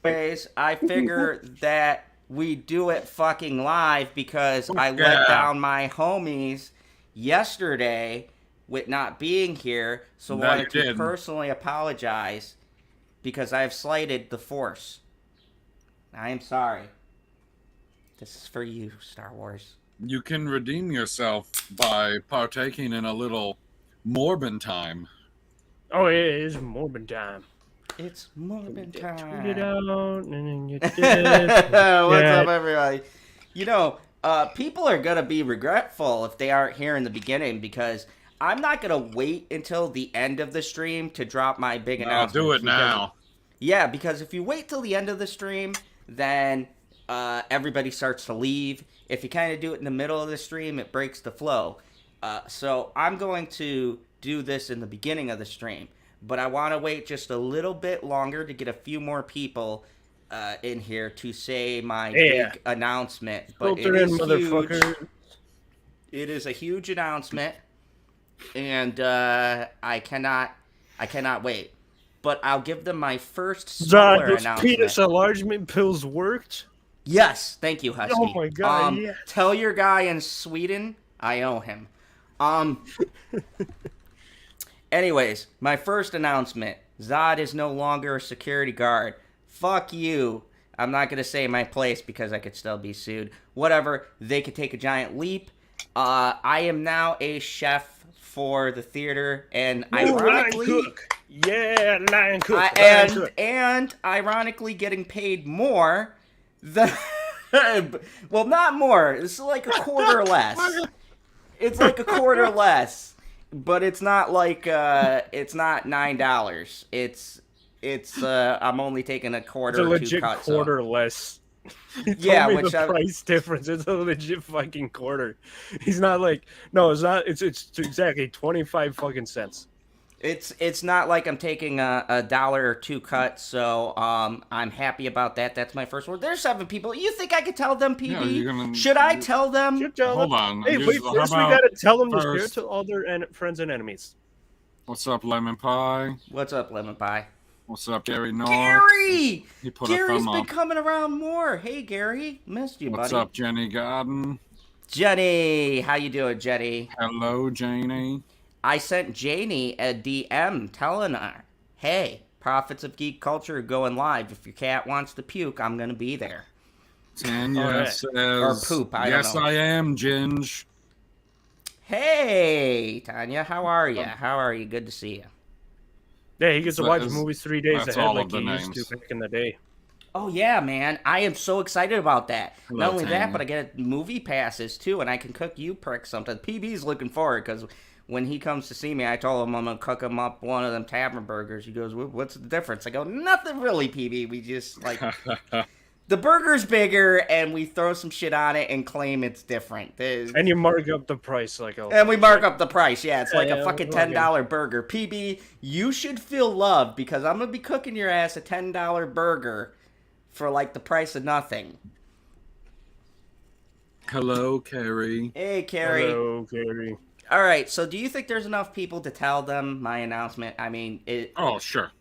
Anyways, I figure that we do it fucking live because I let down my homies yesterday with not being here, so No, you wanted to didn't. personally apologize because I have slighted the Force. I am sorry. This is for you, Star Wars. You can redeem yourself by partaking in a little Morbin time. Oh, it is Morbin time. It's Morbin Tweet it time. out, and then you did. What's Yeah. up, everybody? You know, people are gonna be regretful if they aren't here in the beginning because I'm not gonna wait until the end of the stream to drop my big No, announcement. do it now. Yeah, because if you wait till the end of the stream, then everybody starts to leave. If you kind of do it in the middle of the stream, it breaks the flow. So I'm going to do this in the beginning of the stream, but I want to wait just a little bit longer to get a few more people in here to say my big announcement. But Filter it in, is huge. motherfucker. It is a huge announcement, and I cannot wait. But I'll give them my first spoiler Those announcement. penis enlargement pills worked? Yes, thank you, Husky. Oh my god, yes. Tell your guy in Sweden I owe him. Anyways, my first announcement. Zod is no longer a security guard. Fuck you. I'm not going to say my place because I could still be sued. Whatever. They could take a giant leap. I am now a chef for the theater, and ironically... Lion cook. Yeah, lion cook. And ironically getting paid more than... well, not more. It's like a quarter less. It's like a quarter less. But it's not like it's not $9. It's I'm only taking a quarter. It's a or two legit cuts quarter less. Yeah, which the price difference. It's a legit fucking quarter. He's not like it's not. It's exactly 25 fucking cents. It's not like I'm taking a dollar or two cut, so I'm happy about that. That's my first word. There's 7 people. You think I could tell them, PB? Should I tell them? Hold on. Hey, wait, first we gotta tell them to share to all their friends and enemies. What's up, Lemon Pie? What's up, Lemon Pie? What's up, Gary North? Gary! He put Gary's a thumb been up. coming around more. Hey, Gary. Missed you, What's buddy. up, Jenny Garden? Jenny. How you doing, Jenny? Hello, Janie. I sent Janie a DM telling her, hey, Prophets of Geek Culture are going live. If your cat wants to puke, I'm going to be there. Tanya says, or poop, I don't know. I am, Ginge. Hey, Tanya, how are you? How are you? Good to see you. Yeah, he gets to watch movies 3 days that's ahead all like of the he used names. to back in the day. Oh, yeah, man. I am so excited about that. Hello, Not only Tanya. that, but I get movie passes, too, and I can cook you pricks something. PB's looking forward, because when he comes to see me, I told him I'm going to cook him up one of them tavern burgers. He goes, what's the difference? I go, nothing really, PB. We just, like... The burger's bigger, and we throw some shit on it and claim it's different. And you mark up the price like a... And we mark up the price, yeah. It's like a fucking okay. $10 burger. PB, you should feel loved, because I'm going to be cooking your ass a $10 burger for, like, the price of nothing. Hello, Carrie. Hey, Carrie. Hello, Carrie. All right, so do you think there's enough people to tell them my announcement? I mean, it... Oh, sure.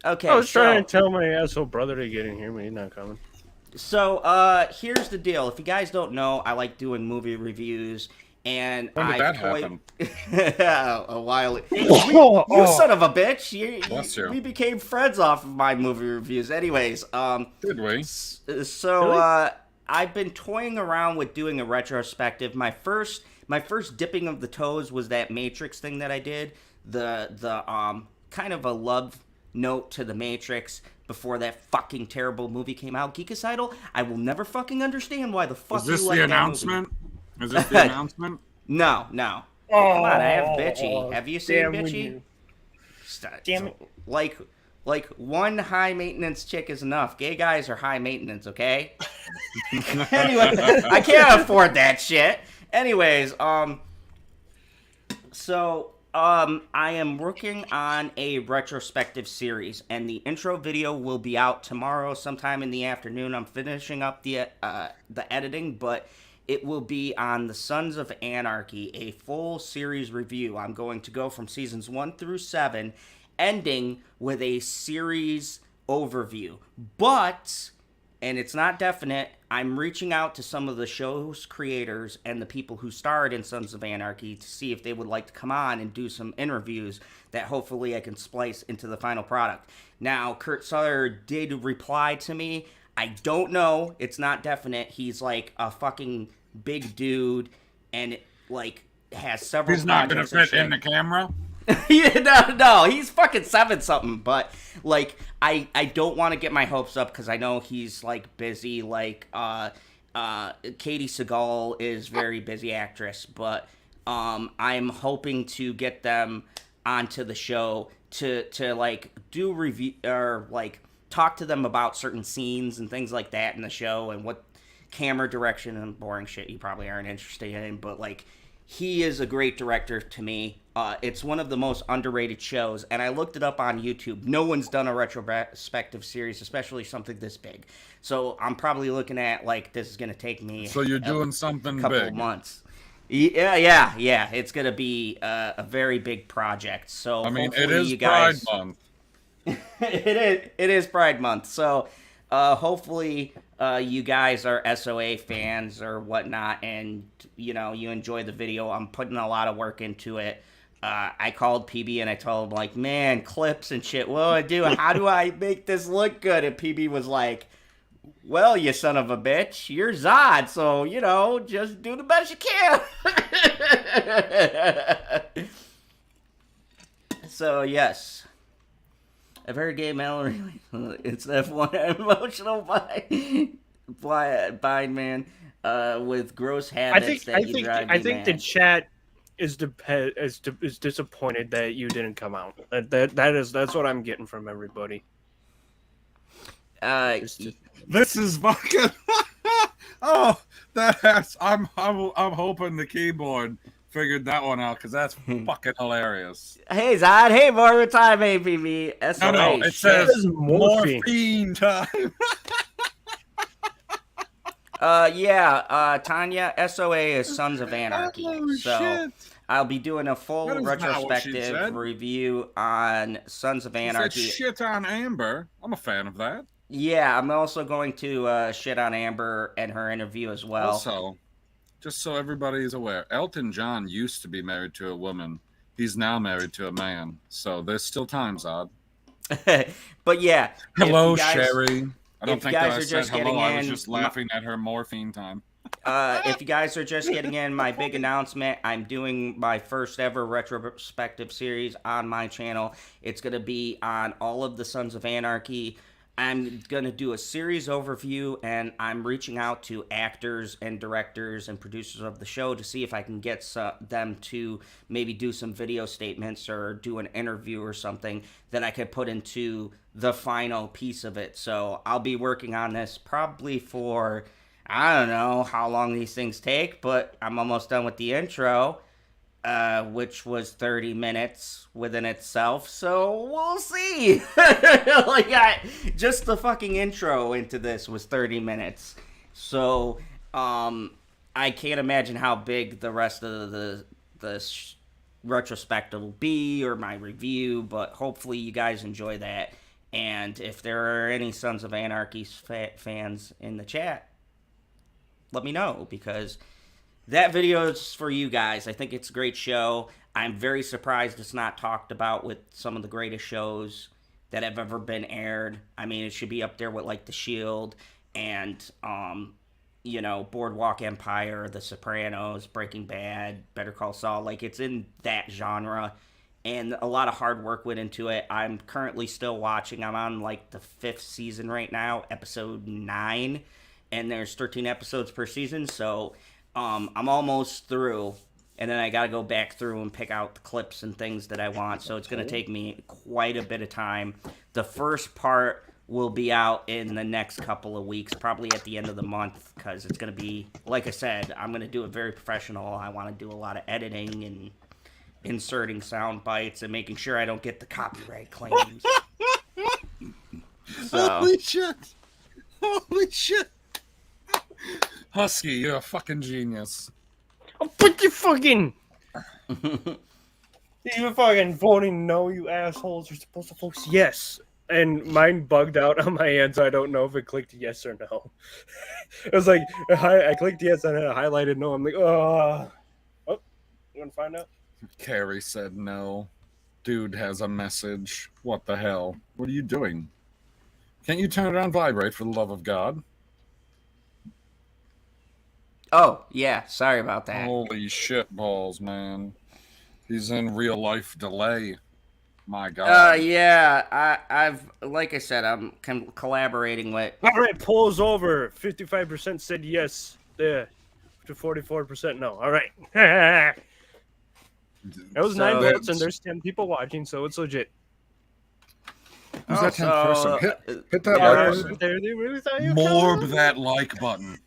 Okay, I was trying to tell my asshole brother to get in here, but he's not coming. So, here's the deal. If you guys don't know, I like doing movie reviews, and When did that happen? a while. You son of a bitch! We became friends off of my movie reviews. Anyways, Did we? So, I've been toying around with doing a retrospective. My first dipping of the toes was that Matrix thing that I did. The kind of a love note to the Matrix before that fucking terrible movie came out. Geekicidal, I will never fucking understand why the fuck Is this you like the that announcement? movie. Is this the announcement? No. Come on, I have Bitchy. Have you seen Bitchy? Damn it. Like one high maintenance chick is enough. Gay guys are high maintenance, okay? Anyway, I can't afford that shit. Anyways, so I am working on a retrospective series, and the intro video will be out tomorrow sometime in the afternoon. I'm finishing up the editing, but it will be on the Sons of Anarchy, a full series review. I'm going to go from seasons 1 through 7, ending with a series overview. But, and it's not definite, I'm reaching out to some of the show's creators and the people who starred in Sons of Anarchy to see if they would like to come on and do some interviews that hopefully I can splice into the final product. Now, Kurt Sutter did reply to me. I don't know. It's not definite. He's like a fucking big dude and like has several He's not going to projects fit and in the camera? yeah, no, he's fucking 7-something, but like I don't want to get my hopes up because I know he's like busy. Like Katie Seagal is very busy actress, but I'm hoping to get them onto the show to like do review or like talk to them about certain scenes and things like that in the show and what camera direction and boring shit you probably aren't interested in, but like he is a great director to me. It's one of the most underrated shows, and I looked it up on YouTube. No one's done a retrospective series, especially something this big. So I'm probably looking at like this is gonna take me. So you're doing something couple big. Months. Yeah. It's gonna be a very big project. So I mean, it hopefully is you guys... Pride Month. It is Pride Month. So hopefully you guys are SOA fans or whatnot, and you know you enjoy the video. I'm putting a lot of work into it. I called PB and I told him like, man, clips and shit. What do I do? How do I make this look good? And PB was like, well, you son of a bitch, you're Zod, so you know, just do the best you can. So yes. I've heard Gay Mallory. It's F1 emotional bind man with gross habits I you drive me think mad. the chat is disappointed that you didn't come out. That's what I'm getting from everybody. This is fucking. Oh, I'm hoping the keyboard figured that one out because that's fucking hilarious. Hey Zod, hey more time, APB. SOA, No, it shit. says morphine. morphine time. Tanya, SOA is Sons of Anarchy. Oh, so shit. I'll be doing a full That is not what she retrospective said. review on Sons of She said Anarchy. shit on Amber. I'm a fan of that. Yeah, I'm also going to shit on Amber and her interview as well. Also, just so everybody is aware, Elton John used to be married to a woman. He's now married to a man. So there's still time, Zod. But yeah. Hello, if you guys, Sherry. I don't if think you guys that I are said just hello. getting I was in, just laughing at her morphine time. If you guys are just getting in, my big announcement, I'm doing my first ever retrospective series on my channel. It's going to be on all of the Sons of Anarchy. I'm going to do a series overview, and I'm reaching out to actors and directors and producers of the show to see if I can get them to maybe do some video statements or do an interview or something that I could put into the final piece of it. So I'll be working on this probably for, I don't know how long these things take, but I'm almost done with the intro. Which was 30 minutes within itself, so we'll see. Just the fucking intro into this was 30 minutes. So, I can't imagine how big the rest of the retrospective will be, or my review, but hopefully you guys enjoy that. And if there are any Sons of Anarchy fans in the chat, let me know, because that video is for you guys. I think it's a great show. I'm very surprised it's not talked about with some of the greatest shows that have ever been aired. I mean, it should be up there with like The Shield and, Boardwalk Empire, The Sopranos, Breaking Bad, Better Call Saul. Like, it's in that genre, and a lot of hard work went into it. I'm currently still watching. I'm on like the 5th season right now, episode 9, and there's 13 episodes per season, so I'm almost through, and then I gotta go back through and pick out the clips and things that I want, so it's gonna take me quite a bit of time. The first part will be out in the next couple of weeks, probably at the end of the month, because it's gonna be, like I said, I'm gonna do it very professional. I want to do a lot of editing and inserting sound bites and making sure I don't get the copyright claims. Holy shit! Holy shit! Husky, you're a fucking genius. I'll put you fucking. You fucking voting no, you assholes. You're supposed to vote yes. And mine bugged out on my end, so I don't know if it clicked yes or no. It was like I clicked yes and it highlighted no. I'm like, oh, you want to find out? Carrie said no. Dude has a message. What the hell? What are you doing? Can't you turn it on vibrate for the love of God? Oh, yeah. Sorry about that. Holy shit balls, man. He's in real life delay. My God. Yeah. I've like I said, I'm collaborating with. All right, polls over. 55% said yes. There. To 44% no. All right. That was 9 So- votes, and there's 10 people watching, so it's legit. Who's that 10th Also, person? Hit that yeah, like there's- button. They really thought you Morb that like button.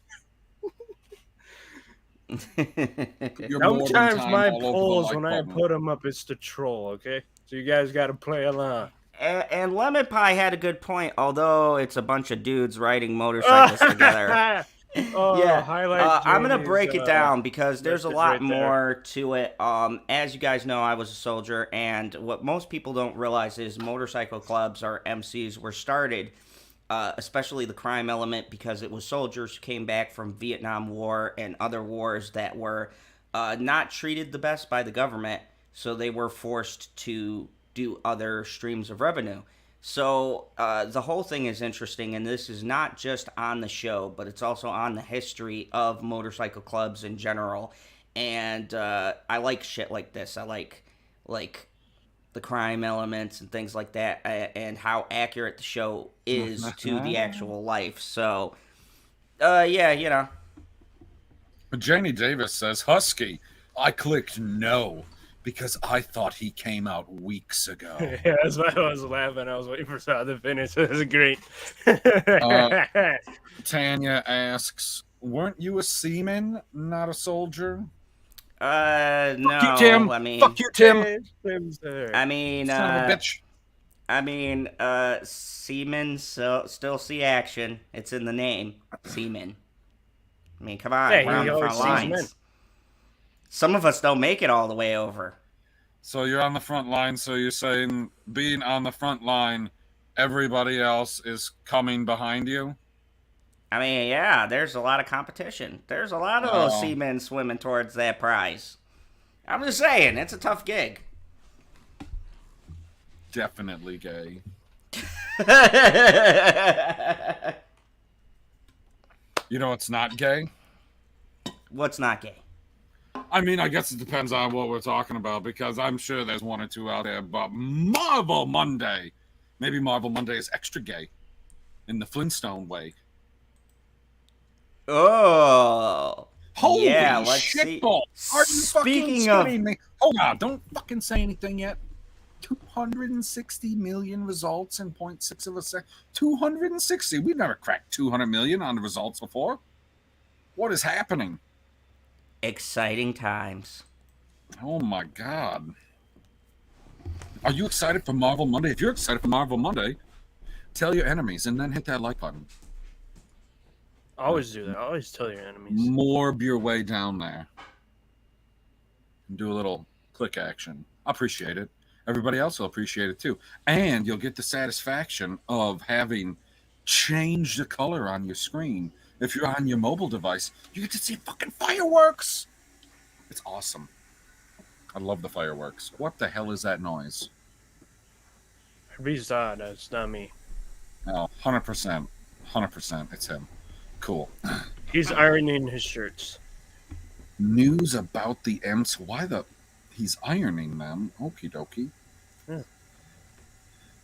You're more than Sometimes time my all over the polls, like when I button. put them up, it's to troll, okay? So you guys got to play along. And Lemon Pie had a good point, although it's a bunch of dudes riding motorcycles together. Oh, Yeah, highlight I'm gonna Jamie's, break it down because there's a message lot right there. more to it. As you guys know, I was a soldier, and what most people don't realize is motorcycle clubs or MCs were started, especially the crime element, because it was soldiers who came back from Vietnam War and other wars that were not treated the best by the government, so they were forced to do other streams of revenue. So the whole thing is interesting, and this is not just on the show, but it's also on the history of motorcycle clubs in general. And I like shit like this. I like the crime elements and things like that, and how accurate the show is to the actual life. So, yeah, you know. Janie Davis says, Husky, I clicked no because I thought he came out weeks ago. Yeah, that's why I was laughing. I was waiting for Saw to finish. It was great. Tanya asks, weren't you a seaman, not a soldier? No. you, Tim. I mean, Fuck you, Tim. I mean, Son of a bitch. seamen still see action. It's in the name, seamen. I mean, come on, Yeah, we're on he the front always sees men. lines. Some of us don't make it all the way over. So you're on the front line, so you're saying being on the front line, everybody else is coming behind you? I mean, yeah, there's a lot of competition. There's a lot of those Oh. seamen swimming towards that prize. I'm just saying, it's a tough gig. Definitely gay. You know it's not gay? What's not gay? I mean, I guess it depends on what we're talking about, because I'm sure there's one or two out there, but Marvel Monday. Maybe Marvel Monday is extra gay in the Flintstone way. Oh. Holy yeah, let's shit see. ball. Are you fucking Speaking of- kidding me? Hold on, don't fucking say anything yet. 260 million results in 0.6 of a second. 260. We've never cracked 200 million on the results before. What is happening? Exciting times. Oh my god. Are you excited for Marvel Monday? If you're excited for Marvel Monday, tell your enemies and then hit that like button. Always do that. Always tell your enemies. Morb your way down there. And do a little click action. I appreciate it. Everybody else will appreciate it too. And you'll get the satisfaction of having changed the color on your screen. If you're on your mobile device, you get to see fucking fireworks. It's awesome. I love the fireworks. What the hell is that noise? Rizad, that's not me. Oh, 100%. 100%. It's him. Cool. He's ironing his shirts. News about the M's. Why the... He's ironing them. Okie dokie. Yeah.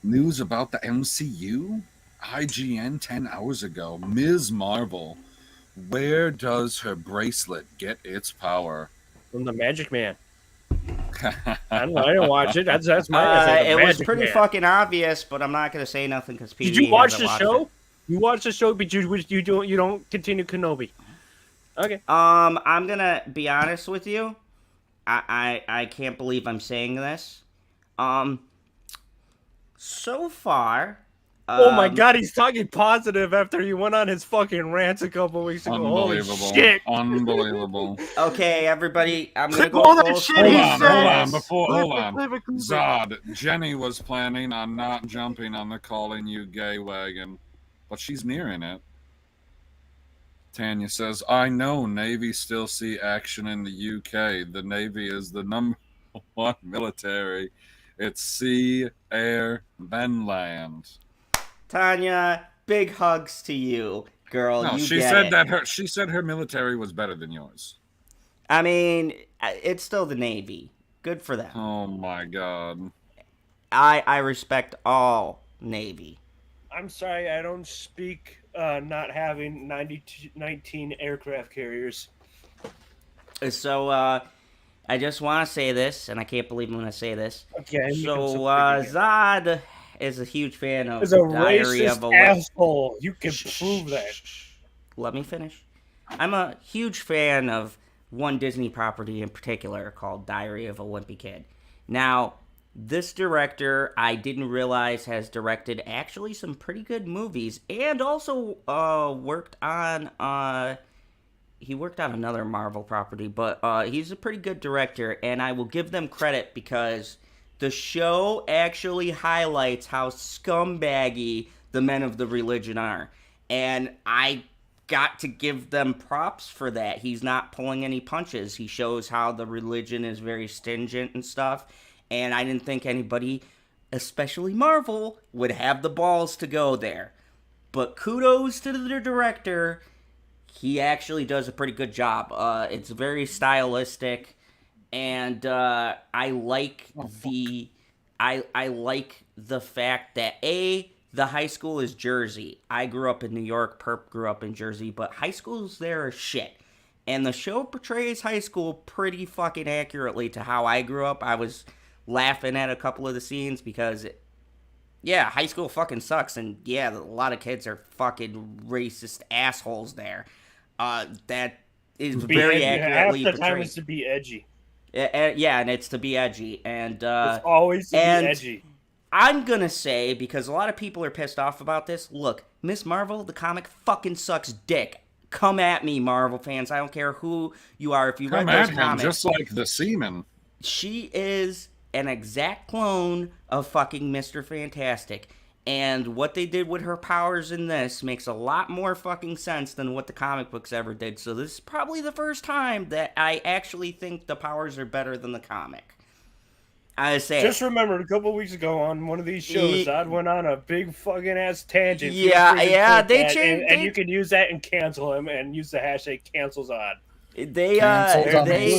News about the MCU? IGN 10 hours ago. Ms. Marvel. Where does her bracelet get its power? From the Magic Man. I didn't watch it. That's my guess. The It was Magic pretty Man. fucking obvious, but I'm not gonna say nothing because Did you watch the show? You watched the show, but you don't continue Kenobi. Okay. I'm gonna be honest with you. I can't believe I'm saying this. So far, Oh my God, he's talking positive after he went on his fucking rants a couple weeks ago. Holy Unbelievable. shit! Unbelievable. Okay, everybody, I'm gonna go All that full shit screen he Hold said. on. this. Hold on. Leave it. Zod, Jenny was planning on not jumping on the calling you gay wagon, but she's nearing it. Tanya says, I know Navy still see action in the UK. The Navy is the number one military. It's sea, air, then land. Tanya, big hugs to you, girl. No, you she get said it. that she said her military was better than yours. I mean, it's still the Navy. Good for them. Oh my God. I respect all Navy. I'm sorry, I don't speak not having 19 aircraft carriers. So, I just want to say this, and I can't believe I'm going to say this. Okay. So, Zod is a huge fan of Is a Diary racist of a asshole. You can prove that. Let me finish. I'm a huge fan of one Disney property in particular called Diary of a Wimpy Kid. Now, this director, I didn't realize, has directed actually some pretty good movies, and also worked on he worked on another Marvel property, but he's a pretty good director, and I will give them credit because the show actually highlights how scumbaggy the men of the religion are, and I got to give them props for that. He's not pulling any punches. He shows how the religion is very stingent and stuff. And I didn't think anybody, especially Marvel, would have the balls to go there. But kudos to the director. He actually does a pretty good job. It's very stylistic, and I like I like the fact that the high school is Jersey. I grew up in New York. Purp grew up in Jersey, but high schools there are shit. And the show portrays high school pretty fucking accurately to how I grew up. I was laughing at a couple of the scenes because, yeah, high school fucking sucks, and yeah, a lot of kids are fucking racist assholes there. That is very accurately half the time portrayed. it's to be edgy. Yeah, and it's to be edgy, and It's always to be edgy. I'm gonna say, because a lot of people are pissed off about this, look, Miss Marvel, the comic, fucking sucks dick. Come at me, Marvel fans. I don't care who you are. If you read those comics, just like the semen. She is an exact clone of fucking Mr. Fantastic. And what they did with her powers in this makes a lot more fucking sense than what the comic books ever did. So this is probably the first time that I actually think the powers are better than the comic. I say just remembered a couple weeks ago on one of these shows, I went on a big fucking ass tangent. Yeah, they changed, and you can use that and cancel him, and use the hashtag cancel Zod. They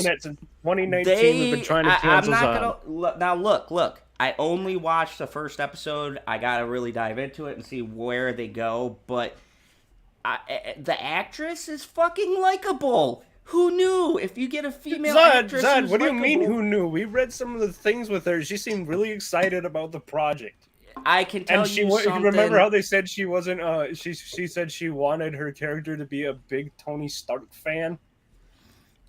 since 2019 we've been trying to cancel Zod. Now look. I only watched the first episode. I gotta really dive into it and see where they go. But the actress is fucking likable. Who knew? If you get a female actress who's what do you likable, mean who knew? We read some of the things with her. She seemed really excited about the project. I can tell and you something. Remember how they said she wasn't? She said she wanted her character to be a big Tony Stark fan.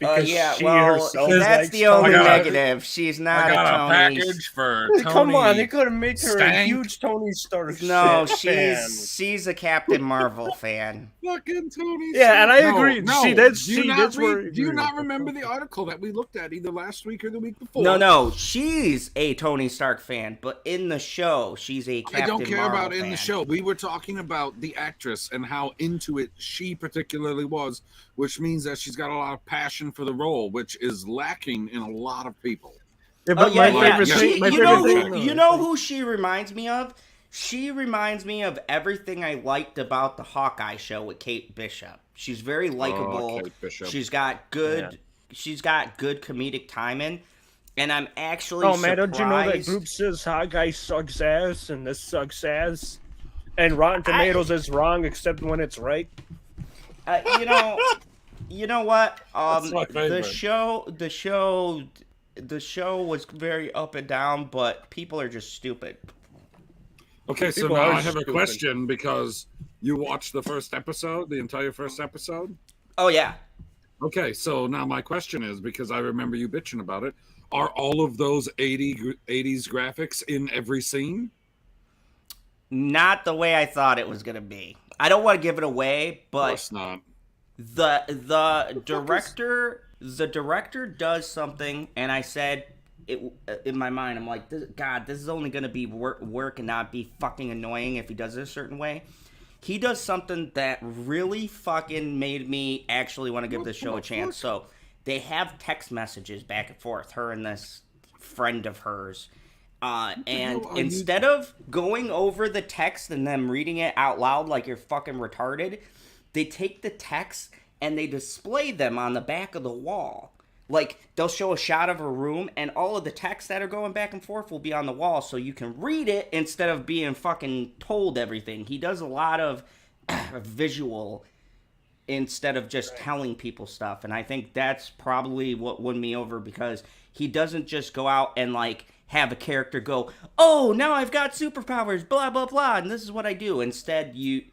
Because that's the only negative. She's not a Tony. Package for Tony. Come on, they could have made her a huge Tony Stark. No, she's a Captain Marvel fan. Fucking Tony. Yeah, and I agree. No, do you not remember the article that we looked at either last week or the week before? No, she's a Tony Stark fan, but in the show, she's a Captain Marvel fan. I don't care about in the show. We were talking about the actress and how into it she particularly was, which means that she's got a lot of passion for the role, which is lacking in a lot of people. Yeah, but you know who she reminds me of? She reminds me of everything I liked about the Hawkeye show with Kate Bishop. She's very likable. She's got good comedic timing, and I'm actually surprised. Man, don't you know that group says Hawkeye sucks ass and this sucks ass, and Rotten Tomatoes is wrong except when it's right. You know what? The show was very up and down, but people are just stupid. Okay, so now I have a question because you watched the entire first episode? Oh, yeah. Okay, so now my question is, because I remember you bitching about it, are all of those 80s graphics in every scene? not the way I thought it was gonna be. I don't want to give it away, Of but course not. the director does something, and I said it in my mind. I'm like, God, this is only gonna be work and not be fucking annoying if he does it a certain way. He does something that really fucking made me actually want to give this show a chance. So they have text messages back and forth, her and this friend of hers. And instead of going over the text and them reading it out loud like you're fucking retarded, they take the text and they display them on the back of the wall. Like, they'll show a shot of a room, and all of the texts that are going back and forth will be on the wall, so you can read it instead of being fucking told everything. He does a lot of visual instead of just telling people stuff, and I think that's probably what won me over, because he doesn't just go out and, like, have a character go, oh, now I've got superpowers, blah, blah, blah, and this is what I do. Instead, he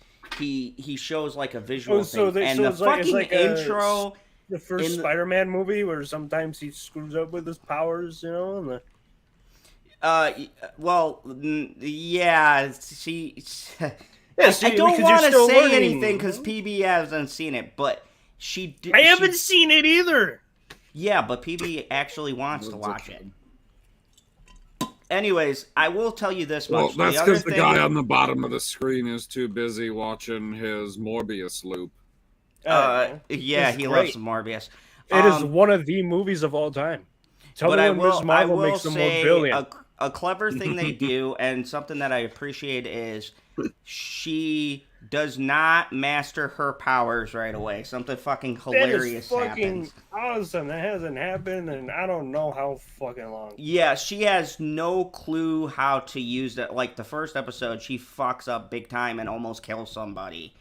shows, like, a visual thing, and the fucking intro... The first Spider-Man movie where sometimes he screws up with his powers, you know? Yeah, she... Yeah, see, I don't want to say learning. anything because PB hasn't seen it, but she... I haven't seen it either! Yeah, but PB actually wants to watch it. Anyways, I will tell you this much. Well, that's because the guy on the bottom of the screen is too busy watching his Morbius loop. Yeah, he loves Morbius. It is one of the movies of all time. Tell me when Ms. Marvel makes them $1 billion. A clever thing they do, and something that I appreciate, is she does not master her powers right away. Something fucking hilarious that is fucking happens. Awesome. That hasn't happened in I don't know how fucking long. Yeah, she has no clue how to use it. Like, the first episode, she fucks up big time and almost kills somebody.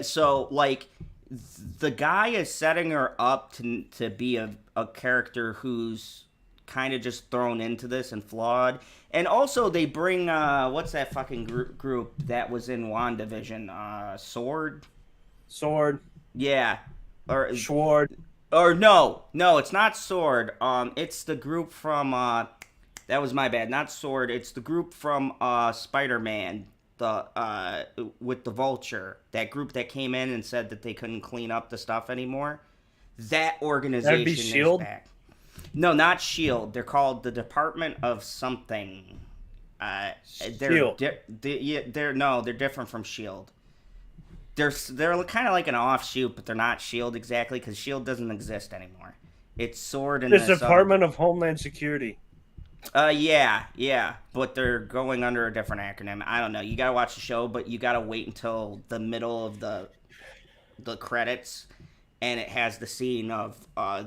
So, like, the guy is setting her up to be a character who's kind of just thrown into this and flawed. And also, they bring, what's that fucking group that was in WandaVision? Sword? Yeah. Or Sword. Or no, it's not Sword. It's the group from, that was my bad, not Sword. It's the group from, Spider-Man. With the Vulture, that group that came in and said that they couldn't clean up the stuff anymore. That organization is S.H.I.E.L.D.? back. No, not S.H.I.E.L.D. They're called the Department of something. They're different from S.H.I.E.L.D. They're kind of like an offshoot, but they're not S.H.I.E.L.D. exactly, because S.H.I.E.L.D. doesn't exist anymore. It's Sword and the Department of Homeland Security. Yeah, but they're going under a different acronym. I don't know. You gotta watch the show, but you gotta wait until the middle of the credits, and it has the scene of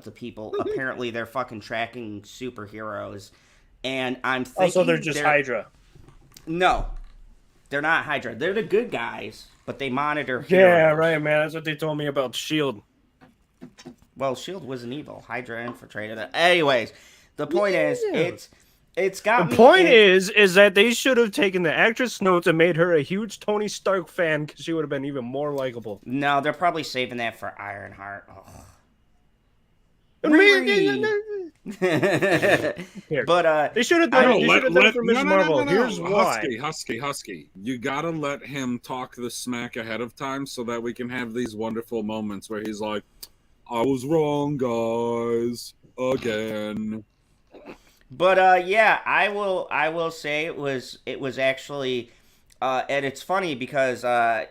the people. Apparently, they're fucking tracking superheroes, and I'm thinking also they're just Hydra. No, they're not Hydra. They're the good guys, but they monitor heroes. Yeah, right, man. That's what they told me about S.H.I.E.L.D. Well, S.H.I.E.L.D. wasn't evil. Hydra infiltrated it. Anyways, the point is, it's got me. The point is that they should have taken the actress notes and made her a huge Tony Stark fan, because she would have been even more likable. No, they're probably saving that for Ironheart. Oh. But they should have done it for Ms. Marvel. Here's why. Husky. You gotta let him talk the smack ahead of time so that we can have these wonderful moments where he's like, I was wrong, guys. Again. But yeah, I will say it was actually, and it's funny because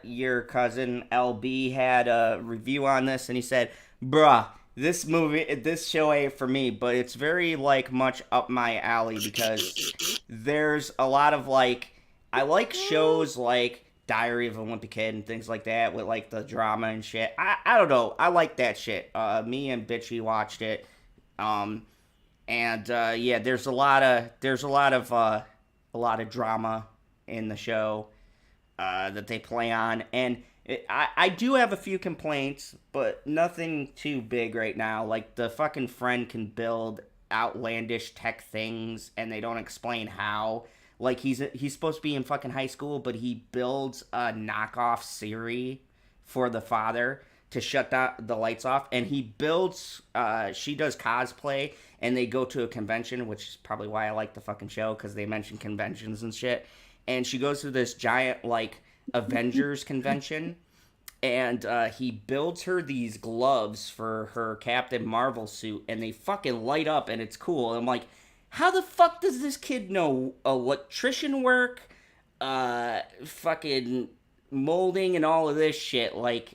your cousin LB had a review on this, and he said, "Bruh, this show ain't for me, but it's very like much up my alley, because there's a lot of like, I like shows like Diary of a Wimpy Kid and things like that with like the drama and shit. I don't know, I like that shit. Me and Bitchy watched it, and yeah, there's a lot of drama in the show that they play on, and I do have a few complaints, but nothing too big right now. Like, the fucking friend can build outlandish tech things, and they don't explain how. Like, he's supposed to be in fucking high school, but he builds a knockoff Siri for the father to shut the lights off, and he builds, she does cosplay, and they go to a convention, which is probably why I like the fucking show, because they mention conventions and shit, and she goes to this giant like Avengers convention, and he builds her these gloves for her Captain Marvel suit, and they fucking light up, and it's cool. And I'm like, how the fuck does this kid know electrician work, fucking molding, and all of this shit? Like,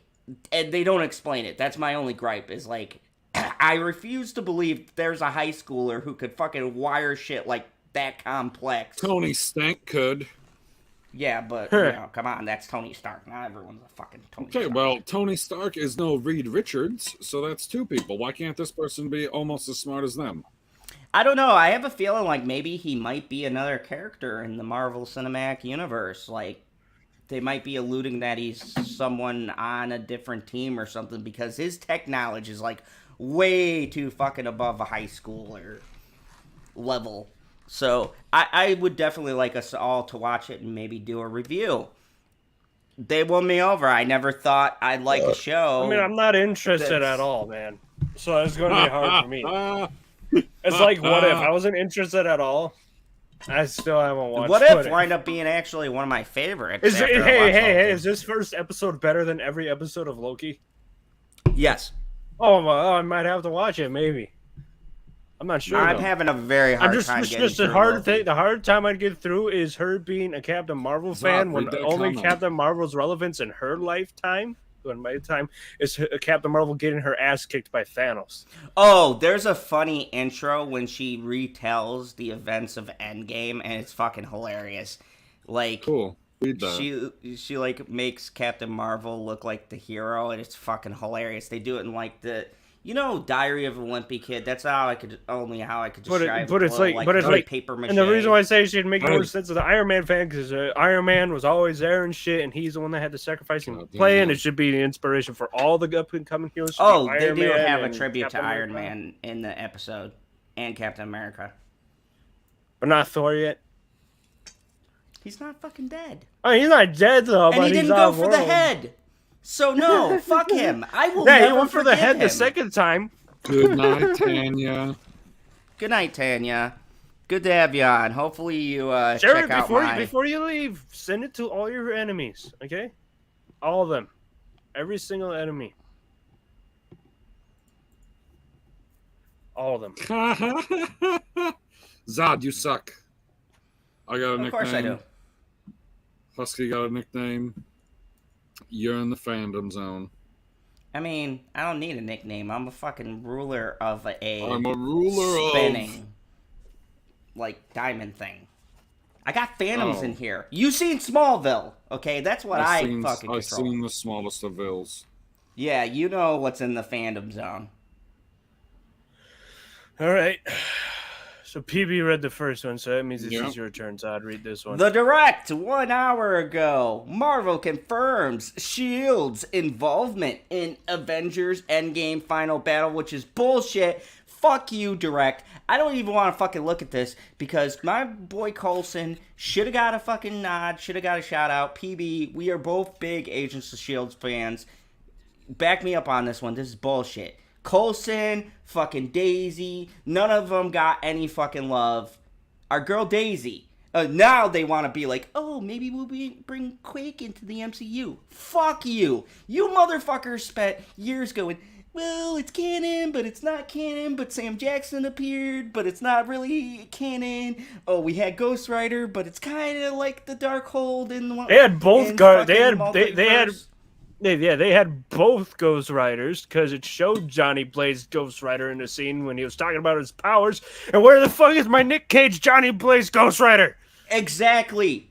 and they don't explain it. That's my only gripe, is like, I refuse to believe there's a high schooler who could fucking wire shit like that complex. Tony Stank could. Yeah, but, you know, come on, that's Tony Stark. Not everyone's a fucking Tony Stark. Okay, well, Tony Stark is no Reed Richards, so that's two people. Why can't this person be almost as smart as them? I don't know. I have a feeling like maybe he might be another character in the Marvel Cinematic Universe. Like, they might be alluding that he's someone on a different team or something, because his tech knowledge is, like, way too fucking above a high schooler level. So I would definitely like us all to watch it and maybe do a review. They won me over. I never thought I'd like a show. I mean, I'm not interested at all, man. So it's going to be hard for me. It's like, what if? I wasn't interested at all. I still haven't watched. What if wind up being actually one of my favorites? Hey, is this first episode better than every episode of Loki? Yes. Oh, I might have to watch it, maybe. I'm not sure. I'm having a very hard time getting through Loki. The hard time I'd get through is her being a Captain Marvel fan when only Captain Marvel's relevance in her lifetime, in my time, is Captain Marvel getting her ass kicked by Thanos. Oh, there's a funny intro when she retells the events of Endgame, and it's fucking hilarious. Like, cool. Read that. She like makes Captain Marvel look like the hero, and it's fucking hilarious. They do it in like the, you know, Diary of a Wimpy Kid. That's how I could describe it. But it's like paper mache. And the reason why I say she'd make more sense of the Iron Man fan, because Iron Man was always there and shit, and he's the one that had the sacrifice and play, and it should be the inspiration for all the up and coming heroes. Oh, they do have a tribute to Iron Man in the episode, and Captain America, but not Thor yet. He's not fucking dead. Oh, he's not dead though. And he didn't go for the head. So no, fuck him. I will never he went for the head him. The second time. Good night, Tanya. Good night, Tanya. Good to have you on. Hopefully you Jared, check out before you leave, send it to all your enemies, okay? All of them. Every single enemy. All of them. Zod, you suck. I got a nickname. Of course I do. Husky got a nickname. You're in the fandom zone. I mean, I don't need a nickname. I'm a fucking ruler of I'm a ruler spinning, like, diamond thing. I got phantoms in here. You seen Smallville, okay? That's what I fucking control. I've seen the smallest of vills. Yeah, you know what's in the fandom zone. All right. So PB read the first one, so that means it's your turn, so I'd read this one. The direct 1 hour ago. Marvel confirms S.H.I.E.L.D.'s involvement in Avengers Endgame Final Battle, which is bullshit. Fuck you, direct. I don't even want to fucking look at this, because my boy Coulson should have got a fucking nod, should have got a shout out. PB, we are both big Agents of S.H.I.E.L.D. fans. Back me up on this one. This is bullshit. Coulson, fucking Daisy, none of them got any fucking love. Our girl Daisy. Now they want to be like, oh, maybe we'll bring Quake into the MCU. Fuck you. You motherfuckers spent years going, well, it's canon, but it's not canon, but Sam Jackson appeared, but it's not really canon. Oh, we had Ghost Rider, but it's kind of like the Darkhold in the... They had both... They had both Ghost Riders, because it showed Johnny Blaze Ghost Rider in the scene when he was talking about his powers. And where the fuck is my Nick Cage Johnny Blaze Ghost Rider? Exactly.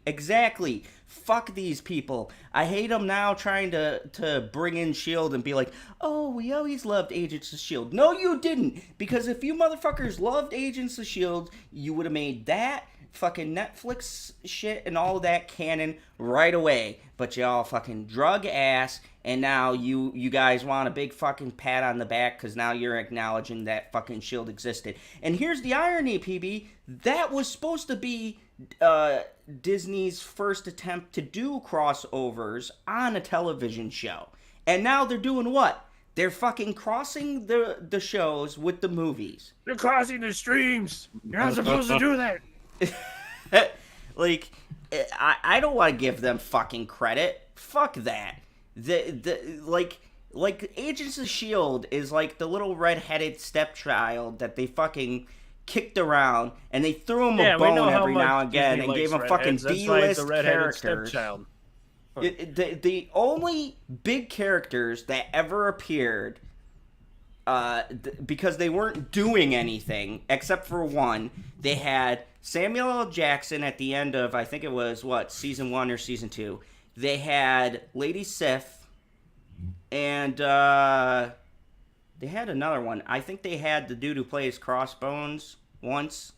Fuck these people. I hate them now trying to bring in S.H.I.E.L.D. and be like, oh, we always loved Agents of S.H.I.E.L.D. No, you didn't. Because if you motherfuckers loved Agents of S.H.I.E.L.D., you would have made that fucking Netflix shit and all that canon right away. But y'all fucking drug ass, and now you guys want a big fucking pat on the back because now you're acknowledging that fucking S.H.I.E.L.D. existed. And here's the irony, PB. That was supposed to be Disney's first attempt to do crossovers on a television show. And now they're doing what? They're fucking crossing the shows with the movies. They're crossing the streams. You're not supposed to do that. Like, I don't want to give them fucking credit. Fuck that. Like Agents of S.H.I.E.L.D. is like the little red-headed stepchild that they fucking kicked around, and they threw him a bone every now and again and gave him fucking D-list characters. The only big characters that ever appeared, because they weren't doing anything except for one, they had Samuel L. Jackson at the end of, I think it was, season 1 or season 2. They had Lady Sif, and they had another one. I think they had the dude who plays Crossbones once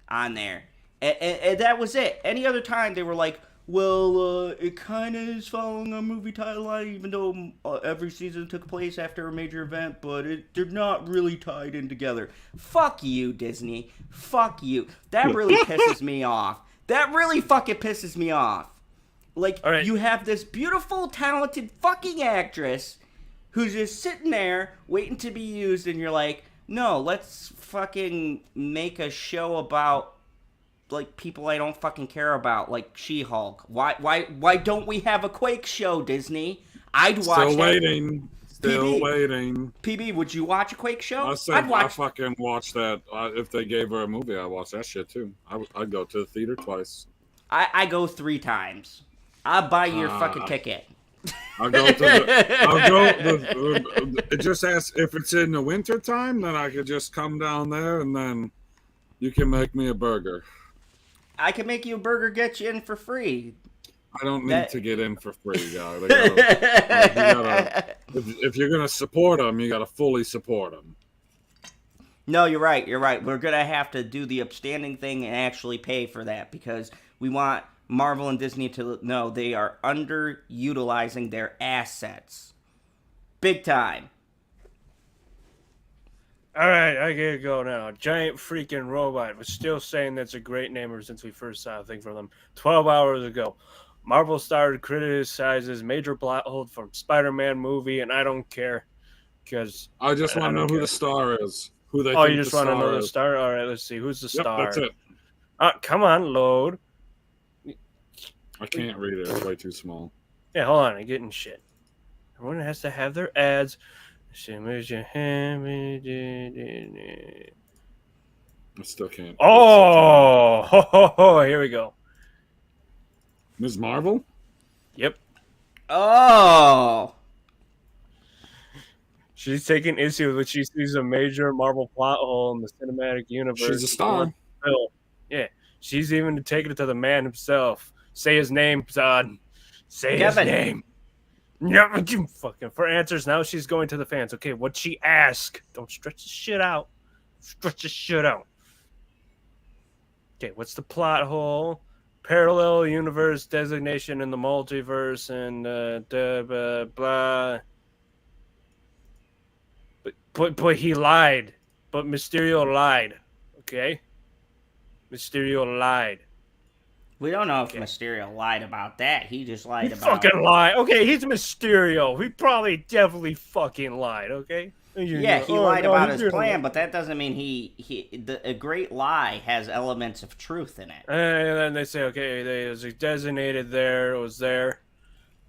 on there. And that was it. Any other time, they were like, well, it kind of is following a movie timeline, even though every season took place after a major event, but they're not really tied in together. Fuck you, Disney. Fuck you. That really pisses me off. That really fucking pisses me off. Like, right. You have this beautiful, talented fucking actress who's just sitting there waiting to be used, and you're like, no, let's fucking make a show about, like, people I don't fucking care about, like She-Hulk. Why don't we have a Quake show, Disney? I'd watch Still waiting. Still waiting. PB, would you watch a Quake show? I'd fucking watch that. If they gave her a movie, I'd watch that shit, too. I'd go to the theater twice. I go 3 times. I'll buy your fucking ticket. I'll go it just asks if it's in the winter time, then I could just come down there and then you can make me a burger. I can make you a burger, get you in for free. I don't need to get in for free, guys. If you're going to support them, you got to fully support them. No, you're right. You're right. We're going to have to do the upstanding thing and actually pay for that because we want Marvel and Disney to know they are underutilizing their assets. Big time. All right, I gotta go now. Giant freaking robot was still saying that's a great name ever since we first saw a thing from them 12 hours ago. Marvel started criticizes major plot hold from Spider-Man movie, and I don't care because I just want to know who the star is. Who they? Oh, you just want to know the star? All right, let's see who's the star. That's it. Come on, load. I can't read it. It's way too small. Yeah, hold on. I'm getting shit. Everyone has to have their ads. I still can't. Oh, here we go. Ms. Marvel? Yep. Oh. She's taking issue with she sees a major Marvel plot hole in the cinematic universe. She's a star. Yeah. She's even taking it to the man himself. Say his name, Zod. Say his name. No, fucking for answers. Now she's going to the fans. Okay, what'd she ask? Don't stretch the shit out. Stretch the shit out. Okay, what's the plot hole? Parallel universe designation in the multiverse and blah. But he lied. But Mysterio lied. Okay? Mysterio lied. We don't know if Mysterio lied about that. He just lied about... fucking lied. Okay, he's Mysterio. He probably definitely fucking lied, okay? Yeah, he lied about his plan, but that doesn't mean a great lie has elements of truth in it. And then they say, okay, it was designated there, it was there,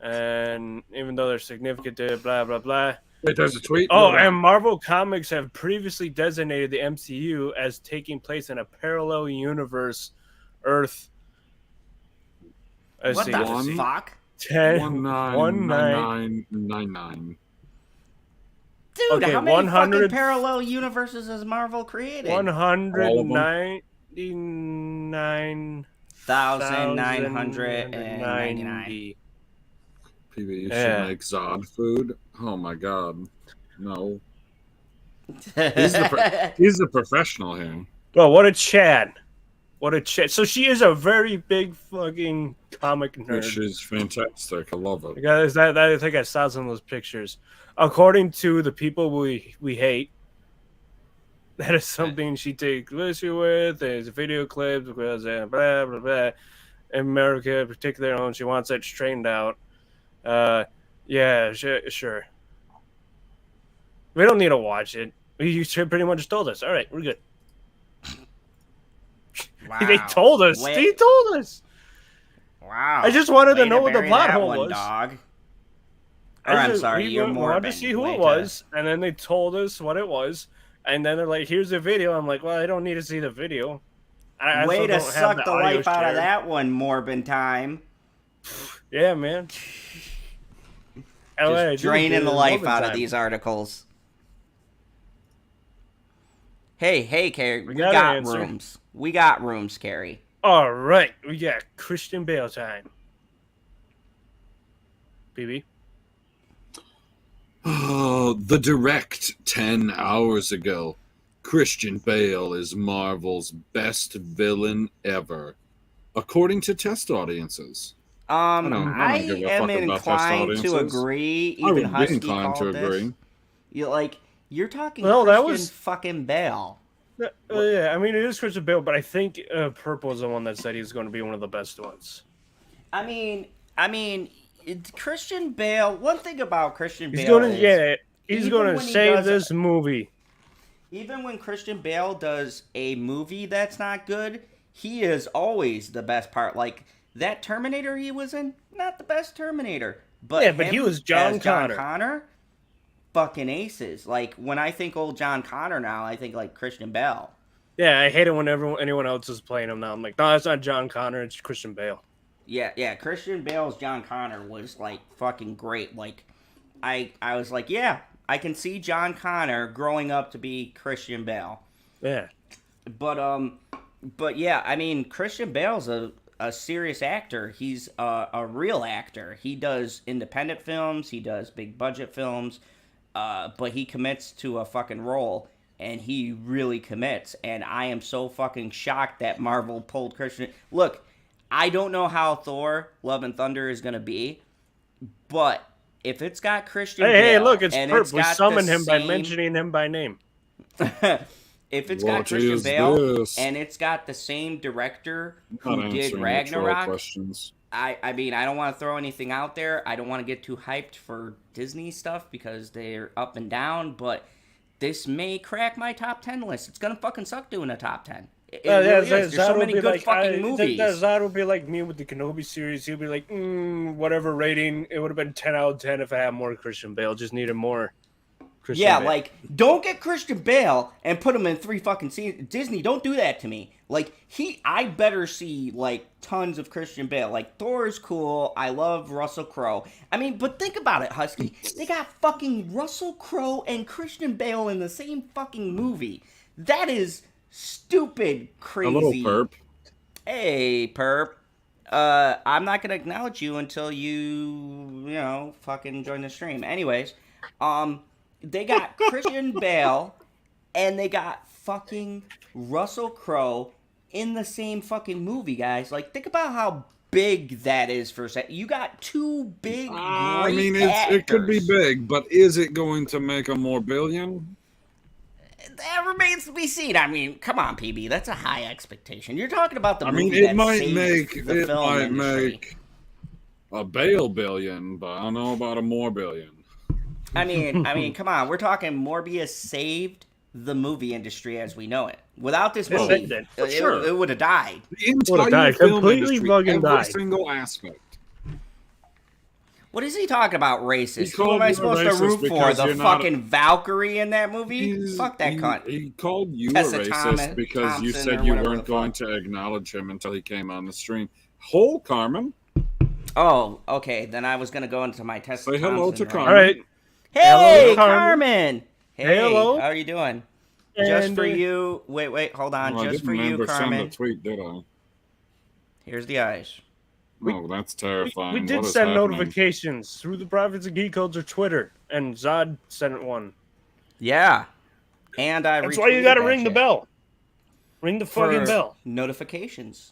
and even though they're significant to blah, blah, blah. Wait, there's a tweet? Oh, and Marvel Comics have previously designated the MCU as taking place in a parallel universe, Earth. What the fuck? 1999. Dude, how many fucking parallel universes has Marvel created? 199,999. PB, you should make Zod food. Oh my god, no. He's the professional here. Well, what a Chad. What a chat. So she is a very big fucking comic nerd. She's fantastic. I love it. I think I saw some of those pictures. According to the people we hate, that is something she takes issue with. There's video clips because blah, blah, blah. In America in particular, and she wants that straightened out. Yeah, sure. We don't need to watch it. You pretty much told us. All right, we're good. Wow. They told us. They told us. Wow. I just wanted to Way know what the bury plot that hole one, was. dog. Or, I'm sorry, you're We more wanted to see who it was, and then they told us what it was, and then they're like, "Here's the video." I'm like, "Well, I don't need to see the video." I Way also to don't have suck the audio life out of shared. that one, Morbin time. Yeah, man. Just draining the life out of these articles. Hey, Carrie, we got rooms. We got rooms, Carrie. All right, we got Christian Bale time. BB. Oh, the direct 10 hours ago. Christian Bale is Marvel's best villain ever, according to test audiences. I give a am fuck about test inclined to audiences. agree. I Even would be Husky inclined called to agree. this. You're talking Well, Christian that was fucking Bale. Yeah, I mean, it is Christian Bale, but I think Purp was the one that said he's going to be one of the best ones. I mean, Christian Bale. One thing about Christian He's Bale going to, is, yeah, he's even going to when he save does- this movie. Even when Christian Bale does a movie that's not good, he is always the best part. Like that Terminator he was in, not the best Terminator, but Yeah, but he was John Connor. Fucking aces. Like when I think old John Connor now, I think like Christian Bale. Yeah, I hate it when anyone else is playing him now. I'm like, no, that's not John Connor, it's Christian Bale. Yeah. Christian Bale's John Connor was like fucking great. Like I was like, yeah, I can see John Connor growing up to be Christian Bale. Yeah. But yeah, I mean, Christian Bale's a serious actor. He's a real actor. He does independent films. He does big budget films. But he commits to a fucking role, and he really commits. And I am so fucking shocked that Marvel pulled Christian. Look, I don't know how Thor: Love and Thunder is gonna be, but if it's got Christian Bale, Hey, look, it's and Purp. We got summoned him by same- mentioning him by name. If it's got Christian is Bale this? and it's got the same director Not who did answering the troll Ragnarok, questions. I mean, I don't want to throw anything out there. I don't want to get too hyped for Disney stuff because they're up and down, but this may crack my top 10 list. It's going to fucking suck doing a top 10. It really is. There's so many good fucking movies. Zod would be like me with the Kenobi series. He'd be like, whatever rating. It would have been 10 out of 10 if I had more Christian Bale. Just needed more Christian Bale. Like, don't get Christian Bale and put him in 3 fucking scenes. Disney, don't do that to me. Like, I better see, like, tons of Christian Bale. Like, Thor is cool. I love Russell Crowe. I mean, but think about it, Husky. They got fucking Russell Crowe and Christian Bale in the same fucking movie. That is stupid crazy. A little Purp. Hey, Purp. I'm not going to acknowledge you until you fucking join the stream. Anyways, they got Christian Bale and they got fucking Russell Crowe in the same fucking movie, guys. Like, think about how big that is for a second. You got 2 big, I mean, actors. it could be big, but is it going to make a more billion? That remains to be seen. I mean, come on, PB. That's a high expectation. You're talking about the I movie mean, it that might saved make the film industry. a Bale billion, but I don't know about a more billion. I mean, come on. We're talking Morbius saved the movie industry as we know it. Without this movie, it would have died. The entire film industry, every single aspect. What is he talking about, racist? Who called am I you supposed to racist root for? because The you're not fucking Valkyrie in that movie? Fuck that cunt. He called you Tessa a racist because you Thompson said or you whatever weren't the going fuck. to acknowledge him until he came on the stream. Whole Carmen. Oh, okay. Then I was going to go into my test. Say hello to Carmen. All right. Hey, Hello, Carmen. Hey, hello. how are you doing? And, Just for you. Wait, hold on. Well, Just for I didn't you, remember send Carmen. a tweet, did I? Here's the eyes. No, that's terrifying. We did What is send happening? notifications through the Prophets of Geek Culture Twitter, and Zod sent one. Yeah. And I That's why you got to retweeted ring the that bell. Ring the shit. fucking For bell. Notifications.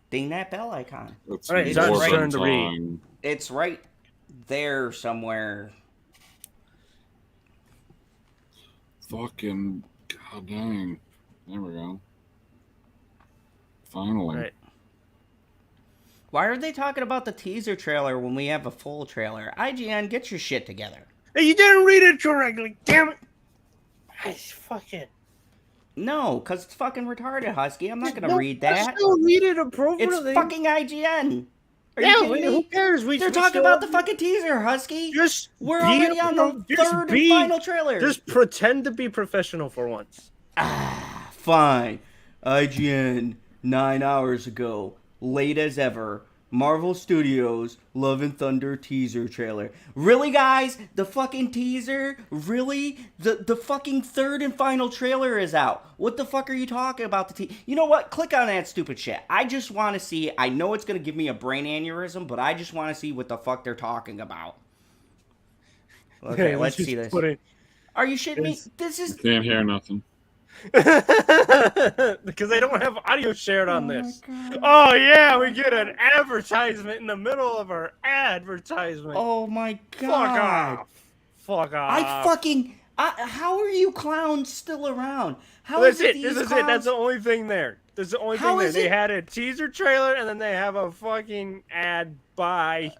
Ding that bell icon. It's All right, Zod's Morbin turn to read. time. It's right there somewhere. Fucking god dang. There we go. Finally. Right. Why are they talking about the teaser trailer when we have a full trailer? IGN, get your shit together. Hey, you didn't read it correctly. Damn it. I fucking. No, because it's fucking retarded, Husky. I'm not going to read I that. still read it It's appropriately. fucking IGN. Are you kidding me? Who cares? They're talking about the fucking teaser, Husky. We're already on the third and final trailer. Just pretend to be professional for once. Fine. IGN, 9 hours ago, late as ever. Marvel Studios, Love and Thunder teaser trailer. Really, guys? The fucking teaser? Really? The fucking third and final trailer is out. What the fuck are you talking about? You know what? Click on that stupid shit. I just want to see. I know it's going to give me a brain aneurysm, but I just want to see what the fuck they're talking about. Okay, let's see this. Are you shitting me? This is... Can't hear nothing. Because they don't have audio shared on this. Oh yeah, we get an advertisement in the middle of our advertisement. Oh my god. Fuck off. How are you clowns still around? How That's is it. This is it. That's the only thing there. That's the only thing there. They had a teaser trailer and then they have a fucking ad. Bye.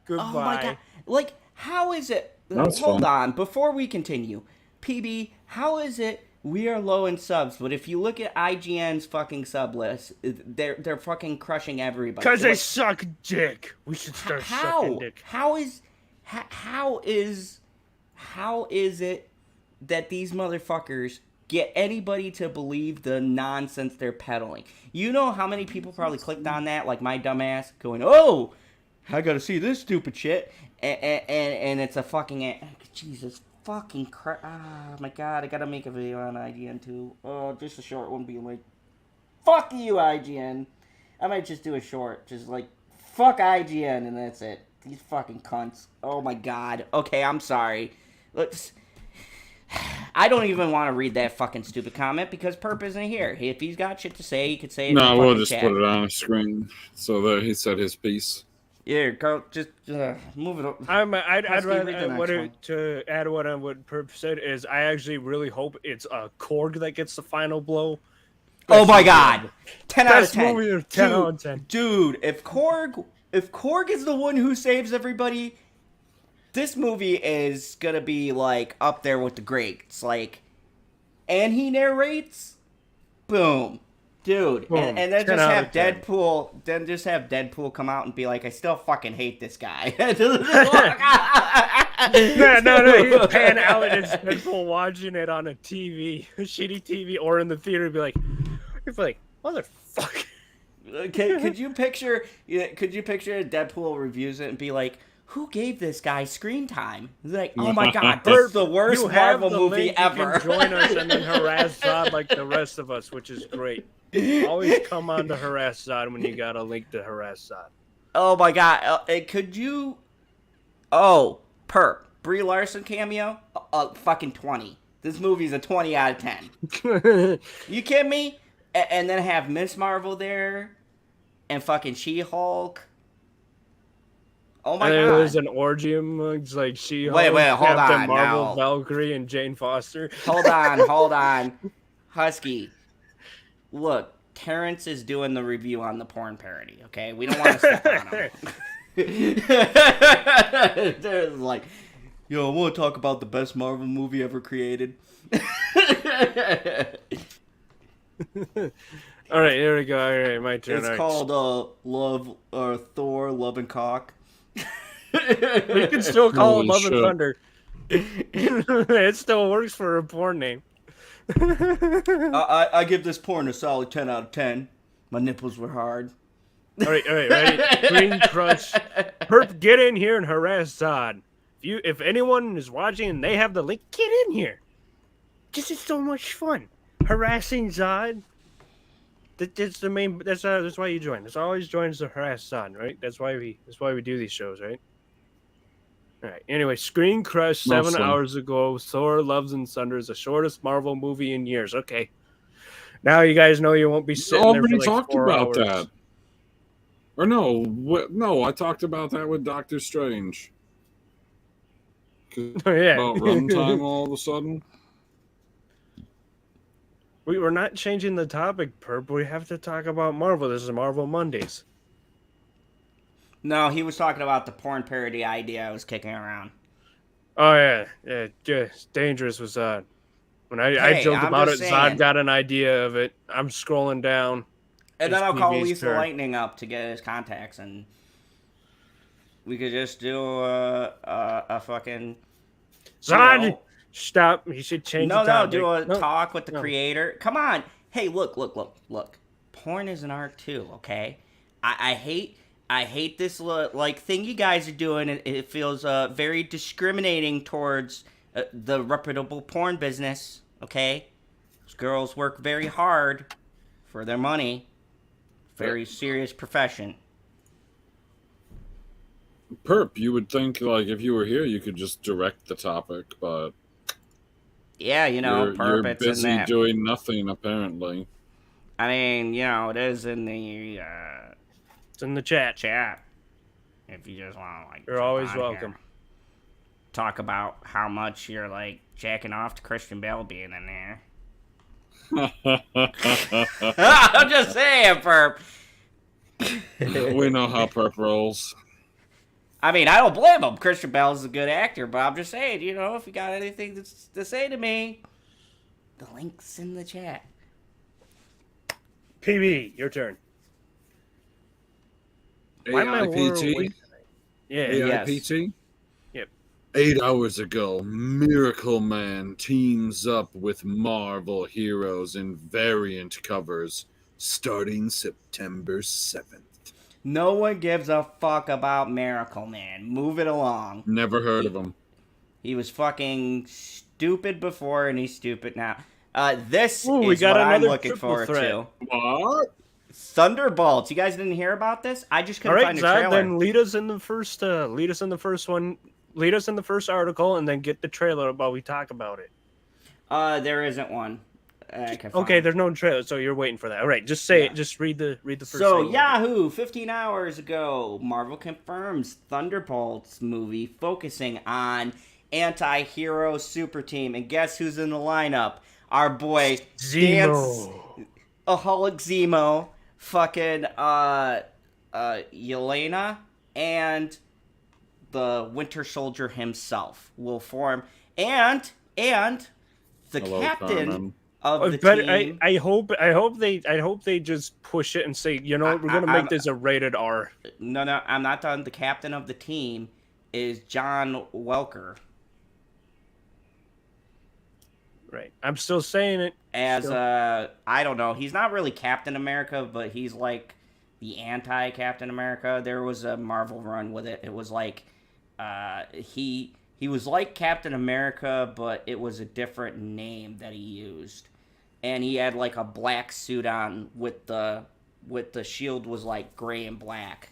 Goodbye. Oh my god. Like, how is it? Hold on. Before we continue, PB, how is it we are low in subs, but if you look at IGN's fucking sub list, they're fucking crushing everybody. Because they suck dick. We should start sucking dick. How is it that these motherfuckers get anybody to believe the nonsense they're peddling? You know how many people probably clicked on that, like my dumbass, going, "Oh, I gotta see this stupid shit," and it's a fucking Jesus. Fucking crap. Ah, my god, I gotta make a video on IGN too. Oh, just a short one being like, fuck you, IGN. I might just do a short, just like, fuck IGN, and that's it. These fucking cunts. Oh my god. Okay, I'm sorry. I don't even want to read that fucking stupid comment because Purp isn't here. If he's got shit to say, he could say it. No, we'll just put it on a screen so that he said his piece. Yeah, go, just move it up. I'd rather to add what Purp said is I actually really hope it's Korg that gets the final blow. Oh my god, 10 out of 10. Movie of 10 out of 10. Dude, if Korg is the one who saves everybody, this movie is gonna be like up there with the greats. Like, and he narrates, boom. Dude, and then just have Deadpool, come out and be like, I still fucking hate this guy. No, he'd pan out and it's Deadpool watching it on a TV, a shitty TV, or in the theater, be like, motherfucker. Could you picture Deadpool reviews it and be like, who gave this guy screen time? Like, oh my god, this is the worst Marvel movie ever. You can join us and then harass Zod like the rest of us, which is great. Always come on to harass Zod when you got a link to harass Zod. Oh my god, could you... Oh, Purp, Brie Larson cameo? Fucking 20. This movie's a 20 out of 10. You kidding me? And then have Miss Marvel there, and fucking She-Hulk. Oh my god. There's an orgy amongst like She-Hulk, wait, hold Captain on, Marvel, now. Valkyrie, and Jane Foster. Hold on. Husky. Look, Terrence is doing the review on the porn parody, okay? We don't want to step on him. There's like, yo, I want to talk about the best Marvel movie ever created. All right, here we go. All right, my turn. It's called Thor, Love and Cock. We can still call it Love and Thunder. It still works for a porn name. I give this porn a solid 10 out of 10. My nipples were hard. All right, ready? Green Crush. Purp, get in here and harass Zod. If anyone is watching and they have the link, get in here. This is so much fun. Harassing Zod. That's the main. That's why you join. That's always joins to harass Zod, right? That's why we do these shows, right? All right. Anyway, Screen Crush 7 hours ago. Thor: Loves and Thunder is the shortest Marvel movie in years. Okay. Now you guys know you won't be sitting there for like talked 4 about hours. That. Or no, I talked about that with Doctor Strange. Oh, yeah. About runtime all of a sudden. We're not changing the topic, Purp. We have to talk about Marvel. This is Marvel Mondays. No, he was talking about the porn parody idea I was kicking around. Oh, yeah. Dangerous was Zod. When I joked about it, Zod got an idea of it. I'm scrolling down. And then I'll call Lisa Lightning up to get his contacts and We could just do a fucking. Son, stop! You should change the No, topic. do a No, talk with the no. creator. Come on. Hey, look. Porn is an art too. Okay. I hate this like thing you guys are doing. It feels very discriminating towards the reputable porn business. Okay. Those girls work very hard for their money. Very serious profession. Perp, you would think like if you were here, you could just direct the topic, but Yeah, you're it's in busy that. doing nothing apparently. I mean, it is in the It's in the chat. chat. If you just want to, like, You're jump always on welcome. here. Talk about how much you're, like, jacking off to Christian Bale being in there. I'm just saying, Perp. We know how Perp rolls. I mean, I don't blame him. Christian Bale's a good actor, but I'm just saying, if you got anything to say to me, the link's in the chat. PB, your turn. Why am I AIPT? Yeah. AIPT? Yep. 8 hours ago, Miracle Man teams up with Marvel heroes in variant covers starting September 7th. No one gives a fuck about Miracle Man. Move it along. Never heard of him. He was fucking stupid before, and he's stupid now. This Ooh, is we got what I'm another looking triple forward threat. to. What? Thunderbolts. You guys didn't hear about this? I just All couldn't right, find a Zod, trailer. then lead us in the first one. Lead us in the first article, and then get the trailer while we talk about it. There isn't one. I can Okay, find. there's no trailer, so you're waiting for that. All right, just say Yeah. it. Just read the first. So, thing. Yahoo, 15 hours ago, Marvel confirms Thunderbolts movie focusing on anti-hero super team. And guess who's in the lineup? Our boy, Zemo. Aholic Zemo, fucking, Yelena, and the Winter Soldier himself will form, and the Hello, captain Carmen. of the But team. I hope they just push it and say, we're gonna make this a rated R. No, I'm not done. The captain of the team is John Welker. Right, I'm still saying it. As Still. I don't know, he's not really Captain America, but he's like the anti-Captain America. There was a Marvel run with it. It was like he was like Captain America, but it was a different name that he used. And he had like a black suit on with the shield was like gray and black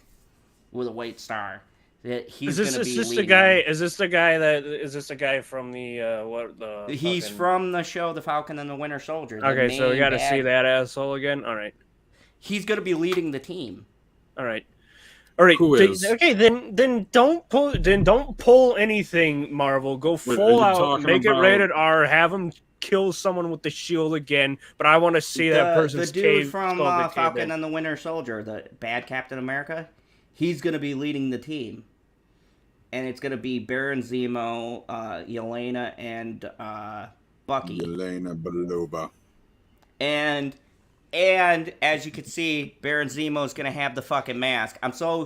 with a white star. He's Is this the guy? Is this the guy from the He's fucking- from the show The Falcon and the Winter Soldier. the Okay, so we main got to bad- see that asshole again. All right. He's going to be leading the team. All right. Who is? Okay, then don't pull anything, Marvel. Go Wait, are full you out, talking make it about- rated R, have him kill someone with the shield again. But I want to see that person's the dude cave from skull get caved Falcon in. and the Winter Soldier, the bad Captain America. He's going to be leading the team. And it's going to be Baron Zemo, Yelena, and Bucky. Yelena Belova. And as you can see, Baron Zemo is going to have the fucking mask. I'm so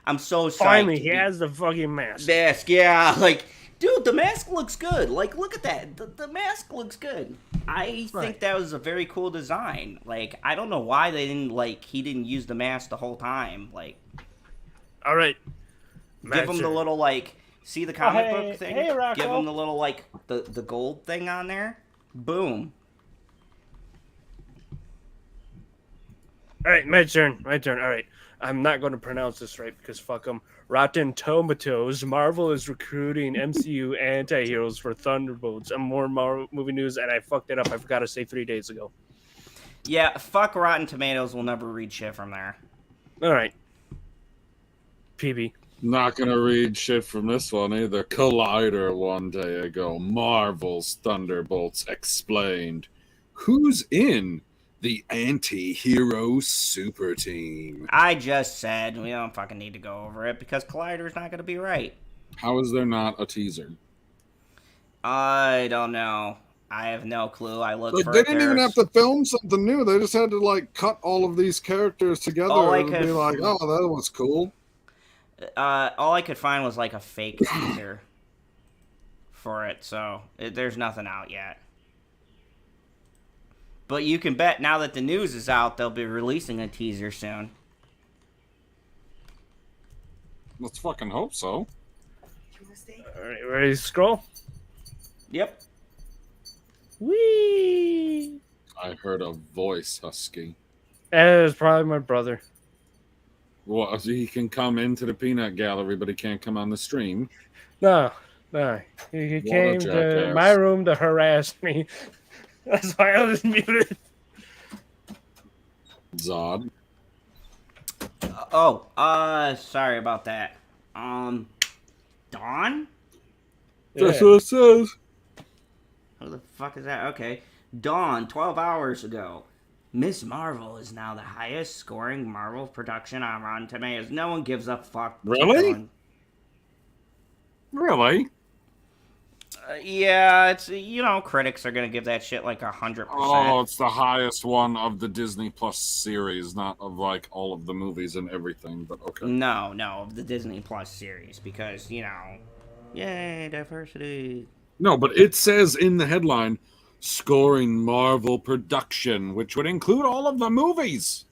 psyched. Finally, he has the fucking mask. Mask, yeah. Like, dude, the mask looks good. Like, look at that. The mask looks good. I think Right. that was a very cool design. Like, I don't know why he didn't use the mask the whole time. Like, All right. give him the little, like, see the comic book thing? hey, Rocco. Give him the little, like, the gold thing on there. Boom. All right, my turn. All right. I'm not going to pronounce this right because fuck them. Rotten Tomatoes. Marvel is recruiting MCU anti-heroes for Thunderbolts. And more Marvel movie news, and I fucked it up. I forgot to say 3 days ago. Yeah, fuck Rotten Tomatoes. We'll never read shit from there. All right. PB. Not gonna read shit from this one either. Collider one day ago. Marvel's Thunderbolts explained. Who's in the anti-hero super team? I just said we don't fucking need to go over it because Collider's not going to be right. How is there not a teaser? I don't know. I have no clue. I looked Like, for they it. didn't even have There's- to film something new. They just had to like cut all of these characters together All I and be could- like, "Oh, that was cool." All I could find was like a fake teaser for it, so there's nothing out yet. But you can bet now that the news is out, they'll be releasing a teaser soon. Let's fucking hope so. All right, ready to scroll? Yep. Whee! I heard a voice, Husky. It was probably my brother. Well, he can come into the peanut gallery, but he can't come on the stream. No. He What a came to jackass. my room to harass me. That's why I was muted. Zod. Sorry about that. Dawn? That's what it says. Who the fuck is that? Okay. Dawn, 12 hours ago. Miss Marvel is now the highest scoring Marvel production on Rotten Tomatoes. No one gives a fuck. Really? Really? Yeah, it's, critics are gonna give that shit like 100%. Oh, it's the highest one of the Disney Plus series, not of like all of the movies and everything, but okay. No, of the Disney Plus series, because, yay, diversity. No, but it says in the headline, scoring Marvel production, which would include all of the movies.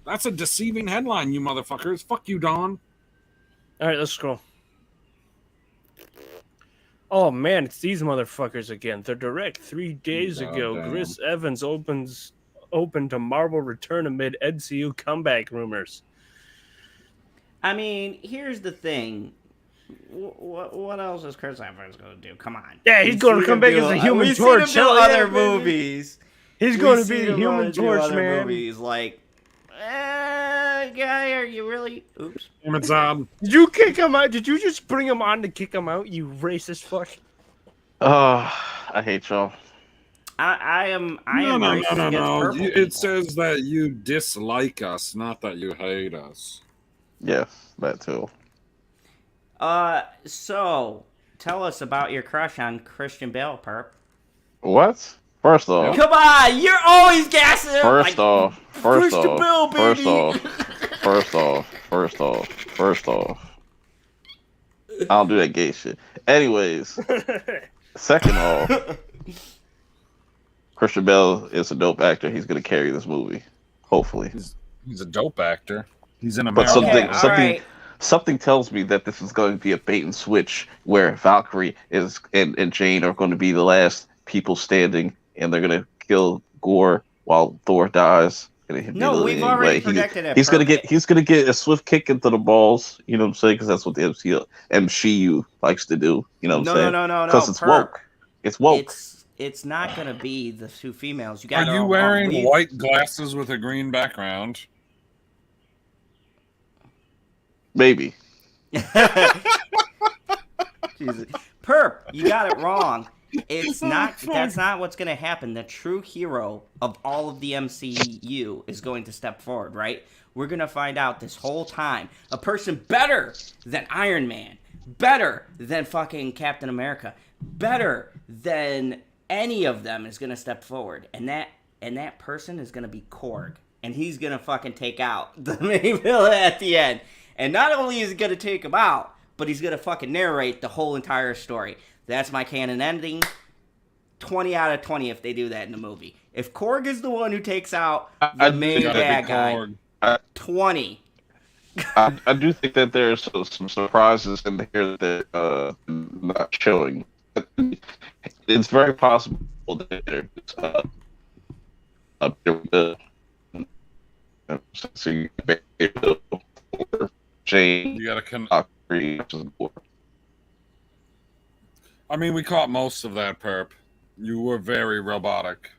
That's a deceiving headline, you motherfuckers. Fuck you, Don. All right, let's scroll. Oh man, it's these motherfuckers again. They're direct. 3 days ago, damn. Chris Evans open to Marvel return amid MCU comeback rumors. I mean, here's the thing. What else is Chris Evans going to do? Come on. Yeah, he's going to come back as a Human We've Torch. seen him do other movies. He's going to be the Human Torch, man. Movies. Like, guy, are you really? Oops. Damn it, Zod. Did you kick him out? Did you just bring him on to kick him out? You racist fuck. I hate y'all. I am No. racist against purple It people. says that you dislike us, not that you hate us. Yes, that too. So tell us about your crush on Christian Bale, Perp. What? First off, Come on, you're always gassing him. first off, Christian Bale, baby. first off. I don't do that gay shit. Anyways, second off, Christian Bale is a dope actor. He's gonna carry this movie, hopefully. He's a dope actor. He's in But America. something tells me that this is going to be a bait and switch where Valkyrie is and Jane are going to be the last people standing, and they're going to kill Gore while Thor dies. No, we've already predicted it. He's going to get a swift kick into the balls. You know what I'm saying? Because that's what the MCU likes to do. You know what I'm saying? No. Because it's woke. It's woke. It's not going to be the two females. You got. Are you wearing white glasses with a green background? Maybe. Jesus. Perp, you got it wrong. It's not. That's not what's going to happen. The true hero of all of the MCU is going to step forward, right? We're going to find out this whole time a person better than Iron Man, better than fucking Captain America, better than any of them is going to step forward, and that person is going to be Korg, and he's going to fucking take out the main villain at the end. And not only is he going to take him out, but he's going to fucking narrate the whole entire story. That's my canon ending. 20 out of 20 if they do that in the movie. If Korg is the one who takes out the main bad guy, 20. I do think that there's some surprises in here that not showing. It's very possible that there's Jane. You gotta I mean, we caught most of that, Perp. You were very robotic.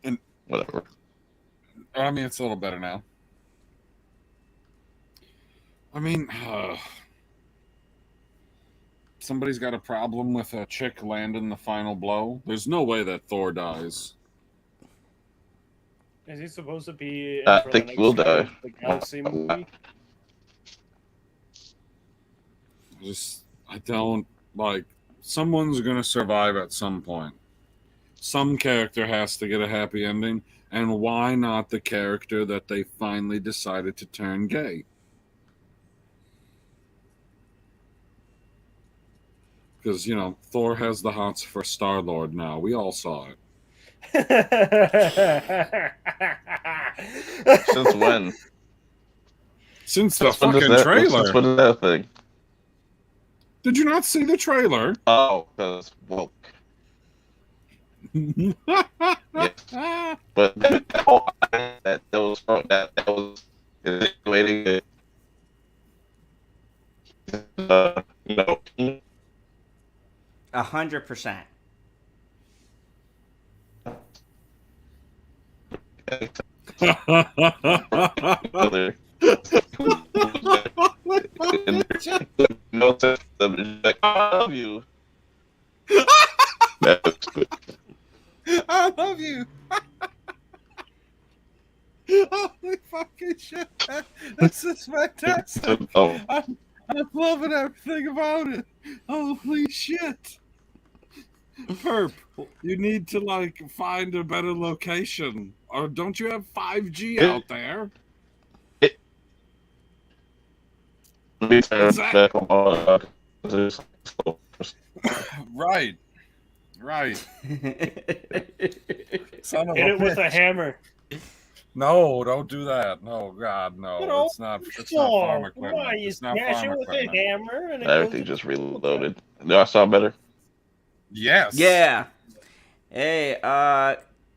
And whatever. I mean, it's a little better now. I mean, somebody's got a problem with a chick landing the final blow. There's no way that Thor dies. Is he supposed to be? I think he will die. The Galaxy movie? I don't like. Someone's gonna survive at some point. some character has to get a happy ending, and why not the character that they finally decided to turn gay? Because, you know, Thor has the hots for Star-Lord now. We all saw it. Since when? Since the When does fucking that, trailer. Since when is that thing? Did you not see the trailer? Oh, because woke. Yes. But that was insinuating that, you know, 100%. other and no system, like, I love you. That's good. I love you. Holy fucking shit. This is fantastic. Oh, I'm loving everything about it. Holy shit. Purp, you need to like find a better location. Or don't you have 5G out there? let me turn back on. Right. Right. Son of Hit a it with a bitch. hammer. No, don't do that. No, God, no. No, It's not farm equipment. Why you It's not smash farm it with equipment. a hammer and it Everything goes- just reloaded. No, I saw better. Yes. Yeah. Hey,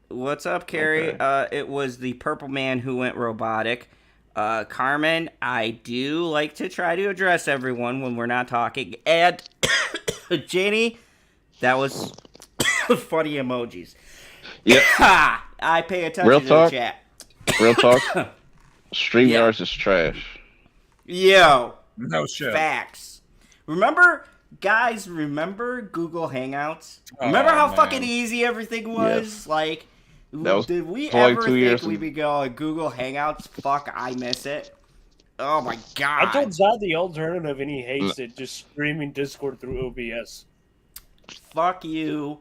what's up, Carrie? Okay. It was the purple man who went robotic. Carmen, I do like to try to address everyone when we're not talking. And Janie, that was funny emojis. Yep. I pay attention Real to talk? the chat. Real talk. StreamYards is trash. Yo, No shit. facts. Remember Google Hangouts? Oh, Remember how man. fucking easy everything was? Yes. Like, That was did we for like ever 2 think years. we'd be going Google Hangouts? Fuck, I miss it. Oh my god. I told Zod the alternative and he hates it, just streaming Discord through OBS. Fuck you.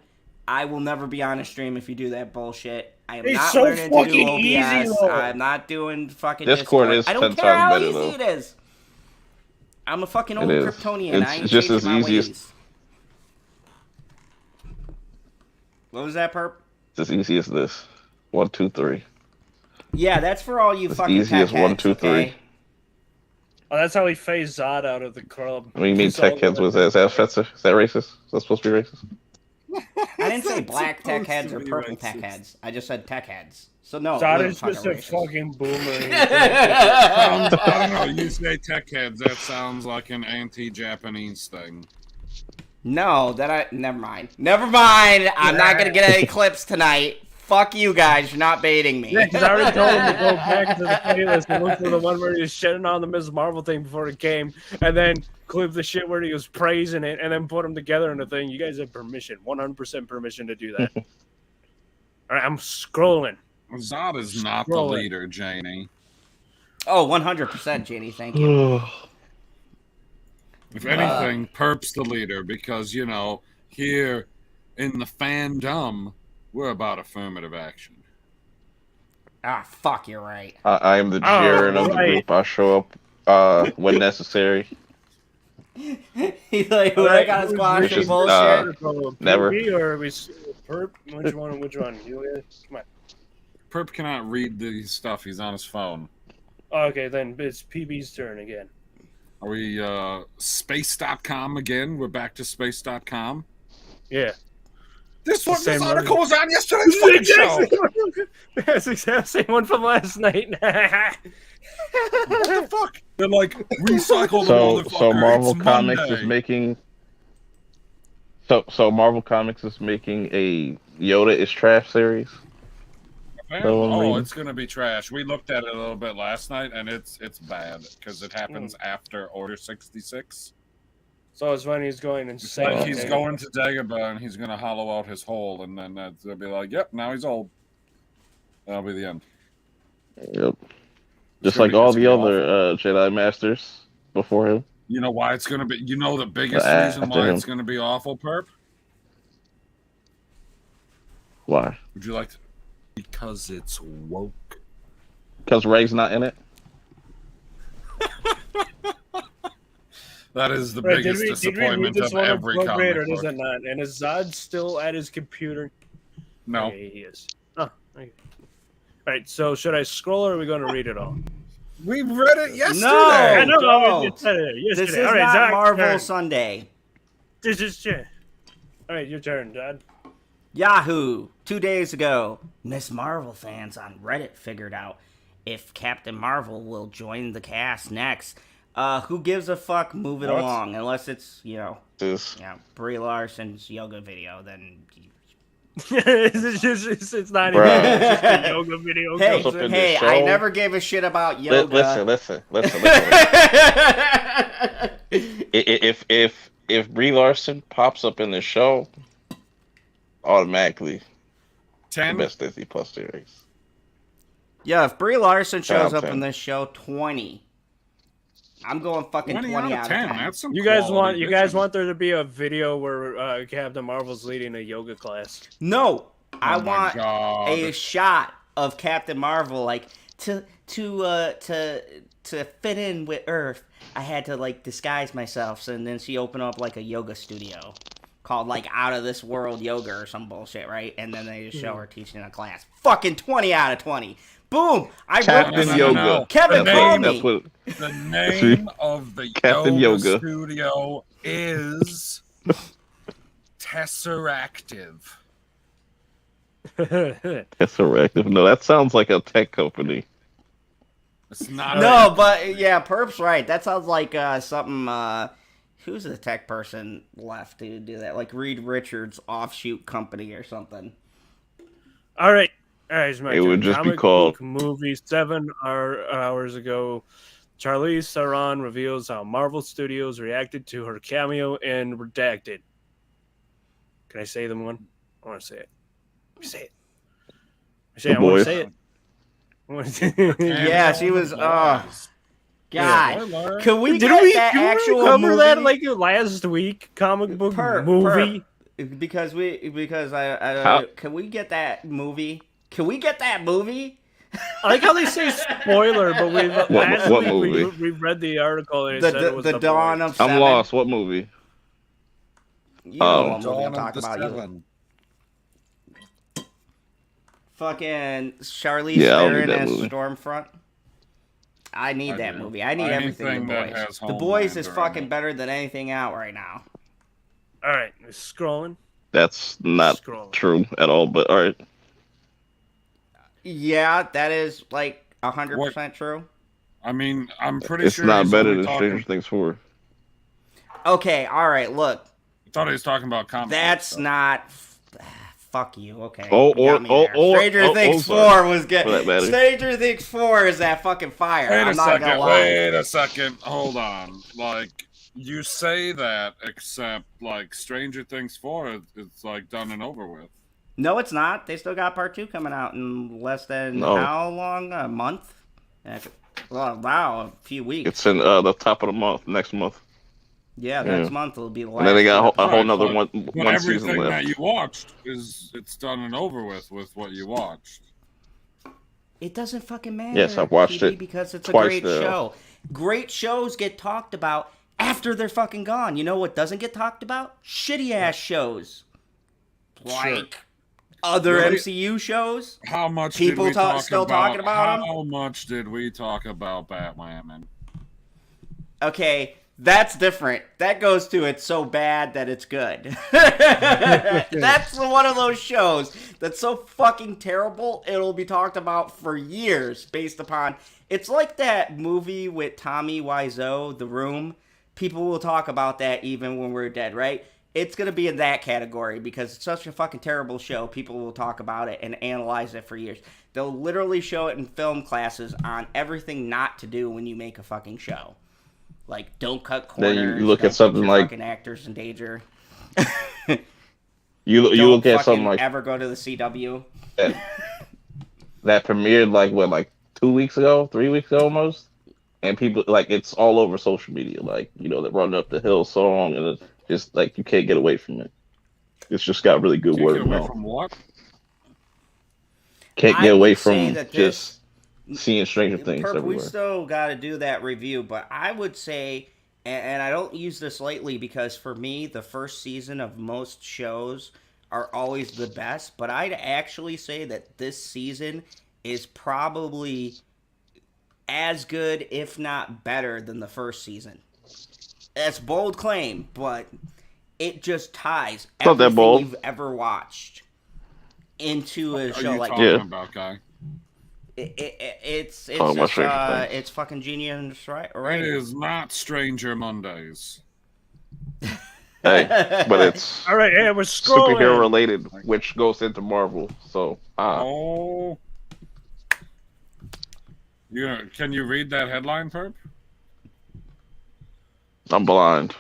I will never be on a stream if you do that bullshit. I am It's not so learning to do fucking OBS. easy, though. I'm not doing fucking Discord Discord. is I 10 don't care times how better, easy though. it is. I'm a fucking It old is. Kryptonian. I ain't It's just changing as my easy as- ways. What was that, Perp? It's as easy as this. 1, 2, 3. Yeah, that's for all you As fucking easy as tech 1, heads, 2, 3. okay? Oh, that's how he phased Zod out of the club. What do you mean He's all tech heads? gonna- Was that? Is that offensive? Is that racist? Is that supposed to be racist? I didn't say That's black tech supposed heads to or be purple tech racist. heads. I just said tech heads. So no, it Zod wasn't is just a racist. fucking boomer. I don't know. You say tech heads. That sounds like an anti-Japanese thing. No, never mind. Never mind. I'm not gonna get any clips tonight. Fuck you guys. You're not baiting me. Yeah, because I already told him to go back to the playlist and look for the one where he was shitting on the Ms. Marvel thing before it came, and then clip the shit where he was praising it, and then put them together in a thing. You guys have permission, 100% permission to do that. All right, I'm scrolling. Zod is not the Scrolling. leader, Janie. Oh, 100%, Janie. Thank you. If anything, Purp's the leader because, you know, here in the fandom, we're about affirmative action. Ah, fuck. You're right. I am the Jiren of the right. group. I show up when necessary. He's like, when I gotta squash Which your is, bullshit. never. PB or we Perp? Which one? Which one? Come on. Purp cannot read the stuff. He's on his phone. Okay, then it's PB's turn again. Are we space.com again? We're back to space.com. Yeah. This same article one. was on yesterday's fucking show. That's the exact same one from last night. What the fuck? They're like, recycle the So motherfucker. Marvel It's Comics Monday. is making. So Marvel Comics is making a Yoda is trash series. Oh, it's gonna be trash. We looked at it a little bit last night, and it's bad because it happens after Order 66. So it's when he's going It's insane. like he's going to Dagobah and he's gonna hollow out his hole, and then they'll be like, "Yep, now he's old." That'll be the end. Yep. Just gonna like be- all it's the gonna be other Jedi Masters before him. You know why it's gonna be? You know the biggest reason After why him. it's gonna be awful, Perp? Why? Would you like to? Because it's woke. Because Ray's not in it. That is the Right, biggest disappointment of every comic or book. is it not? And is Zod still at his computer? No. Okay, he is. Oh, okay. All right, so should I scroll or are we going to read it all? We read it yesterday. No! I know. don't. It's yesterday. This is All right, not Zod, Marvel turn. Sunday. This is all right, your turn, Zod. Yahoo! 2 days ago, Miss Marvel fans on Reddit figured out if Captain Marvel will join the cast next. Who gives a fuck? Move it What? along. Unless it's, This. Brie Larson's yoga video, then... it's not Bruh. even it's just a yoga video. Hey, Goes up in hey, the I show. never gave a shit about yoga. Listen. If Brie Larson pops up in the show, automatically the 10. best Disney Plus series. Yeah, if Brie Larson shows up 10. in this show, 20. I'm going fucking 20 20 out of 10. That's some You guys quality want bitching. there to be a video where Captain Marvel's leading a yoga class. No, I Oh my want God. a shot of Captain Marvel, like to fit in with Earth. I had to like disguise myself, so, and then she opened up like a yoga studio called like Out of This World Yoga or some bullshit, right? And then they just show her teaching a class. Fucking 20 out of 20. Boom! I wrote Captain this. Yoga. Kevin, That's call what- me. That's what. The name of the Captain Yoga. studio is Tesseractive. That's correct. No, that sounds like a tech company. It's not. No, but yeah, Purp's right. That sounds like something. Who's the tech person left to do that? Like Reed Richards' offshoot company or something. All right. It's my It turn. would just be Comic called- book movie 7 hours ago. Charlize Theron reveals how Marvel Studios reacted to her cameo in Redacted. Can I say them one? I want to say it. Say it. I want to say it. I wanna say it. Yeah, she was. God, Spoiler. can we Did get we that actual cover movie? that like last week? Comic book movie. Because I How- can we get that movie? Can we get that movie? I like how they say spoiler, but last what week movie? we read the article and it said it was The Dawn boy. of Seven. I'm lost. What movie? You know what movie Dawn I'm of talking the about. You Seven. fucking Charlize Yeah, I'll need Theron that as movie. Stormfront. I need I that do. movie. I need everything Anything The that Boys. has The Boys is Homelander in fucking it. better than anything out right now. All right, scrolling. That's not Scrolling. true at all. But all right. Yeah, that is like 100% true. I mean, I'm pretty It's sure not he's better only than talking- Stranger Things 4. Okay, all right. Look, I thought he was talking about comic that's stuff. not. Fuck you. Okay. Oh, you got me there. Stranger Things sorry. 4 was good. For that matter. Stranger Things 4 is that fucking fire. Wait I'm a not second. gonna lie. Wait a second. Hold on. Like you say that, except like Stranger Things 4, it's like done and over with. No, it's not. They still got part 2 coming out in less than No. how long? A month? Well, wow, a few weeks. It's in the top of the month, next month. Yeah, Yeah. next month will be the last. And then they got a whole Right, nother but- one But season everything that left. you watched it's done and over with what you watched. It doesn't fucking matter. Yes, I've watched PB, it because it's a twice great now. show. Great shows get talked about after they're fucking gone. You know what doesn't get talked about? Shitty ass shows, like other Really? MCU shows. How much People did we talk still about, talking about 'em? How much did we talk about Batwoman? Okay, that's different. That goes to it's so bad that it's good. That's one of those shows that's so fucking terrible it'll be talked about for years based upon. It's like that movie with Tommy Wiseau, The Room. People will talk about that even when we're dead, right? It's gonna be in that category because it's such a fucking terrible show. People will talk about it and analyze it for years. They'll literally show it in film classes on everything not to do when you make a fucking show. Like, don't cut corners. Then you look don't at something put your like- fucking actors in danger. You Don't look at fucking something like ever go to the CW. that premiered like what, like 2 weeks ago, 3 weeks ago almost, and people like it's all over social media. Like the Run Up the Hill song, and it's just like you can't get away from it. It's just got really good Can't word get of away mouth. from what? can't I get away would say from that just seeing Stranger Things Perp, we everywhere. still got to do that review, but I would say, and I don't use this lightly because for me, the first season of most shows are always the best, but I'd actually say that this season is probably as good, if not better, than the first season. That's a bold claim, but it just ties not that everything bold. you've ever watched into a What are show you like talking Yeah. about, guy? it's Talking about just Stranger Things. it's fucking genius, right? It is not Stranger Mondays. Hey, but it's All right, hey, we're scrolling. superhero related, which goes into Marvel. So, Oh. Can you read that headline, Perp? I'm blind.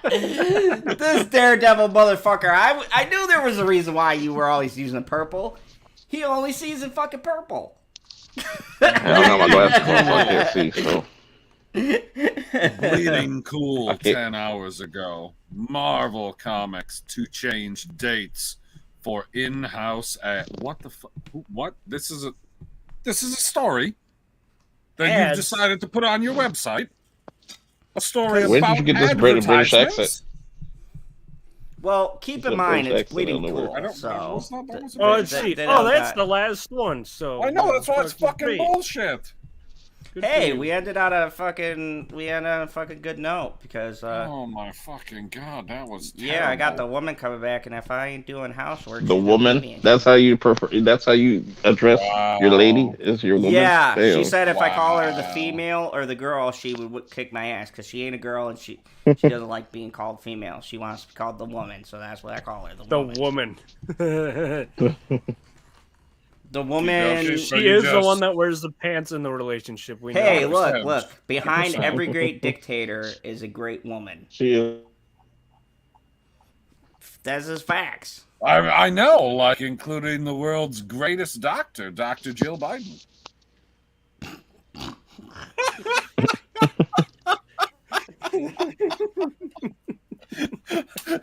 This Daredevil motherfucker. I knew there was a reason why you were always using purple. He only sees in fucking purple. I don't got my glasses on, so I can't see. So, Bleeding cool Okay. 10 hours ago. Marvel Comics to change dates for in-house at what the fuck? What? This is a story that Ads. you've decided to put on your website. A story Where did about you get this British advertisements? accent? Well, keep It's in a mind British it's accent, bleeding I don't know cool. I don't So know. It's not that was a Oh, British let's see. They Oh, don't that's got- the last one. So I know, that's why it's fucking great. bullshit. Good for hey, you. we ended on a fucking good note because Oh my fucking god, that was yeah, I got the terrible. woman coming back, and if I ain't doing housework, The she's gonna woman. beat me. That's how you prefer. That's how you address your lady. Is your woman? Yeah, she Damn. said if I call her the Wow. female or the girl, she would kick my ass because she ain't a girl and she doesn't like being called female. She wants to be called the woman, so that's what I call her, the woman. The woman. So She you is the just- one that wears the pants in the relationship. We know. Hey, 100%. look! Behind 100%. every great dictator is a great woman. She is. That's his facts. I know, like including the world's greatest doctor, Dr. Jill Biden.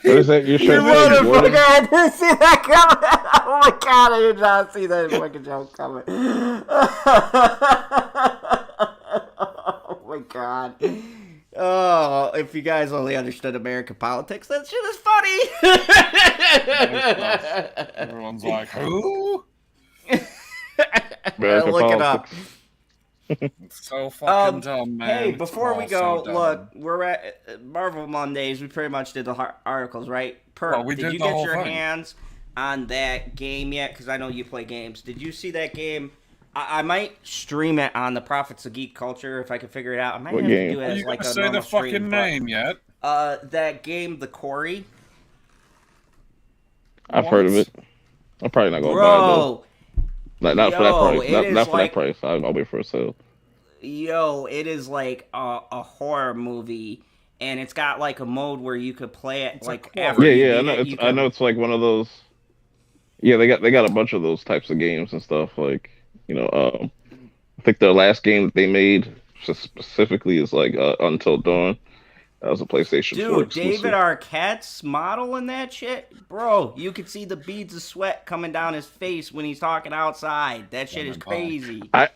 Is that your You shirt? motherfucker! I didn't see that coming. Oh my god! I did not see that fucking joke coming. Oh my god! Oh, if you guys only understood American politics, that shit is funny. Everyone's like, who? American Look it up. politics. It's so fucking dumb, man. Hey, It's before we all go, so dumb. look, we're at Marvel Mondays. We pretty much did the articles, right? Perp, Well, we did did you the get whole your thing. hands on that game yet? Because I know you play games. Did you see that game? I might stream it on the Prophets of Geek Culture if I can figure it out. I might What have game? to do it Are as you like gonna a say normal the fucking stream, name yet? that game, the Quarry. I've heard of it. I'm probably not gonna buy it though. Bro, Not for that yo, price. it Not, is not for like- that price. I'll wait for a sale. yo, it is like a horror movie, and it's got like a mode where you could play it It's a like horror. after Yeah, you yeah. I beat know. it, It's, you I know can- it's like one of those. Yeah, they got a bunch of those types of games and stuff. Like I think the last game that they made specifically is like Until Dawn. That was a PlayStation 4 Dude, exclusive. David Arquette's model in that shit, bro. You could see the beads of sweat coming down his face when he's talking outside. That shit is crazy. I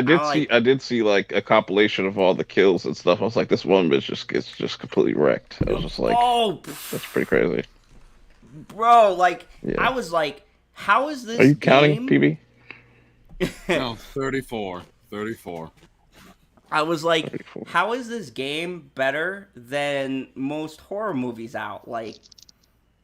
did I see. like- I did see like a compilation of all the kills and stuff. I was like, this one bitch just gets completely wrecked. I was just like, Oh, that's pretty crazy. bro, like Yeah. I was like, how is this? Are you counting, game? PB? No, 34. 34. I was like, 34. how is this game better than most horror movies out? Like,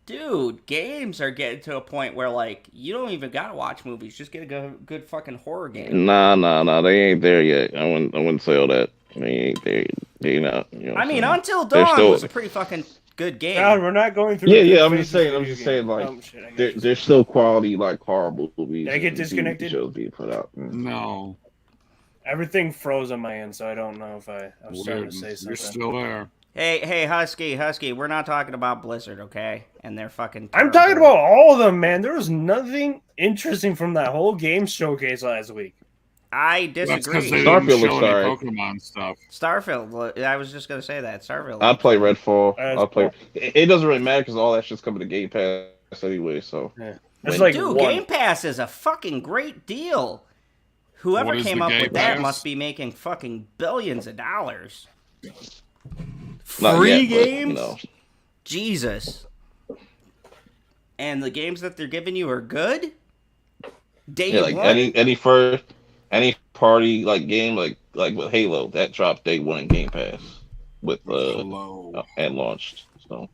dude, games are getting to a point where like you don't even gotta watch movies; just get a good fucking horror game. Nah. They ain't there yet. I wouldn't say all that. They ain't there. They not. You know what I I'm mean, saying? Until They're Dawn still- was a pretty fucking good game. God, we're not going through. Yeah, the yeah. good I'm phases just saying. of I'm video just saying. games. Like, Oh, shit, I got you. there's still quality like horror movies. Did I get and TV disconnected? shows being put out. No. Everything froze on my end, so I don't know if I was trying Weird. to say something. You're still there. Hey, Husky, we're not talking about Blizzard, okay? And they're fucking. I'm terrible. talking about all of them, man. There was nothing interesting from that whole game showcase last week. I That's because disagree. they Starfield didn't looks show any alright. Pokemon stuff. Starfield. I was just gonna say that Starfield. I'll play Redfall. That's I'll play. cool. It doesn't really matter because all that shit's coming to Game Pass anyway. So It's Wait, like dude, one. Game Pass is a fucking great deal. Whoever What is came the up Game with that Pass? must be making fucking billions of dollars. not Free yet, but, games? you know. Jesus. And the games that they're giving you are good? Day Yeah, like one? any party like game like with Halo that dropped day one in Game Pass with Hello. and launched. So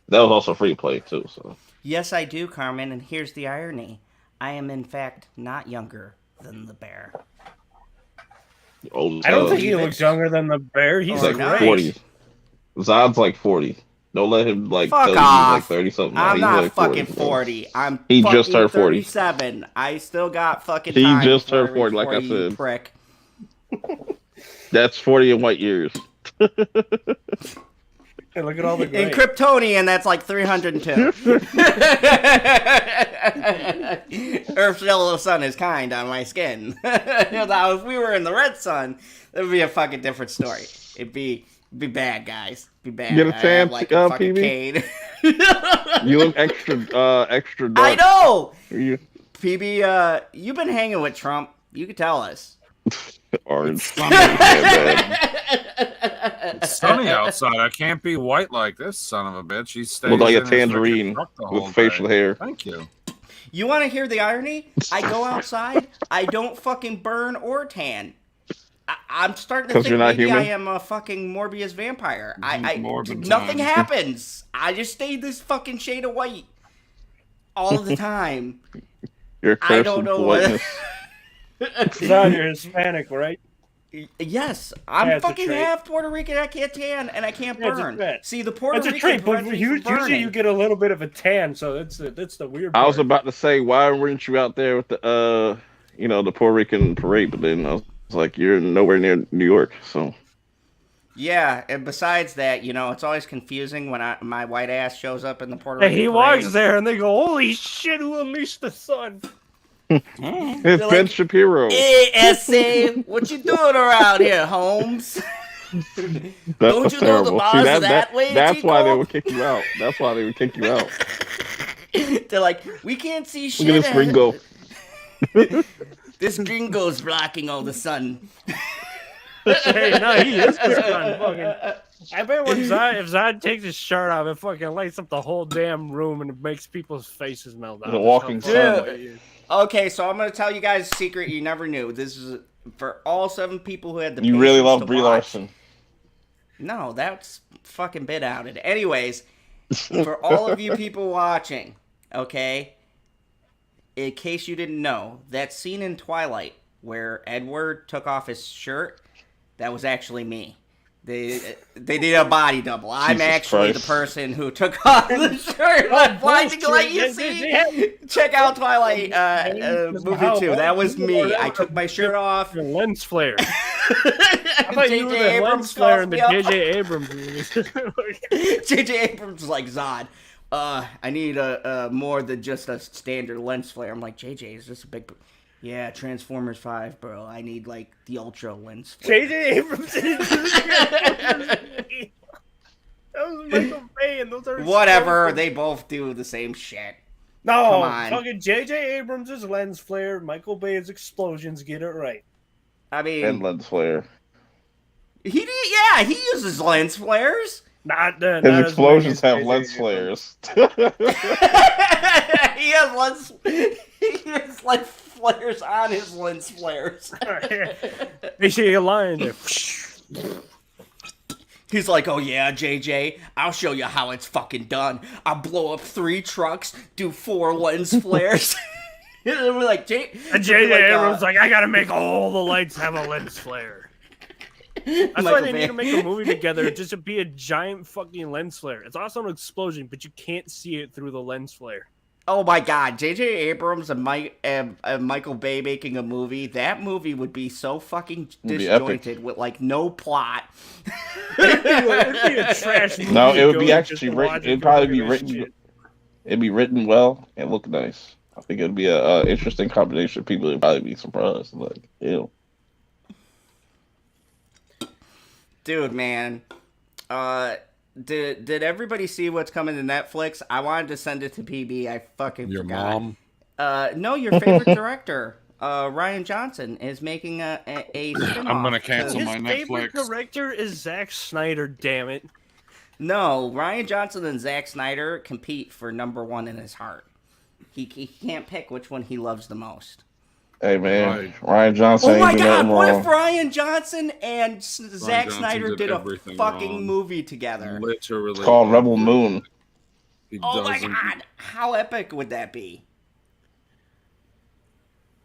that was also free to play too. So Yes, I do, Carmen, and here's the irony. I am, in fact, not younger than the bear. old as I don't hell. think he looks younger than the bear. He's Oh, He's like nice. great. 40. Zod's like 40. Don't let him like Fuck tell you he's like off. 30 something. I'm he's not like fucking 40. 40. I'm He fucking just turned 40. 37. I still got fucking He time just before turned 40, like I reach 40, you said. prick. That's 40 in white years. Hey, look at all the In gray. Kryptonian, that's like 302. Earth's yellow sun is kind on my skin. Now, if we were in the red sun, it would be a fucking different story. It'd be bad, guys. Be bad. Get a I have, tan, like a fucking PB? cane. You look extra dark. I know. You PB, you've been hanging with Trump. You could tell us. orange. It's sunny outside. I can't be white like this son of a bitch. He stays Look like a in his freaking tangerine truck the whole with facial day. hair. Thank you. You want to hear the irony? I go outside. I don't fucking burn or tan. I'm starting to 'Cause think you're not maybe I human? am a fucking Morbius vampire. Morbid Nothing time. happens. I just stay this fucking shade of white all the time. You're I cursed don't with know what. whiteness. Zod, you're Hispanic, right? Yes, I'm Yeah, it's a fucking trait. half Puerto Rican. I can't tan and I can't Yeah, it's a burn. trait. See, the Puerto That's a Rican trait, but prevents me from usually burning. you get a little bit of a tan, so that's the weird I part. was about to say, why weren't you out there with the the Puerto Rican parade? But then I was like, you're nowhere near New York, so Yeah, and besides that, it's always confusing when my white ass shows up in the Puerto Hey, Rican he parade. walks there and they go, "Holy shit! Who unleashed the sun?" it's They're Ben like, Shapiro. Hey, S.A., what you doing around here, Holmes? Don't you know the bars are that way, That's why they Chico? would kick you out. That's why they would kick you out. They're like, we can't see shit. Look at this gringo. This gringo's blocking all the sun. Hey, no, he is the sun. Fucking. I bet when if Zod takes his shirt off, it fucking lights up the whole damn room and it makes people's faces melt out. The walking sun. Okay, so I'm going to tell you guys a secret you never knew. This is for all 7 people who had the You really patience love to Brie watch. Larson. No, that's fucking bit outed. Anyways, for all of you people watching, okay, in case you didn't know, that scene in Twilight where Edward took off his shirt, that was actually me. They did a body double. I'm Jesus actually Christ. the person who took off the shirt. I'm blinding to let you see. Check out Twilight movie 2. That was me. I took my shirt off. Your lens flare. I thought you were J.J. the lens Abrams flare calls in the me up. J.J. Abrams movie. J.J. Abrams was like, Zod, I need a more than just a standard lens flare. I'm like, J.J., is this a big... Yeah, Transformers 5, bro. I need, like, the ultra lens flare. J.J. Abrams didn't do that was Michael Bay, and those are Whatever, explosives. they both do the same shit. No, Come on. fucking J.J. Abrams is lens flare, Michael Bay's explosions. Get it right. I mean, And lens flare. he uses lens flares. Not His as explosions many as have lens J.J. Abrams. flares. He has lens flares on his lens flares. They see a lion there. He's like, oh yeah, JJ, I'll show you how it's fucking done. I'll blow up 3 trucks, do 4 lens flares. And we're like, And J.J. Abrams like, I gotta make all the lights have a lens flare. That's why Michael they Bay. need to make a movie together, just to be a giant fucking lens flare. It's also an explosion, but you can't see it through the lens flare. Oh my god, J.J. Abrams and Michael Bay making a movie, that movie would be so fucking Would be epic. disjointed with like no plot. It'd be a trash movie. No, it would to be go actually just to written. watch It'd for probably be fucking written. shit. It'd be written well and look nice. I think it'd be a interesting combination of people. Would probably be surprised. Like, ew. Dude, man. Did everybody see what's coming to Netflix? I wanted to send it to PB. I fucking Your forgot. mom? No, your favorite director, Ryan Johnson, is making a spin-off. I'm gonna cancel His my favorite Netflix. director is Zack Snyder. Damn it! No, Ryan Johnson and Zack Snyder compete for number one in his heart. He can't pick which one he loves the most. Hey man, Right. Ryan Johnson Oh ain't my do god, nothing what wrong. if Ryan Johnson and Zack Johnson Snyder did did a everything fucking wrong. movie together? Literally. It's called Rebel Moon. He Oh my doesn't- god, how epic would that be?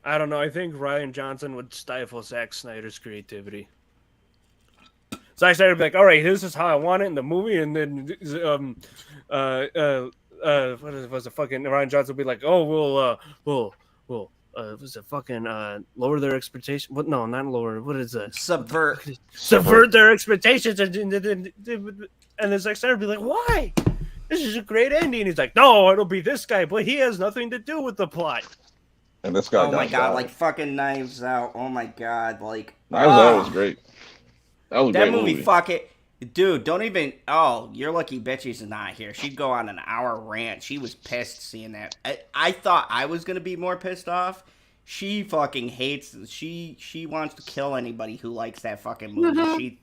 I don't know. I think Ryan Johnson would stifle Zack Snyder's creativity. Zack Snyder would be like, "All right, this is how I want it in the movie," and then what was it? Fucking Ryan Johnson would be like, "Oh, we'll was it fucking lower their expectation? What? No, not lower. What is it? Subvert their expectations." And then Zack Snyder would be like, "Why? This is a great ending." He's like, "No, it'll be this guy, but he has nothing to do with the plot." And this guy Oh my got god, shot. like fucking Knives Out. Oh my god, like Knives Out was great. That was a that great movie. Fuck it, dude. Don't even. Oh, you're lucky Bitchy's not here. She'd go on an hour rant. She was pissed seeing that. I thought I was gonna be more pissed off. She fucking hates. She wants to kill anybody who likes that fucking movie.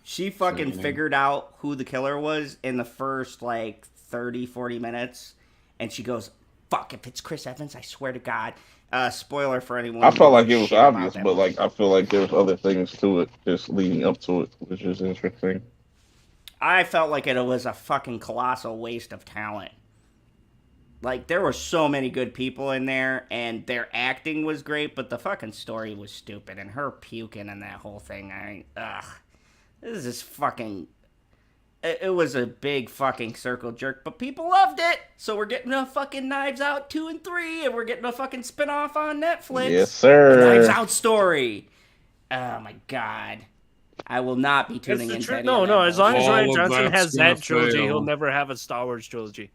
She fucking figured out who the killer was in the first like 30-40 minutes, and she goes, "Fuck! If it's Chris Evans, I swear to God." Spoiler for anyone. I who felt like gives it a was shit about obvious, that but movie. like I feel like there was other things to it just leading up to it, which is interesting. I felt like it was a fucking colossal waste of talent. Like, there were so many good people in there, and their acting was great, but the fucking story was stupid, and her puking and that whole thing, this is just fucking... It was a big fucking circle jerk, but people loved it, so we're getting a fucking Knives Out 2 and 3, and we're getting a fucking spin-off on Netflix. Yes, sir. A Knives Out story. Oh my god. I will not be tuning in. No, as long as All Ryan of Johnson that's has gonna that trilogy, fail. he'll never have a Star Wars trilogy.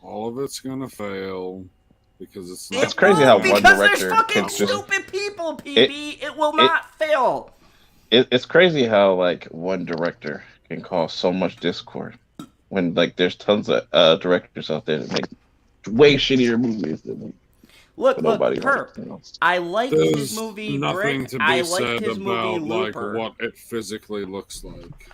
All of it's gonna fail because it's It's not. crazy how one because director there's fucking can just- stupid people, PB. It will not fail. It's crazy how like one director can cause so much discord when like there's tons of directors out there that make way shittier movies than Look, nobody Perp. likes, you know? I liked There's his movie nothing Brick. to be I said liked his movie about like Looper. what it physically looks like.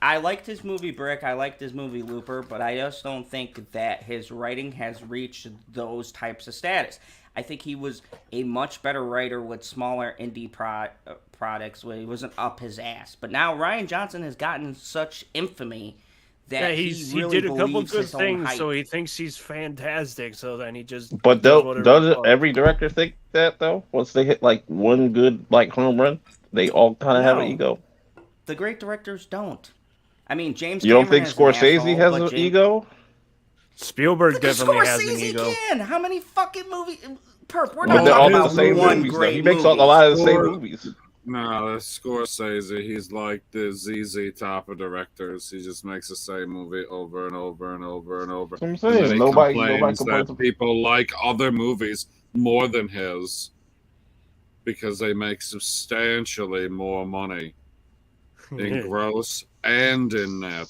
I liked his movie Brick. I liked his movie Looper, but I just don't think that his writing has reached those types of status. I think he was a much better writer with smaller indie products where he wasn't up his ass. But now Ryan Johnson has gotten such infamy that He really did a couple believes good his own things, hype. so he thinks he's fantastic. So then he just. But does whatever he does wants. every director think that though? Once they hit like one good like home run, they all kind of have an No. ego. The great directors don't. I mean, James. You don't Cameron think is an Scorsese asshole, has but an James- ego? Spielberg Look at definitely has an Scorsese ego. can. How many fucking movies? Perp, we're But not they're all talking not about the same one movies. Though. great He makes a movie. lot of the same Or- movies. No, that's Scorsese. He's like the ZZ top of directors. He just makes the same movie over and over and over and over. That's what I'm And saying. then he Nobody complains complains. that people like other movies more than his because they make substantially more money in gross and in net.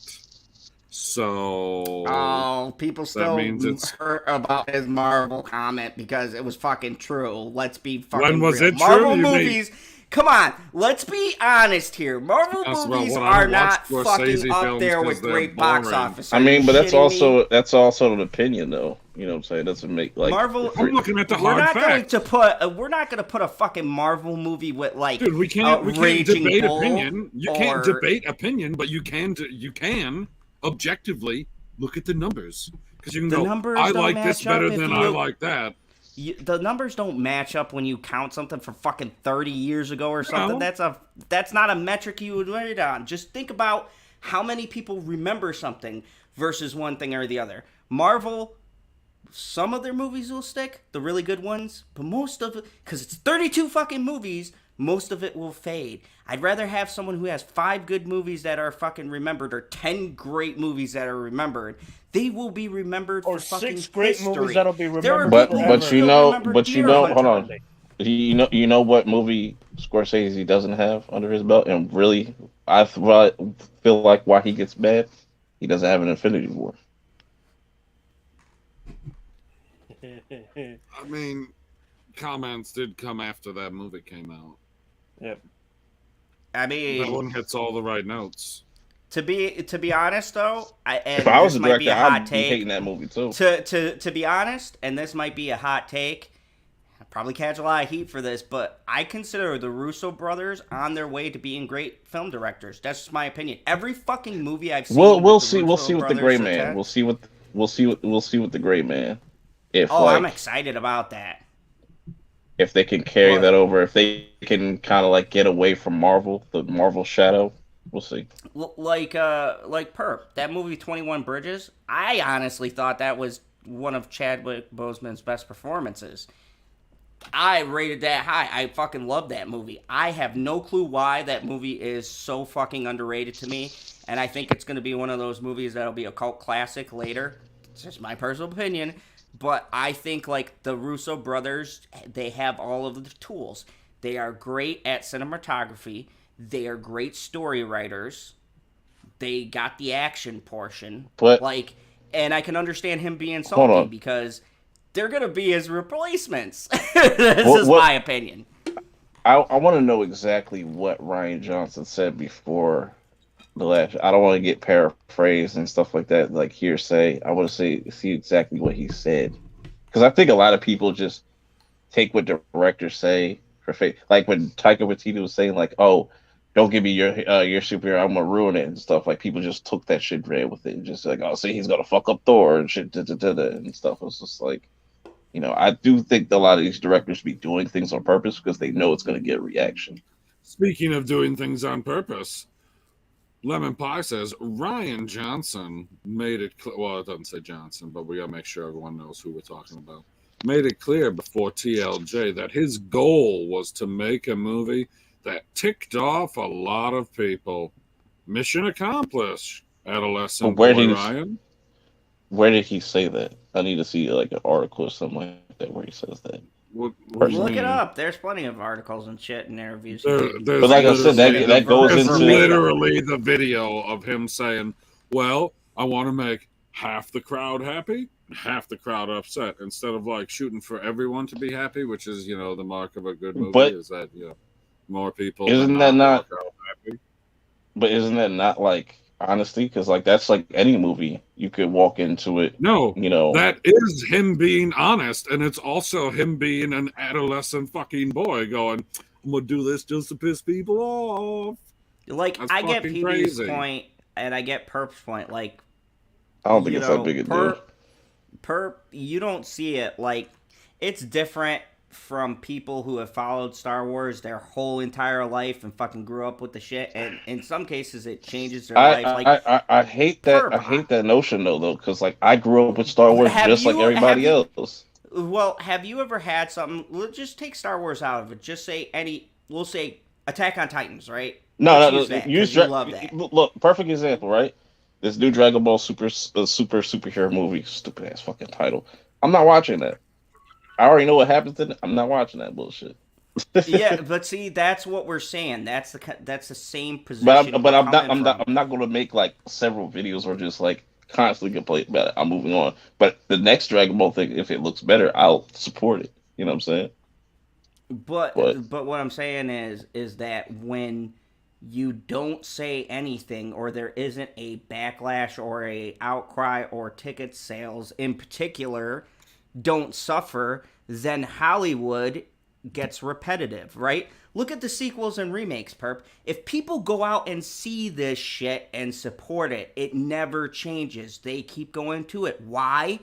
So Oh, people still means it's- hurt about his Marvel comment because it was fucking true. Let's be fucking When was real. it true? Marvel You mean- movies. Come on, let's be honest here. Marvel That's about movies what I are watch not Scorsese fucking up films there 'cause with they're great box boring. office. I Are you mean, but that's shitting me? also an opinion though. You know what I'm saying? It doesn't make like Marvel. I'm looking at the We're hard not going fact. to put. We're not going to put a fucking Marvel movie with like. Dude, we can't Raging debate Bull opinion. You can't or- debate opinion, but you can objectively look at the numbers because you can The go. numbers I don't like this match up better if than you- I like that. The numbers don't match up when you count something from fucking 30 years ago or something. No. That's not a metric you would write on. Just think about how many people remember something versus one thing or the other. Marvel, some of their movies will stick, the really good ones, but most of it, because it's 32 fucking movies, most of it will fade. I'd rather have someone who has 5 good movies that are fucking remembered or 10 great movies that are remembered. They will be remembered Or for fucking 6 great history. movies that'll be There are remembered But people who forever. but still remember Deer hold Hunter. on. You know what movie Scorsese doesn't have under his belt, and really I feel like why he gets mad. He doesn't have an Infinity War. I mean, comments did come after that movie came out. Yep. I That mean, one hits all the right notes. to be honest though, If I was this a might be director, a hot I'd be take. hating that movie too. To be honest, and this might be a hot take, I'll probably catch a lot of heat for this, but I consider the Russo brothers on their way to being great film directors. That's just my opinion. Every fucking movie I've seen. We'll with the see. We'll Russo see with the brothers Gray attend- Man. We'll see with the Gray Man. If Oh, like I'm excited about that. if they can carry But- that over, if they can kind of like get away from Marvel, the Marvel shadow, we'll see. Like Purp, that movie 21 Bridges. I honestly thought that was one of Chadwick Boseman's best performances. I rated that high. I fucking love that movie. I have no clue why that movie is so fucking underrated to me, and I think it's going to be one of those movies that'll be a cult classic later. It's just my personal opinion, but I think like the Russo brothers, they have all of the tools. They are great at cinematography. They are great story writers. They got the action portion. But- like, and I can understand him being Hold salty on. because they're gonna be his replacements. This is my opinion. I want to know exactly what Rian Johnson said before the last. I don't want to get paraphrased and stuff like that, like hearsay. I want to see exactly what he said, because I think a lot of people just take what directors say for faith. Like when Taika Waititi was saying, like, "Oh, don't give me your superhero, I'm gonna ruin it" and stuff. Like people just took that shit, ran with it, and just like, "Oh, see, he's gonna fuck up Thor and shit," and stuff. It was just like. You know, I do think that a lot of these directors be doing things on purpose because they know it's going to get a reaction. Speaking of doing things on purpose, Lemon Pie says Rian Johnson made it clear. Well, it doesn't say Johnson, but we got to make sure everyone knows who we're talking about. Made it clear before TLJ that his goal was to make a movie that ticked off a lot of people. Mission accomplished, adolescent boy Ryan. Where did he say that? I need to see like an article or something like that where he says that. What Look it up. There's plenty of articles and shit and interviews. There's But like I said, that goes there's into literally the video of him saying, "Well, I want to make half the crowd happy, half the crowd upset, instead of like shooting for everyone to be happy, which is the mark of a good movie. But is that more people isn't that not happy? But isn't that not like honesty? Because like that's like any movie, you could walk into it. No, You that is him being honest, and it's also him being an adolescent fucking boy going, "I'm gonna do this just to piss people off." Like That's I get fucking PB's crazy. point, and I get Perp's point. Like I don't think it's that big a deal. Perp, you don't see it like it's different from people who have followed Star Wars their whole entire life and fucking grew up with the shit, and in some cases it changes their life. Like I hate that. Perp, I hate that notion though, because like I grew up with Star Wars just like everybody else. Well, have you ever had something? Let's just take Star Wars out of it. Just say we'll say Attack on Titans, right? No, Use that, 'cause you love that. Look, perfect example, right? This new Dragon Ball superhero movie, stupid ass fucking title. I'm not watching that. I already know what happens in it. I'm not watching that bullshit. Yeah, but see, that's what we're saying. That's the same position. But I'm not going to make like several videos or just like constantly complain about it. I'm moving on. But the next Dragon Ball thing, if it looks better, I'll support it. You know what I'm saying? But what I'm saying is that when you don't say anything, or there isn't a backlash or a outcry, or ticket sales in particular don't suffer, then Hollywood gets repetitive, right? Look at the sequels and remakes, Perp. If people go out and see this shit and support it, it never changes. They keep going to it. Why?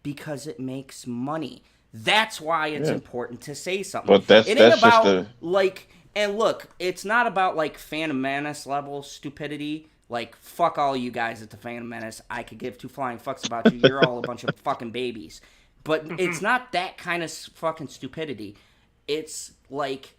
Because it makes money. That's why it's important to say something. But that's about just the... like, and look, it's not about like Phantom Menace level stupidity. Like, fuck all you guys at the Phantom Menace. I could give two flying fucks about you. You're all a bunch of fucking babies. But it's not that kind of fucking stupidity. It's like,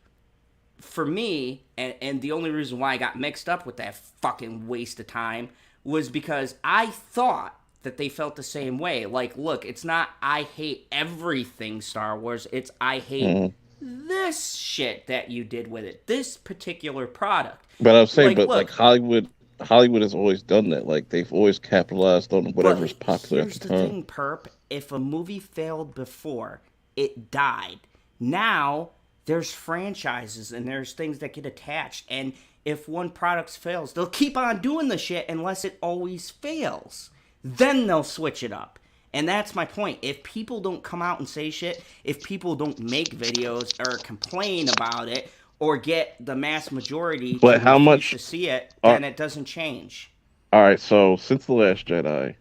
for me, and the only reason why I got mixed up with that fucking waste of time was because I thought that they felt the same way. Like, look, it's not I hate everything Star Wars. It's I hate this shit that you did with it. This particular product. But I'm saying, Like, like look, Hollywood has always done that. Like they've always capitalized on whatever's But popular at here's the the time. thing, Perp. If a movie failed before, it died. Now there's franchises and there's things that get attached. And if one product fails, they'll keep on doing the shit unless it always fails. Then they'll switch it up. And that's my point. If people don't come out and say shit, if people don't make videos or complain about it, or get the mass majority But to how refuse much to see it, are then it doesn't change. all right? So since the Last Jedi,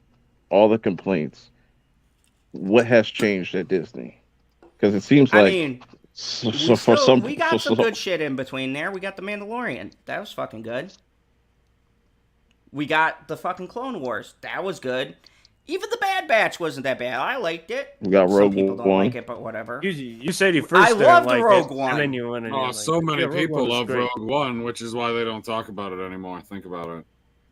all the complaints, what has changed at Disney? Because it seems I like mean, we got some so good shit in between there. We got the Mandalorian. That was fucking good. We got the fucking Clone Wars. That was good. Even the Bad Batch wasn't that bad. I liked it. we got Some Rogue people don't One. like it, but whatever. You said you first I didn't loved like Rogue it, One. and then you went and you're Oh, like, so many yeah, Rogue people One was love great. Rogue One, which is why they don't talk about it anymore. Think about it.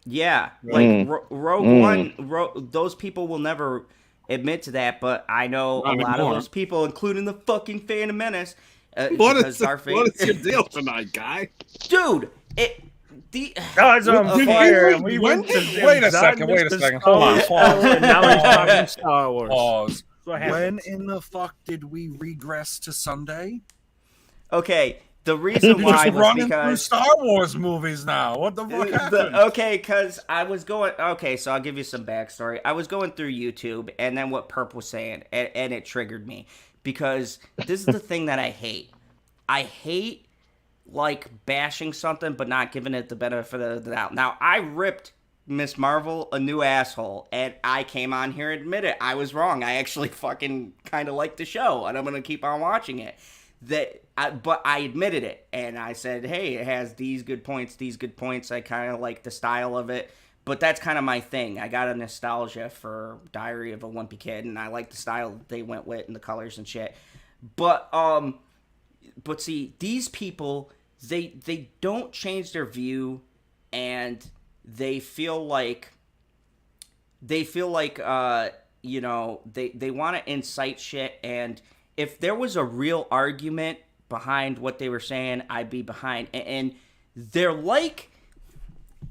Yeah, like Mm. Rogue Mm. One. Those people will never admit to that, but I know Not a lot of anymore. those people, including the fucking Phantom Menace. What because is Darth what is Vader- your deal tonight, guy? Dude? The God's on Okay. fire. And we When went to did- wait a second, wait a Mr. second. Hold on, Star pause. Wars, and now he's talking Star Wars. Pause. What When happens? in the fuck did we regress to Sunday? Okay, the reason We're why just was running through because Star Wars movies now. What the fuck happened? okay, because I was going. Okay, so I'll give you some backstory. I was going through YouTube, and then what Perp was saying, and it triggered me because this is the thing that I hate. I hate like bashing something, but not giving it the benefit of the doubt. Now, I ripped Miss Marvel a new asshole, and I came on here and admitted I was wrong. I actually fucking kind of liked the show, and I'm gonna keep on watching it. But I admitted it, and I said, hey, it has these good points, these good points. I kind of like the style of it, but that's kind of my thing. I got a nostalgia for Diary of a Wimpy Kid, and I like the style that they went with and the colors and shit. But see, these people, they don't change their view, and they feel like you know, they want to incite shit. And if there was a real argument behind what they were saying, I'd be behind. And they're like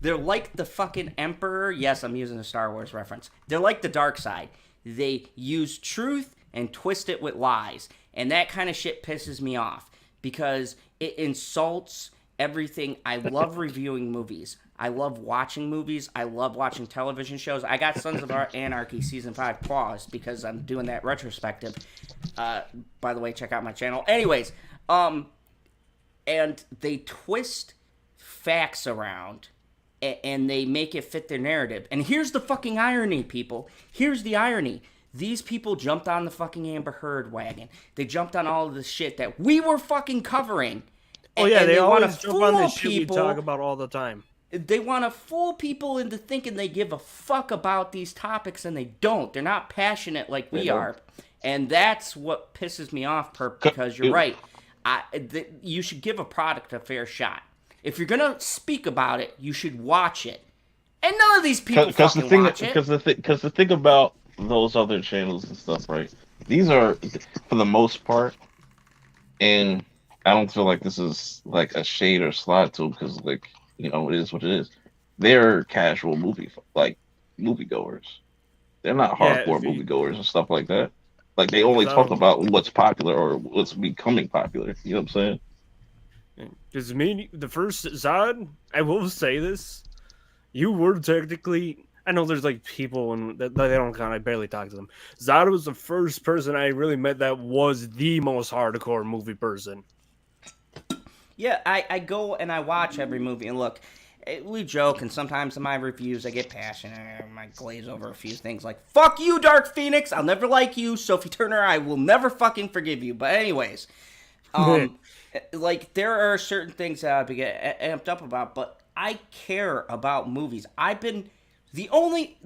the fucking Emperor. Yes, I'm using a Star Wars reference. They're like the dark side. They use truth and twist it with lies, and that kind of shit pisses me off because it insults everything. I love reviewing movies. I love watching movies. I love watching television shows. I got Sons of Anarchy Season 5 paused because I'm doing that retrospective. By the way, check out my channel. Anyways, and they twist facts around and they make it fit their narrative. And here's the fucking irony, people. Here's the irony. These people jumped on the fucking Amber Heard wagon. They jumped on all of the shit that we were fucking covering. Oh yeah, And they wanna always jump on this fool shit we talk about all the time. They want to fool people into thinking they give a fuck about these topics, and they don't. They're not passionate like we are. And that's what pisses me off, Perp, because you're right. You should give a product a fair shot. If you're going to speak about it, you should watch it. And none of these people fucking watch it. Because the thing about those other channels and stuff, right? These are, for the most part, and I don't feel like this is like a shade or slide to them because, like, you know, it is what it is. They're casual moviegoers. They're not hardcore moviegoers and stuff like that. Like, they only talk about what's popular or what's becoming popular. You know what I'm saying? Because the first Zod, I will say this, you were technically, I know there's like people and that they don't count, I barely talk to them. Zod was the first person I really met that was the most hardcore movie person. Yeah, I go and I watch every movie, and look, we joke, and sometimes in my reviews I get passionate, I might glaze over a few things like, fuck you, Dark Phoenix, I'll never like you, Sophie Turner, I will never fucking forgive you. But anyways, like, there are certain things that I get amped up about, but I care about movies. I've been, the only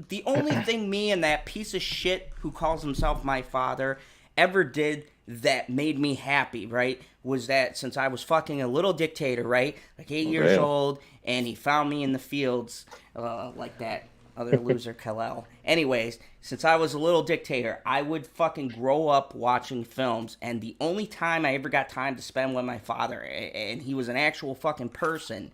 thing me and that piece of shit who calls himself my father ever did that made me happy, right, was that since I was fucking a little dictator, right, like 8 years old, and he found me in the fields, like that other loser Kal-El. Anyways, since I was a little dictator, I would fucking grow up watching films, and the only time I ever got time to spend with my father, and he was an actual fucking person,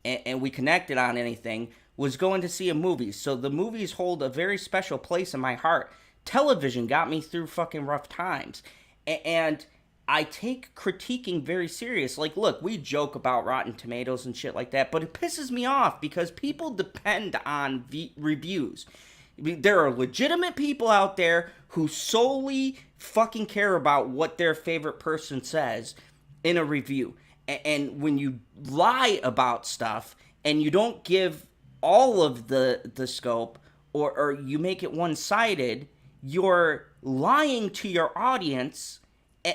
and we connected on anything, was going to see a movie. So the movies hold a very special place in my heart. Television got me through fucking rough times. And I take critiquing very serious. Like, look, we joke about Rotten Tomatoes and shit like that, but it pisses me off because people depend on reviews. I mean, there are legitimate people out there who solely fucking care about what their favorite person says in a review. And when you lie about stuff and you don't give all of the scope, or you make it one-sided, you're lying to your audience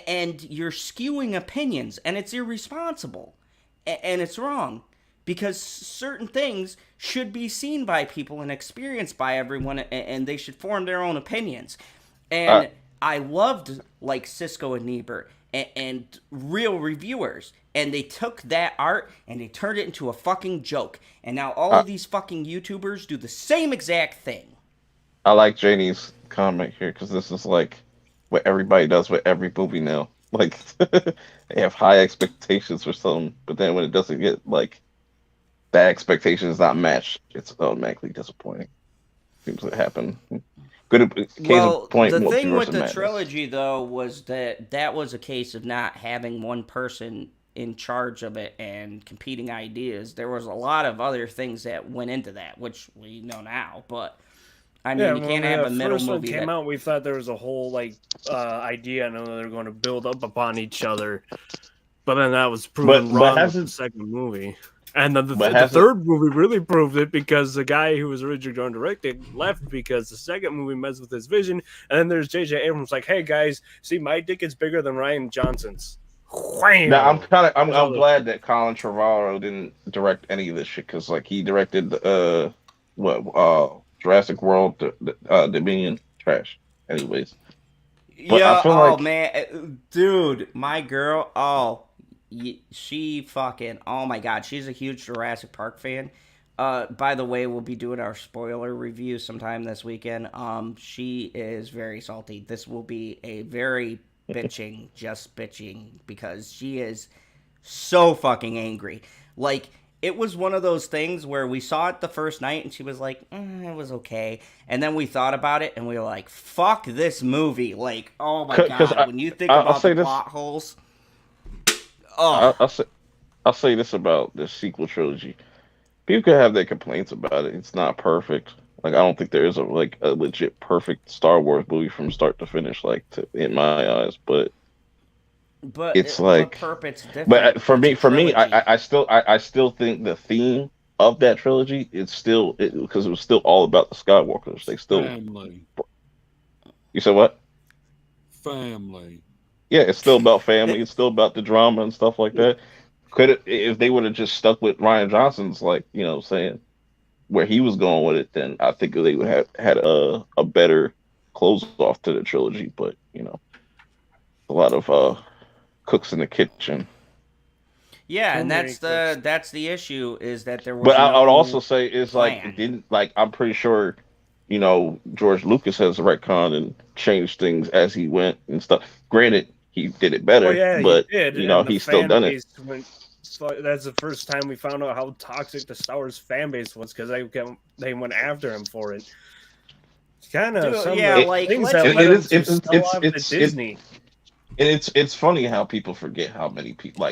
and you're skewing opinions, and it's irresponsible and it's wrong, because certain things should be seen by people and experienced by everyone, and they should form their own opinions. And I loved like Cisco and Niebuhr and real reviewers, and they took that art and they turned it into a fucking joke, and now all of these fucking YouTubers do the same exact thing. I like Janie's comment here because this is like what everybody does with every movie now. Like they have high expectations for something, but then when it doesn't get like that expectation is not matched, it's automatically disappointing. Seems to happen. Good case well, of point. The thing with the Madness. trilogy, though, was that was a case of not having one person in charge of it and competing ideas. There was a lot of other things that went into that, which we know now. But I mean, you can't have a middle movie. When the first one came out, we thought there was a whole like idea, and they were going to build up upon each other. But then that was proven wrong with the second movie. And then the third movie really proved it, because the guy who was originally going to direct it left because the second movie messed with his vision. And then there's J.J. Abrams like, hey guys, see, my dick is bigger than Rian Johnson's. Wham! Now I'm glad that Colin Trevorrow didn't direct any of this shit, because like he directed Jurassic World, Dominion, trash. Anyways, but yeah. I feel Oh like, man, dude, my girl. She fucking, oh my god, she's a huge Jurassic Park fan. By the way, we'll be doing our spoiler review sometime this weekend. She is very salty. This will be a very just bitching, because she is so fucking angry. Like, it was one of those things where we saw it the first night and she was like, it was okay. And then we thought about it and we were like, fuck this movie. Like, oh my god, when you think about the plot holes. Oh. I'll say this about the sequel trilogy. People can have their complaints about it. It's not perfect. Like, I don't think there is a legit perfect Star Wars movie from start to finish, in my eyes. But it's like, it's different. But for me, I still think the theme of that trilogy is still because it was still all about the Skywalkers. They still family. You said what? Family. Yeah, it's still about family. It's still about the drama and stuff like that. If they would have just stuck with Rian Johnson's, saying where he was going with it, then I think they would have had a better close off to the trilogy. But a lot of cooks in the kitchen. Yeah, and that's the issue, is that there was. But I would also say it's plan. I'm pretty sure. George Lucas has retconned and changed things as he went and stuff. Granted, he did it better, but he's still done it. That's the first time we found out how toxic the Star Wars fan base was, because they went after him for it. It's kind of Disney. And it's funny how people forget how many people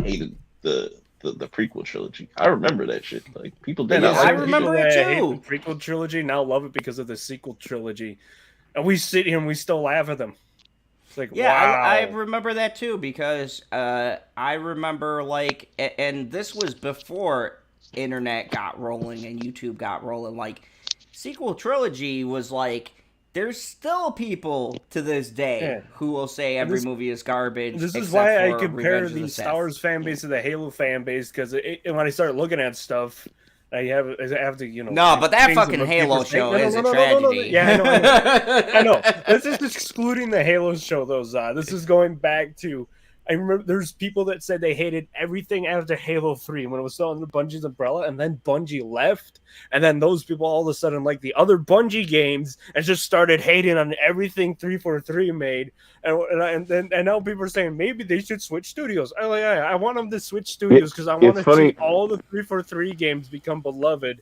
hated the prequel trilogy. I remember that shit. Like, people did not. I remember it too. The prequel trilogy now love it because of the sequel trilogy, and we sit here and we still laugh at them. It's like, wow. I remember that too, because I remember and this was before internet got rolling and YouTube got rolling. Like, sequel trilogy was like, there's still people to this day who will say every movie is garbage. This is why I compare the Star Wars fan base to the Halo fan base, because when I start looking at stuff, I have to, No, but that fucking Halo show is a tragedy. Yeah, I know. This is excluding the Halo show, though, Zod. This is going back to I remember there's people that said they hated everything after Halo 3 when it was still under Bungie's umbrella, and then Bungie left, and then those people all of a sudden like the other Bungie games and just started hating on everything 343 made, and now people are saying maybe they should switch studios. I want them to switch studios because I want to see all the 343 games become beloved,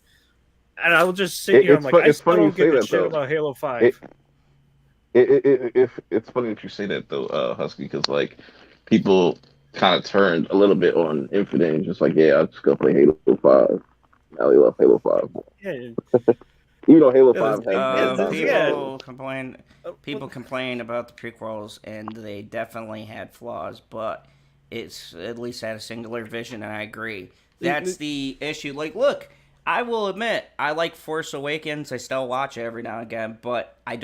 and I will just sit here. I'm like, I still don't give a shit about Halo 5. It's funny that you say that though, Husky, because like people kind of turned a little bit on Infinite and just like, yeah, I'm just gonna play Halo 5. Now they love Halo 5 more. Yeah. Even though Halo 5 has people complain about the prequels, and they definitely had flaws, but it's at least had a singular vision, and I agree. That's the issue. Like, look, I will admit, I like Force Awakens. I still watch it every now and again, but I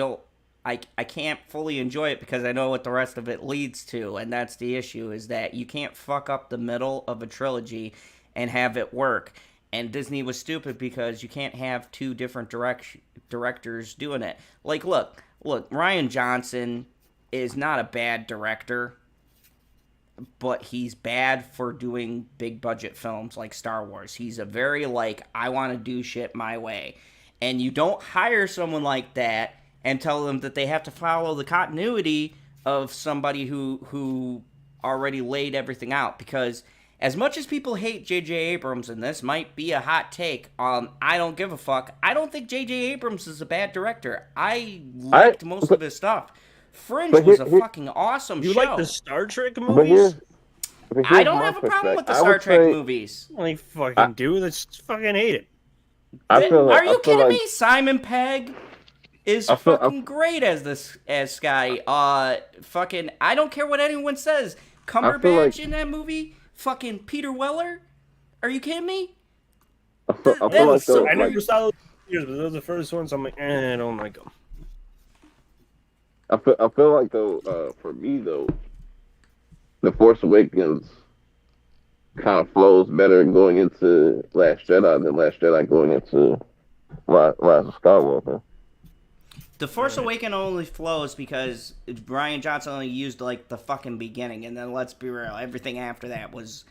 can't fully enjoy it because I know what the rest of it leads to, and that's the issue, is that you can't fuck up the middle of a trilogy and have it work. And Disney was stupid because you can't have two different directors doing it. Like, look, Rian Johnson is not a bad director, but he's bad for doing big budget films like Star Wars. He's a very, like, I want to do shit my way. And you don't hire someone like that and tell them that they have to follow the continuity of somebody who already laid everything out. Because as much as people hate J.J. Abrams, and this might be a hot take, I don't give a fuck. I don't think J.J. Abrams is a bad director. I liked most of his stuff. Fringe was a fucking awesome show. You like the Star Trek movies? I don't have a problem with the Star Trek movies. I fucking do. Let's fucking hate it. Are you kidding me? Simon Pegg is fucking great as Sky. Fucking, I don't care what anyone says. Cumberbatch in that movie. Fucking Peter Weller. Are you kidding me? I never saw those years, but those are the first ones. I'm like, I don't like them. I feel like though, for me though, The Force Awakens kind of flows better going into Last Jedi than Last Jedi going into Rise of Skywalker. The Force Awakens only flows because Rian Johnson only used like the fucking beginning, and then let's be real, everything after that was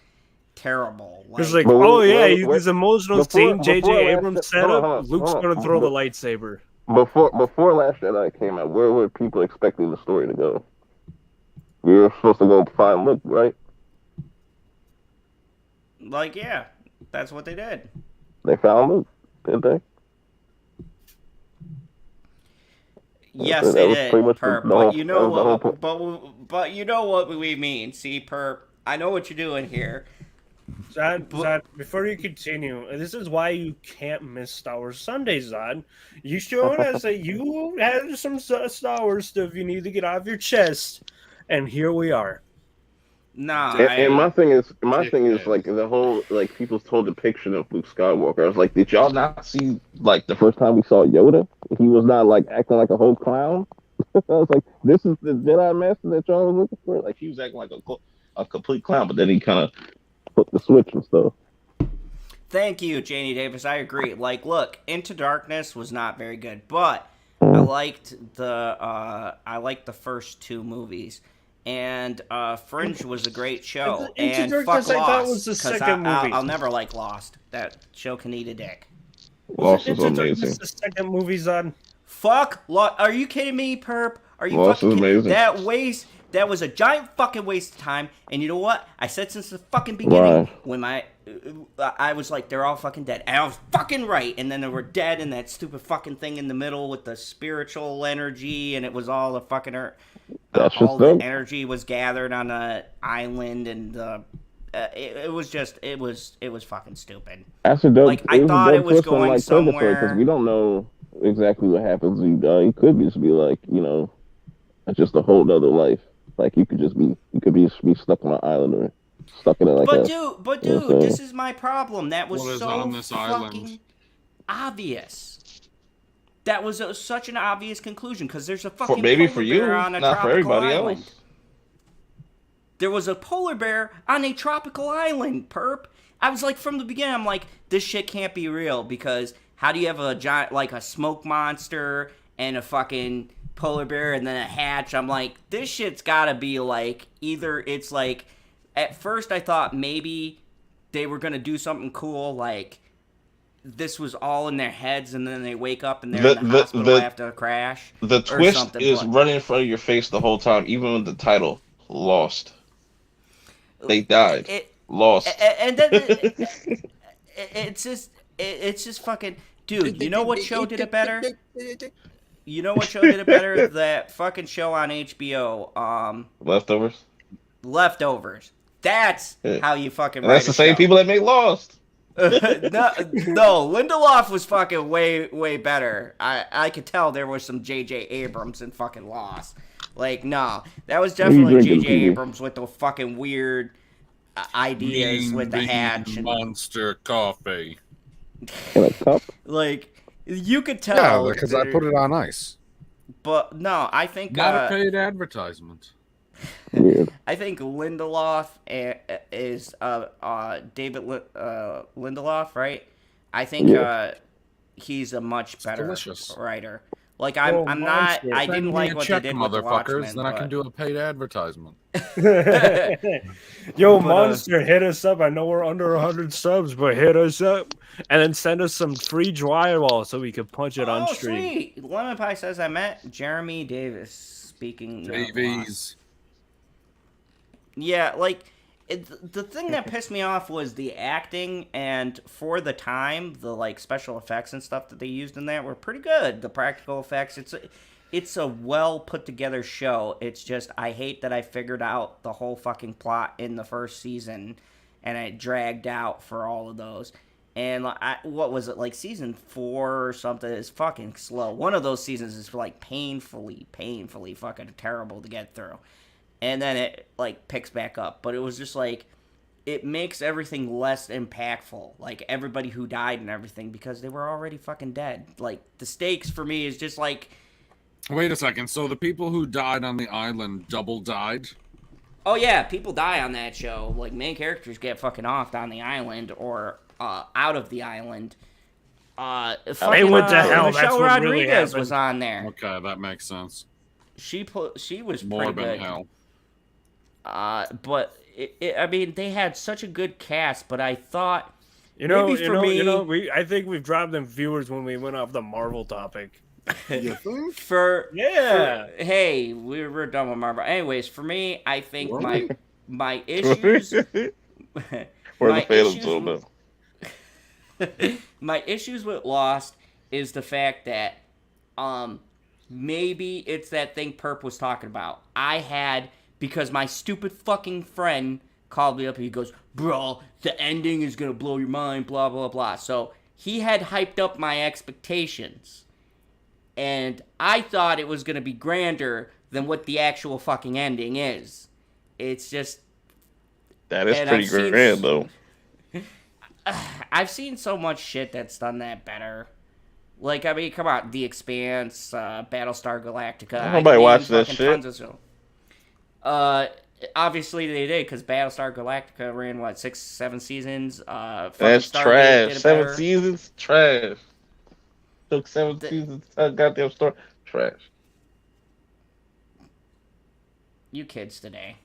terrible. It's like, this emotional scene J.J. Abrams set up. Luke's gonna throw the lightsaber. Before Last Jedi came out, where were people expecting the story to go? We were supposed to go find Luke, right? Like, yeah, that's what they did. They found Luke, didn't they? Yes, they did, Perp. But you know what? But you know what we mean. See, Perp, I know what you're doing here. Zod, before you continue, this is why you can't miss Star Wars Sundays, Zod. You showing us that you have some Star Wars stuff you need to get off your chest, and here we are. Nah, and my thing is like the whole like people's whole depiction of Luke Skywalker. I was like, did y'all not see like the first time we saw Yoda? He was not like acting like a whole clown. I was like, this is the Jedi Master that y'all was looking for. Like he was acting like a complete clown, but then he kind of put the switch and stuff. Thank you, Janie Davis. I agree. Like, look, Into Darkness was not very good, but I liked the first two movies. And Fringe was a great show. And fuck Lost, I thought was the second movie. I'll never like Lost. That show can eat a dick. Lost is amazing. The second movie's on. Fuck Lost. Are you kidding me, Perp? Are you Lost fucking is amazing. That was a giant fucking waste of time. And you know what? I said since the fucking beginning when I was like, they're all fucking dead. And I was fucking right. And then they were dead, and that stupid fucking thing in the middle with the spiritual energy, and it was all the fucking all the energy was gathered on an island, and it was fucking stupid. That's a dope. Like I thought it was going like somewhere because we don't know exactly what happens. He could just be like, just a whole other life. Like you could be stuck on an island or stuck in it like that. But dude, this is my problem. That was so fucking obvious. That was such an obvious conclusion because there's a fucking for you, on a not for everybody island. else. There was a polar bear on a tropical island, Perp. I was like, from the beginning, I'm like, this shit can't be real because how do you have a giant, like a smoke monster and a fucking polar bear and then a hatch. I'm like, this shit's gotta be like, either it's like, at first I thought maybe they were gonna do something cool, like this was all in their heads and then they wake up and they're in the hospital after a crash. The twist is running in front of your face the whole time, even with the title, Lost. They died. Lost. And then it's just fucking, dude, you know what show did it better? You know what show did it better? That fucking show on HBO. Leftovers. Leftovers. That's how you fucking write That's the same people that made Lost. No, Lindelof was fucking way better. I could tell there was some J.J. Abrams in fucking Lost. Like, no, that was definitely J.J. Abrams with the fucking weird ideas with the hatch. And, monster coffee. like, you could tell. Yeah, because I put it on ice. But, no, I think... Not a paid advertisement. Weird. I think Lindelof is David Lindelof, right? I think he's a much better writer. Like I'm not. I didn't like what they did with the Watchmen, then I can do a paid advertisement. Yo, Monster, hit us up. I know we're under 100 subs, but hit us up and then send us some free drywall so we could punch it on stream. Sweet. Lemon Pie says I met Jeremy Davis speaking. JVs. Yeah, like, the thing that pissed me off was the acting, and for the time, the, like, special effects and stuff that they used in that were pretty good. The practical effects, it's a well-put-together show. It's just, I hate that I figured out the whole fucking plot in the first season, and it dragged out for all of those. And, what was it, like, season 4 or something is fucking slow. One of those seasons is, like, painfully fucking terrible to get through. And then it, like, picks back up. But it was just, like, it makes everything less impactful. Like, everybody who died and everything, because they were already fucking dead. Like, the stakes for me is just, like... Wait a second. So the people who died on the island double died? Oh, yeah. People die on that show. Like, main characters get fucking offed on the island or out of the island. They went to hell. That's Michelle what Rodriguez really happened. was on there. Okay, that makes sense. She was More pretty than good. hell. But I mean, they had such a good cast. But I thought, I think we've dropped them viewers when we went off the Marvel topic. You think? Hey, we're done with Marvel. Anyways, for me, I think my issues. My issues with Lost is the fact that maybe it's that thing Purp was talking about. Because my stupid fucking friend called me up and he goes, bro, the ending is going to blow your mind, blah, blah, blah. So he had hyped up my expectations. And I thought it was going to be grander than what the actual fucking ending is. It's just... That is pretty grand, though. I've seen so much shit that's done that better. Like, I mean, come on. The Expanse, Battlestar Galactica. Nobody watched that shit. Obviously they did, because Battlestar Galactica ran, 6-7 seasons? That's trash. 7 seasons? Trash. Took 7 seasons to tell goddamn story. Trash. You kids today.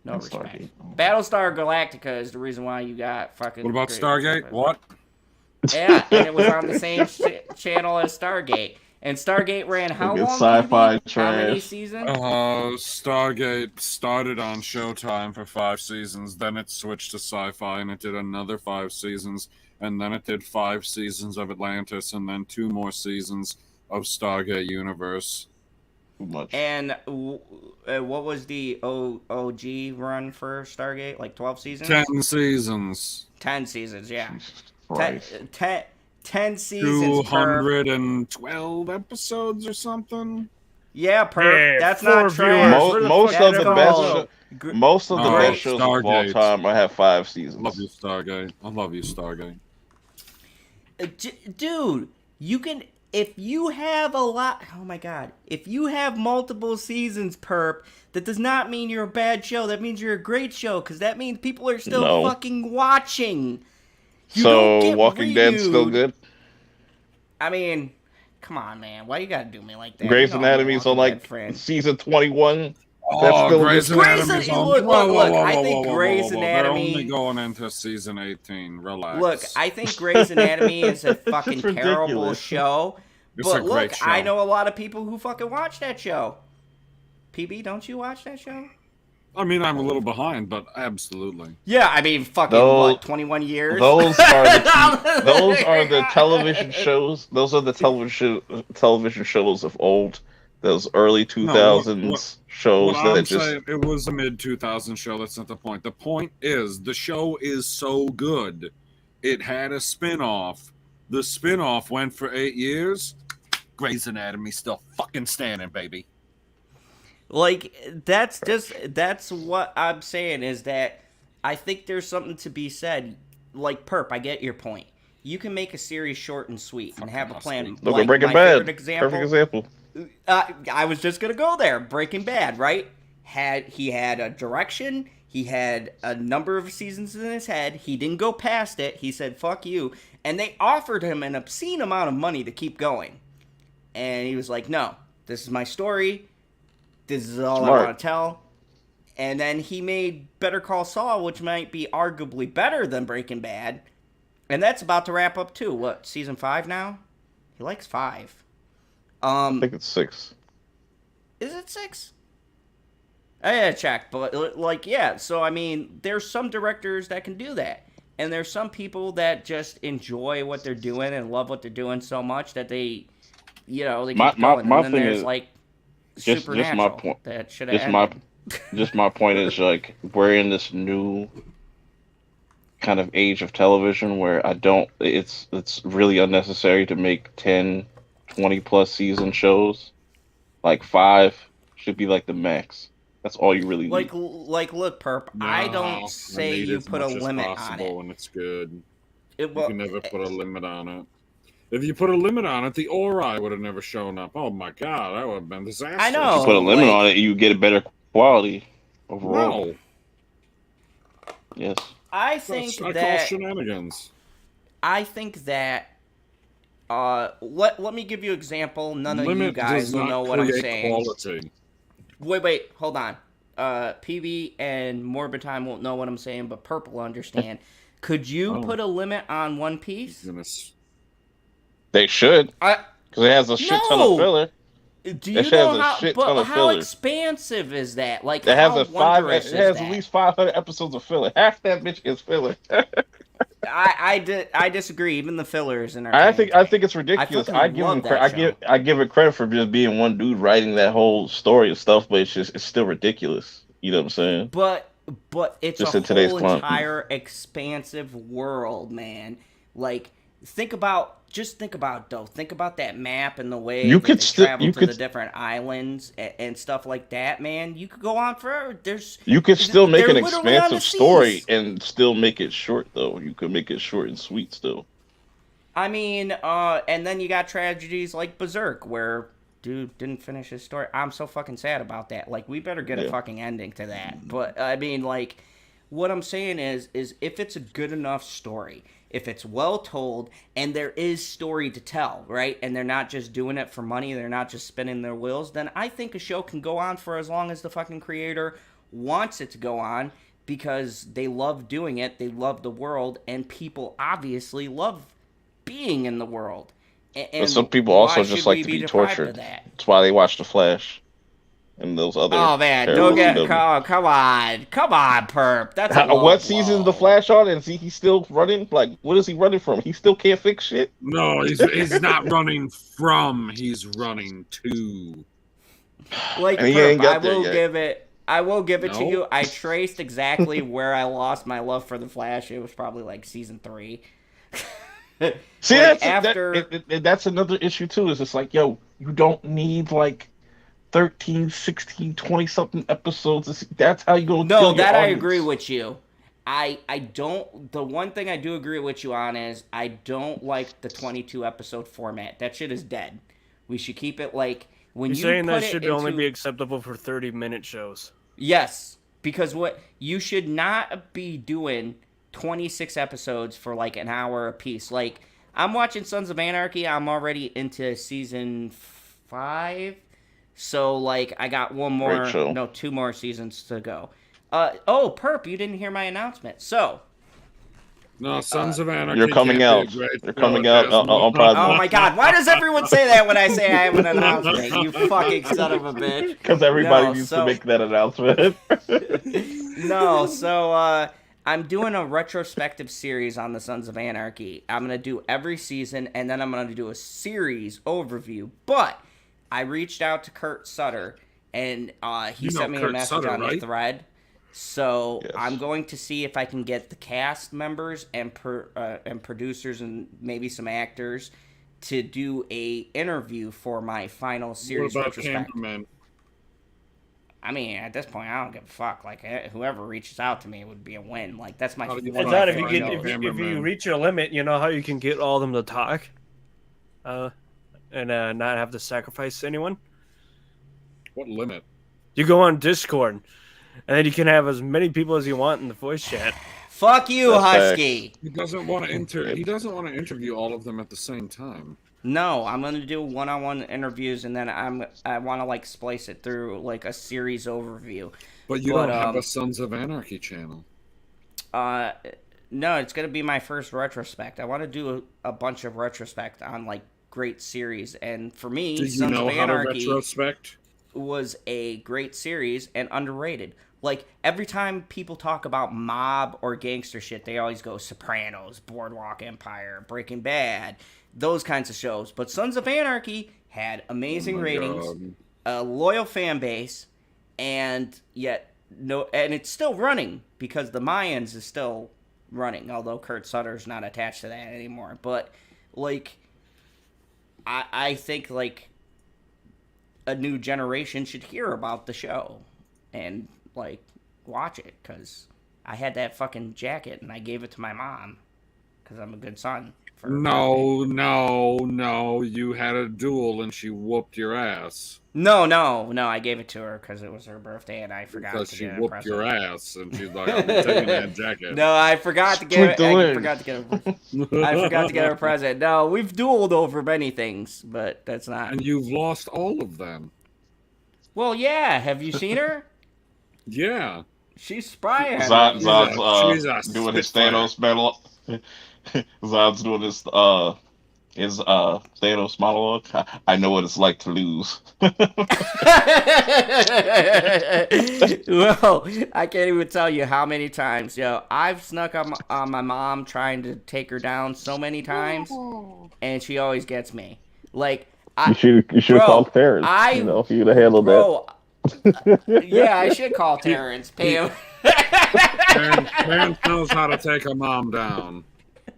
No respect. Battlestar Galactica is the reason why you got fucking... What about Stargate? What? Yeah, and it was on the same channel as Stargate. And Stargate ran how long? Sci-fi trash. How many seasons? Stargate started on Showtime for 5 seasons, then it switched to Sci-Fi, and it did another 5 seasons, and then it did 5 seasons of Atlantis, and then 2 more seasons of Stargate Universe. Much. And what was the OG run for Stargate? Like 12 seasons? 10 seasons. 10 seasons, yeah. Christ. 10 seasons. 212 episodes or something. Yeah, Hey, that's not trash. Most of the best shows of all time I have 5 seasons. Love you, Stargate. I love you, Stargate. Dude, you can... If you have if you have multiple seasons, Purp, that does not mean you're a bad show. That means you're a great show, because that means people are still fucking watching. So, Walking Dead's still good? I mean, Come on, man. Why you gotta do me like that? Grey's You know I'm a Anatomy's on Walking Dead like fan. season 21. That's Oh, still Grey's just Grey's Anatomy's An- on. look, Whoa, look, whoa, look, whoa, I whoa, think whoa, whoa, Grey's whoa, whoa. They're Anatomy- only going into season 18. Relax. Look, I think Grey's Anatomy is a fucking just terrible ridiculous. show. It's a But look, great show. I know a lot of people who fucking watch that show. PB, don't you watch that show? I mean, I'm a little behind, but absolutely. Yeah, I mean, fucking, Those- what, 21 years? Those are the television shows. Those are the television shows of old. Those early 2000s shows What that I'm just saying, it was a mid-2000 show. That's not the point. The point is, the show is so good. It had a spin-off. The spin-off went for 8 years. Grey's Anatomy still fucking standing, baby. Like, that's what I'm saying, is that I think there's something to be said. Like, Purp, I get your point. You can make a series short and sweet and have a plan. look Like, at Breaking my Bad. favorite example, Perfect example. I was just gonna go there. Breaking Bad, right? He had a direction. He had a number of seasons in his head. He didn't go past it. He said, "Fuck you," and they offered him an obscene amount of money to keep going. And he was like, "No, this is my story. This is all Smart. I want to tell." And then he made Better Call Saul, which might be arguably better than Breaking Bad. And that's about to wrap up too. What, season 5 now? He likes 5. I think it's 6. Is it 6? I gotta check, but like, yeah. So I mean, there's some directors that can do that, and there's some people that just enjoy what they're doing and love what they're doing so much that they keep going. My And then thing there's is, like just my Supernatural point- that should have just my point is, like, we're in this new kind of age of television where it's really unnecessary to make 10, 20 plus season shows. Like 5 should be like the max. That's all you really need. like look, Perp. I don't say you put a limit on it. And it's good. You You can never put a limit on it. If you put a limit on it, the Ori would have never shown up. Oh my god, that would have been disastrous. I know. If you put a limit like- on it, you get a better quality overall. No, Yes. I think I call that shenanigans. let me give you an example. None of you Limit guys does will not know what I'm create saying. Quality. Wait, hold on. PB and Morbid Time won't know what I'm saying, but Purple will understand. Could you Oh. put a limit on One Piece? Goodness. They should, I because it has a shit ton No! of filler. do It you has know a how? shit But ton of how filler. expansive is that? Like, It has how a 5. wondrous It has is at that? least 500 episodes of filler. Half that bitch is filler. I disagree. Even the fillers in our. I think it's ridiculous. fucking I give love him that show. I give it credit for just being one dude writing that whole story and stuff, but it's still ridiculous. You know what I'm saying? But it's Just a in today's whole climate. entire expansive world, man. Like, think about though. Think about that map and the way You that could they still- travel you to could- the different islands and stuff like that, man. You could go on forever. You could still make they're an literally on the expansive story seas. and still make it short, though. You could make it short and sweet still. I mean, and then you got tragedies like Berserk, where dude didn't finish his story. I'm so fucking sad about that. Like, we better get a Yeah. fucking ending to that. But I mean, like, what I'm saying is if it's a good enough story, if it's well told, and there is story to tell, right? And they're not just doing it for money, they're not just spinning their wheels, then I think a show can go on for as long as the fucking creator wants it to go on, because they love doing it, they love the world, and people obviously love being in the world. And But some people why also should just like we to be deprived of tortured. that? That's why they watch The Flash and those other. Oh man, terrible don't get CW. come on, Perp. That's a low What season is blow. The Flash on? And see, he's still running. Like, what is he running from? He still can't fix shit. No, he's not running from. He's running to. Like, And he Perp, ain't got there yet. I will give it to No. you. I traced exactly where I lost my love for the Flash. It was probably like season 3. See, Like, that's another issue too. Is it's like, yo, you don't need like 13, 16, 20 something episodes. That's how you gonna No, kill your that I audience. agree with you. I don't. The one thing I do agree with you on is I don't like the 22 episode format. That shit is dead. We should keep it like when You're you saying put that it should into, only be acceptable for 30-minute shows. Yes, because what you should not be doing 26 episodes for like an hour a piece. Like I'm watching Sons of Anarchy. I'm already into season 5. So, like, I got Great show. 2 more seasons to go. Perp, you didn't hear my announcement. So, No, Sons of Anarchy. You're coming can't be a out. great You're show. coming It out has on no- Pride oh my god, why does everyone say that when I say I have an announcement? You fucking son of a bitch. Because everybody No, needs so- to make that announcement. No, so I'm doing a retrospective series on the Sons of Anarchy. I'm going to do every season, and then I'm going to do a series overview. But I reached out to Kurt Sutter, and he sent me a Kurt message Sutter, on the right? thread. So Yes. I'm going to see if I can get the cast members and producers and maybe some actors to do a interview for my final series What about retrospective. cameramen? I mean, at this point, I don't give a fuck. Like, whoever reaches out to me would be a win. Like, that's my. How do you one It's of my not if you favorite get shows. if you Cameraman. reach your limit, you know how you can get all of them to talk, and not have to sacrifice anyone. What limit? You go on Discord, and then you can have as many people as you want in the voice chat. Fuck you, That's Husky. He doesn't want to He doesn't want to interview all of them at the same time. No, I'm gonna do one-on-one interviews, and then I want to like splice it through like a series overview. But you But, don't have a Sons of Anarchy channel. No, it's gonna be my first retrospect. I want to do a bunch of retrospect on like great series, and for me, Do you Sons know of how to Anarchy retrospect? was a great series and underrated. Like, every time people talk about mob or gangster shit, they always go Sopranos, Boardwalk Empire, Breaking Bad, those kinds of shows. But Sons of Anarchy had amazing my ratings, God. a loyal fan base, and it's still running because the Mayans is still running, although Kurt Sutter's not attached to that anymore. But, like, I think, like, a new generation should hear about the show and like watch it, because I had that fucking jacket and I gave it to my mom because I'm a good son. No, you had a duel and she whooped your ass. No, I gave it to her because it was her birthday and I forgot Because to she get a whooped present. your ass and she's like, I'm taking that jacket. No, I forgot to Split get. the I leg. forgot to get her. I forgot to get her a present. No, we've dueled over many things, but that's not. And you've lost all of them. Well, yeah. Have you seen her? Yeah. She's spry. Zod's she's a doing his spitfire. Thanos battle. Zod's doing his Thanos monologue. I know what it's like to lose. Well, I can't even tell you how many times, I've snuck on my mom trying to take her down so many times, and she always gets me. Like, You should Bro, have called Terrence. I- You know, if you'd have handled bro, yeah, I should call Terrence. Pay him. Terrence knows how to take a mom down.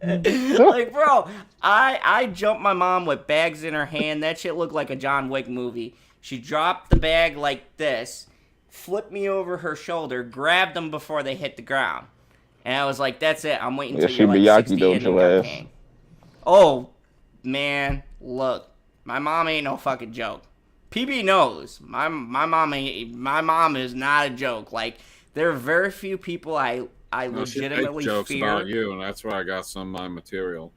Like, bro, I jumped my mom with bags in her hand. That shit looked like a John Wick movie. She dropped the bag like this, flipped me over her shoulder, grabbed them before they hit the ground. And I was like, that's it. I'm waiting Yeah, till she you're like 60 Miyagi-Do'd and your you're ass. king. Oh, man, look. My mom ain't no fucking joke. PB knows. My mom is not a joke. Like, there are very few people I No, she makes legitimately jokes fear. about you, and that's where I got some of my material.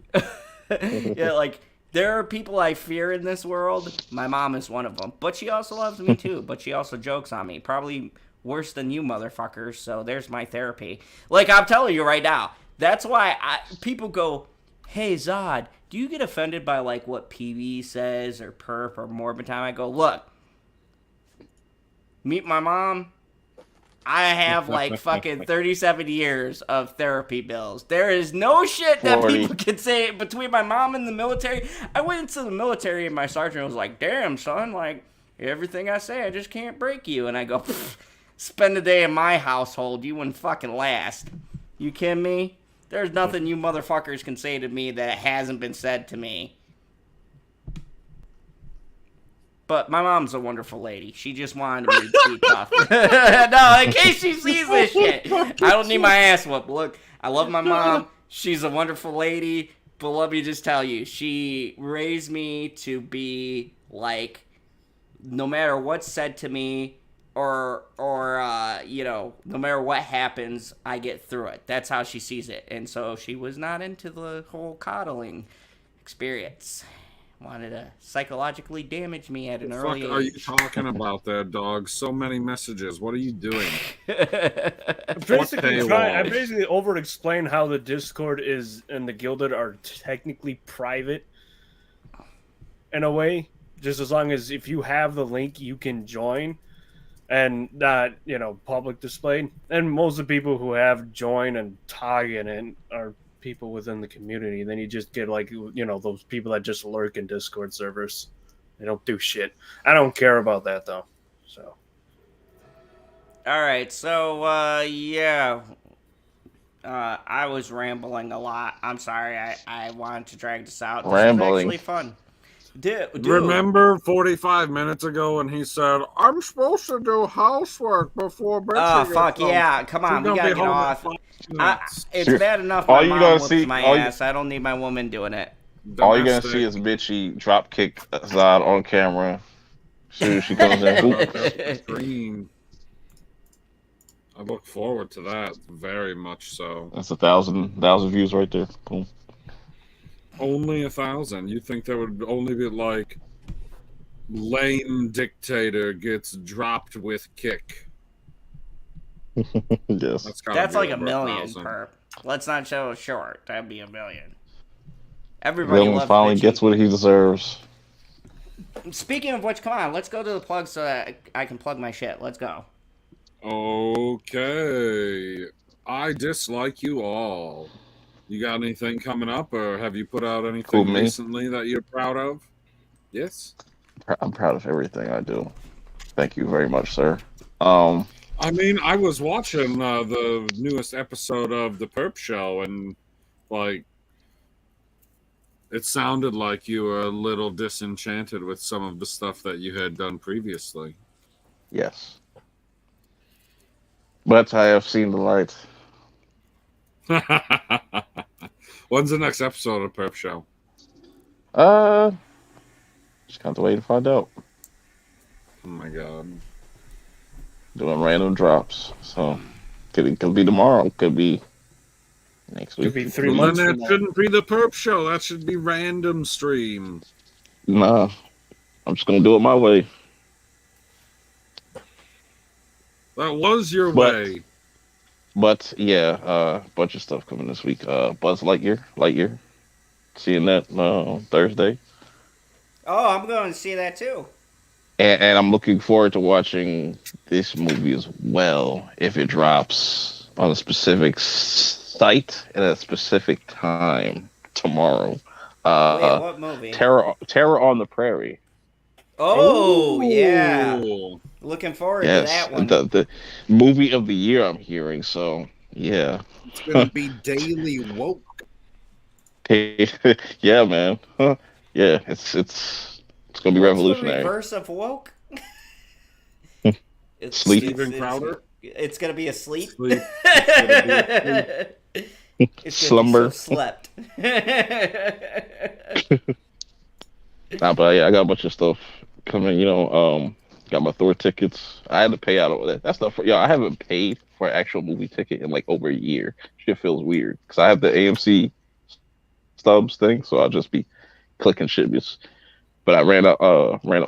Yeah, like, there are people I fear in this world. My mom is one of them. But she also loves me too. But she also jokes on me. Probably worse than you motherfuckers. So there's my therapy. Like, I'm telling you right now. That's why people go, hey, Zod, do you get offended by, like, what PB says or Perp or Morbid Time? I go, look, meet my mom. I have, like, fucking 37 years of therapy bills. There is no shit that 40. people can say between my mom and the military. I went into the military and my sergeant was like, damn, son, like, everything I say, I just can't break you. And I go, spend a day in my household. You wouldn't fucking last. You kidding me? There's nothing you motherfuckers can say to me that hasn't been said to me. But my mom's a wonderful lady. She just wanted me to be tough. No, in case she sees this shit. I don't need my ass whooped. Look, I love my mom. She's a wonderful lady. But let me just tell you, she raised me to be, like, no matter what's said to me, or no matter what happens, I get through it. That's how she sees it. And so she was not into the whole coddling. experience. Wanted to psychologically damage me at an What early the fuck are you age. talking about there, dog? So many messages. What are you doing? I paywall? basically over-explained how the Discord is and the Guilded are technically private in a way. Just as long as if you have the link, you can join, and not public displayed. And most of the people who have join and tag in it are people within the community. Then you just get those people that just lurk in Discord servers. They don't do shit. I don't care about that though. So. All right, so yeah, I was rambling a lot. I'm sorry. I wanted to drag this out. This Rambling. was actually fun. Dude. Remember 45 minutes ago when he said, I'm supposed to do housework before bed? Oh, fuck, yeah. Come on, we gotta get off. It's Sure. bad enough All my you mom gotta whoops see- my all you- ass. I don't need my woman doing it. All you're gonna see is bitchy drop kick Zod on camera. As soon as she comes in. Green. I look forward to that very much so. That's 1,000 views right there. Boom. Only 1,000. You think there would only be like lame dictator gets dropped with kick? Yes. That's like a over million, 1,000. Perp. Let's not show short. That'd be a million. Everybody Villain loves finally bitchy. gets what he deserves. Speaking of which, come on, let's go to the plug so that I can plug my shit. Let's go. Okay. I dislike you all. You got anything coming up, or have you put out anything Who, me? recently that you're proud of? Yes. I'm proud of everything I do. Thank you very much, sir. I mean, I was watching the newest episode of the Purp Show, and like, it sounded like you were a little disenchanted with some of the stuff that you had done previously. Yes. But I have seen the light. When's the next episode of Purp Show? Just have to wait and find out. Oh my god. Doing random drops. So could be tomorrow, could be next week. Could be 3 Well, months then from that now. shouldn't be the Purp Show. That should be random stream. Nah. I'm just gonna do it my way. That was your But- way. But yeah, bunch of stuff coming this week. Buzz Lightyear. Seeing that Thursday. Oh, I'm going to see that too. And I'm looking forward to watching this movie as well if it drops on a specific site at a specific time tomorrow. Wait, what movie? Terror on the Prairie. Oh, yeah. Ooh. Looking forward to Yes, that one. the movie of the year I'm hearing. So yeah, It's gonna be daily woke. yeah, man. Huh. Yeah, it's gonna be What's revolutionary. the reverse of woke? It's Sleep. Steven Crowder? It's gonna be a sleep. Sleep. It's Slumber. so slept. Nah, but yeah, I got a bunch of stuff coming. Got my Thor tickets. I had to pay out all that. That's stuff. I haven't paid for an actual movie ticket in like over a year. Shit feels weird because I have the AMC stubs thing, so I'll just be clicking shit. But I ran up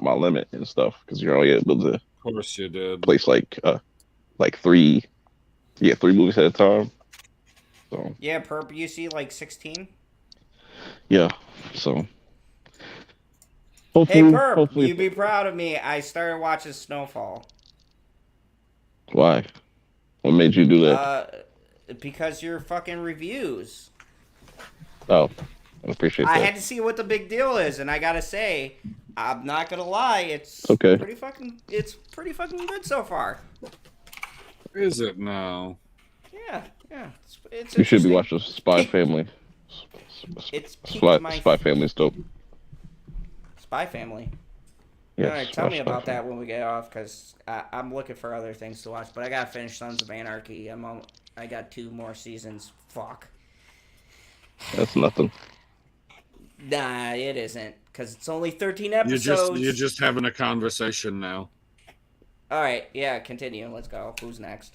my limit and stuff because you're only able to Of course you did. place like three movies at a time. So Yeah, Perp, you see like 16? yeah, so Hey, Perp, hopefully, you be proud of me. I started watching Snowfall. why? What made you do that? Because your fucking reviews. Oh, I appreciate I that. had to see what the big deal is, and I gotta say, I'm not gonna lie, it's Okay. pretty fucking good so far. Is it now? Yeah. It's You should be interesting. watching Spy Family. It's piqued Spy, my Spy Family's dope. Spy Family. Yes, All right, tell watch me Spy about Family. that when we get off, because I'm looking for other things to watch. But I gotta finish Sons of Anarchy. I got 2 more seasons. Fuck. That's nothing. Nah, it isn't, because it's only 13 episodes. You're just having a conversation now. All right, yeah, continue. Let's go. Who's next?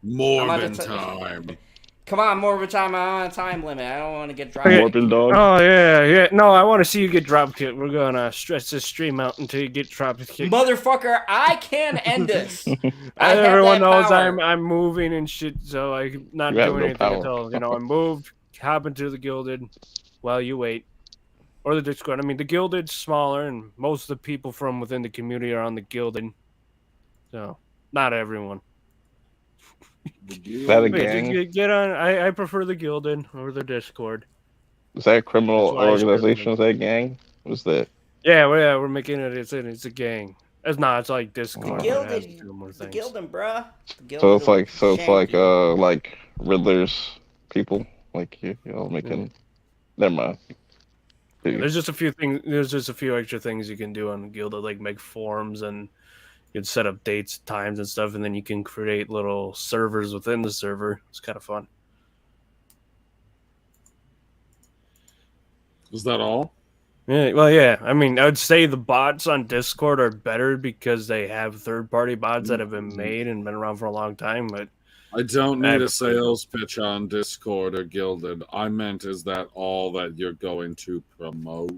More I'm than about to time. Come on, more of a time. I'm on a time limit. I don't want to get dropped. Okay. Warping dog. Oh yeah. No, I want to see you get drop kicked. We're gonna stretch this stream out until you get drop kicked. Motherfucker, I can end this. I have Everyone that knows power. I'm moving and shit, so I'm not You have doing no anything power. until I moved, hop into the Gilded while you wait. Or the Discord. I mean, the Gilded's smaller, and most of the people from within the community are on the Gilded. So, not everyone. Is that a Wait, gang? get on. I prefer the Gilded over the Discord. Is that a criminal That's why I started organization? Is that gang? What's that? Yeah, we're making it. It's a gang. It's like Discord. The but it has Gilded, two more the things. Gilded, bruh. The So it's Gilded like will shank you. like Riddler's people, like you know, making. Never mind. Yeah, there's just a few things. There's just a few extra things you can do on Gilded, like make forums and you can set up dates, times, and stuff, and then you can create little servers within the server. It's kind of fun. Is that all? Yeah, well, yeah. I mean, I would say the bots on Discord are better because they have third-party bots that have been made and been around for a long time. But I don't need I- a sales pitch on Discord or Gilded. I meant, is that all that you're going to promote?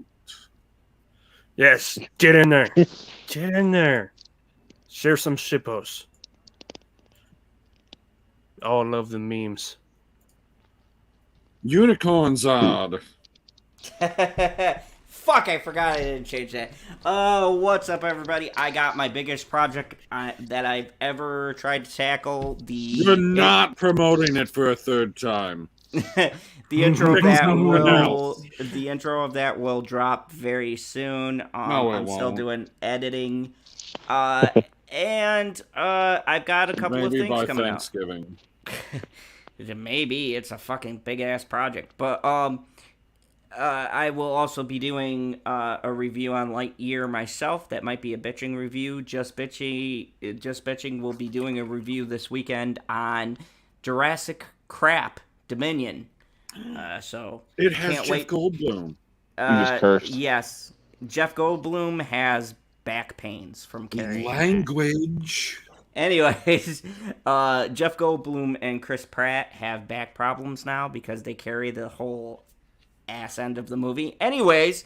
yes, get in there, get in there, share some shitposts. Oh, I love the memes. Unicorns odd. Fuck, I forgot I didn't change that. What's up, everybody? I got my biggest project that I've ever tried to tackle. You're not promoting it for a third time. The intro of Bring that someone will else. the intro of that will drop very soon. No, it I'm still won't. doing editing. And I've got a couple Maybe of things by coming out. Thanksgiving. Maybe it's a fucking big ass project, but I will also be doing a review on Lightyear myself. That might be a bitching review. Just bitching will be doing a review this weekend on Jurassic Crap Dominion. So It has can't Jeff wait. Goldblum. just cursed. Yes, Jeff Goldblum has back pains from carrying. Language. Anyways, Jeff Goldblum and Chris Pratt have back problems now because they carry the whole ass end of the movie. Anyways,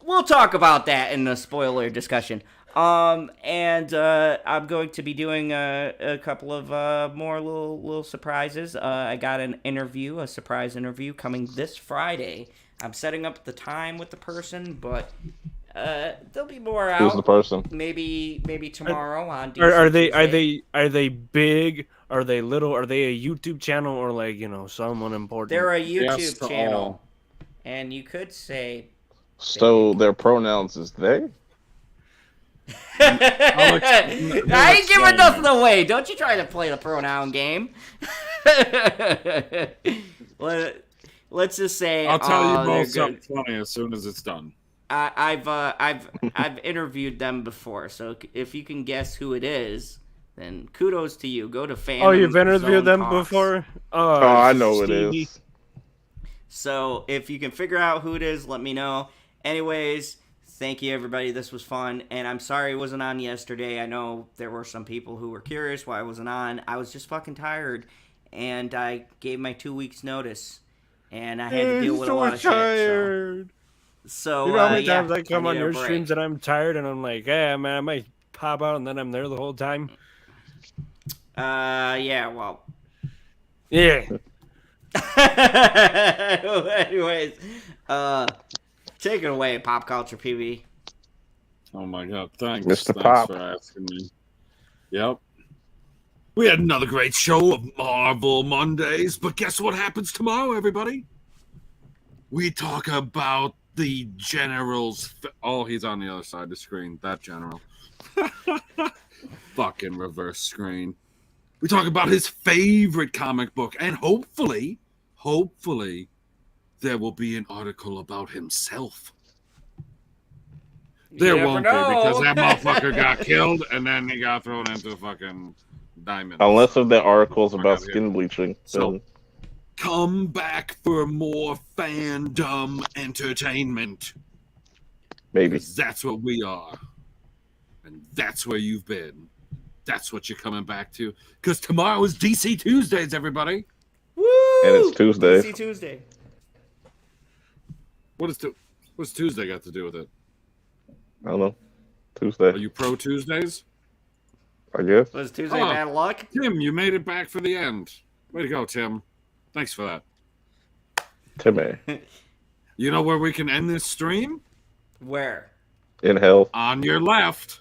we'll talk about that in the spoiler discussion. And I'm going to be doing a couple of more little surprises. I got a surprise interview coming this Friday. I'm setting up the time with the person, but there'll be more out. Who's the person? Maybe tomorrow on DC Are Tuesday. they big? Are they little? Are they a YouTube channel or like someone important? They're a Yes YouTube to channel, all. and you could say So their pronouns is they? I ain't giving nothing away. Don't you try to play the pronoun game. Let's just say I'll tell you they're both good. something funny as soon as it's done. I've interviewed them before, so if you can guess who it is, then kudos to you. Go to fan. Oh, you've interviewed them before? Oh, I know what it Stevie. is. So if you can figure out who it is, let me know. Anyways, thank you everybody. This was fun, and I'm sorry I wasn't on yesterday. I know there were some people who were curious why I wasn't on. I was just fucking tired, and I gave my 2 weeks notice, and I had to deal with a lot of shit. So You know how many yeah, times I come on need a your break. streams and I'm tired and I'm like, yeah, man, I might pop out and then I'm there the whole time. Yeah, well. Yeah. Anyways, take it away, Pop Culture PB. Oh my god, thanks. Mr. Thanks Pop. for asking me. Yep. We had another great show of Marvel Mondays, but guess what happens tomorrow, everybody? We talk about the general's... Oh, he's on the other side of the screen. That general. Fucking reverse screen. We talk about his favorite comic book, and hopefully, there will be an article about himself. There never won't know. be, because that motherfucker got killed, and then he got thrown into fucking diamonds. Unless if the articles about Okay. skin bleaching. So- then Come back for more fandom entertainment. maybe. Because that's what we are. And that's where you've been. That's what you're coming back to. Because tomorrow is DC Tuesdays, everybody. Woo! And it's Tuesday. DC Tuesday. What's Tuesday got to do with it? I don't know. Tuesday, Are you pro Tuesdays? I guess. Was Tuesday Oh. bad luck? Tim, you made it back for the end. Way to go, Tim. Thanks for that. Timmy. You know where we can end this stream? Where? In hell. On your left.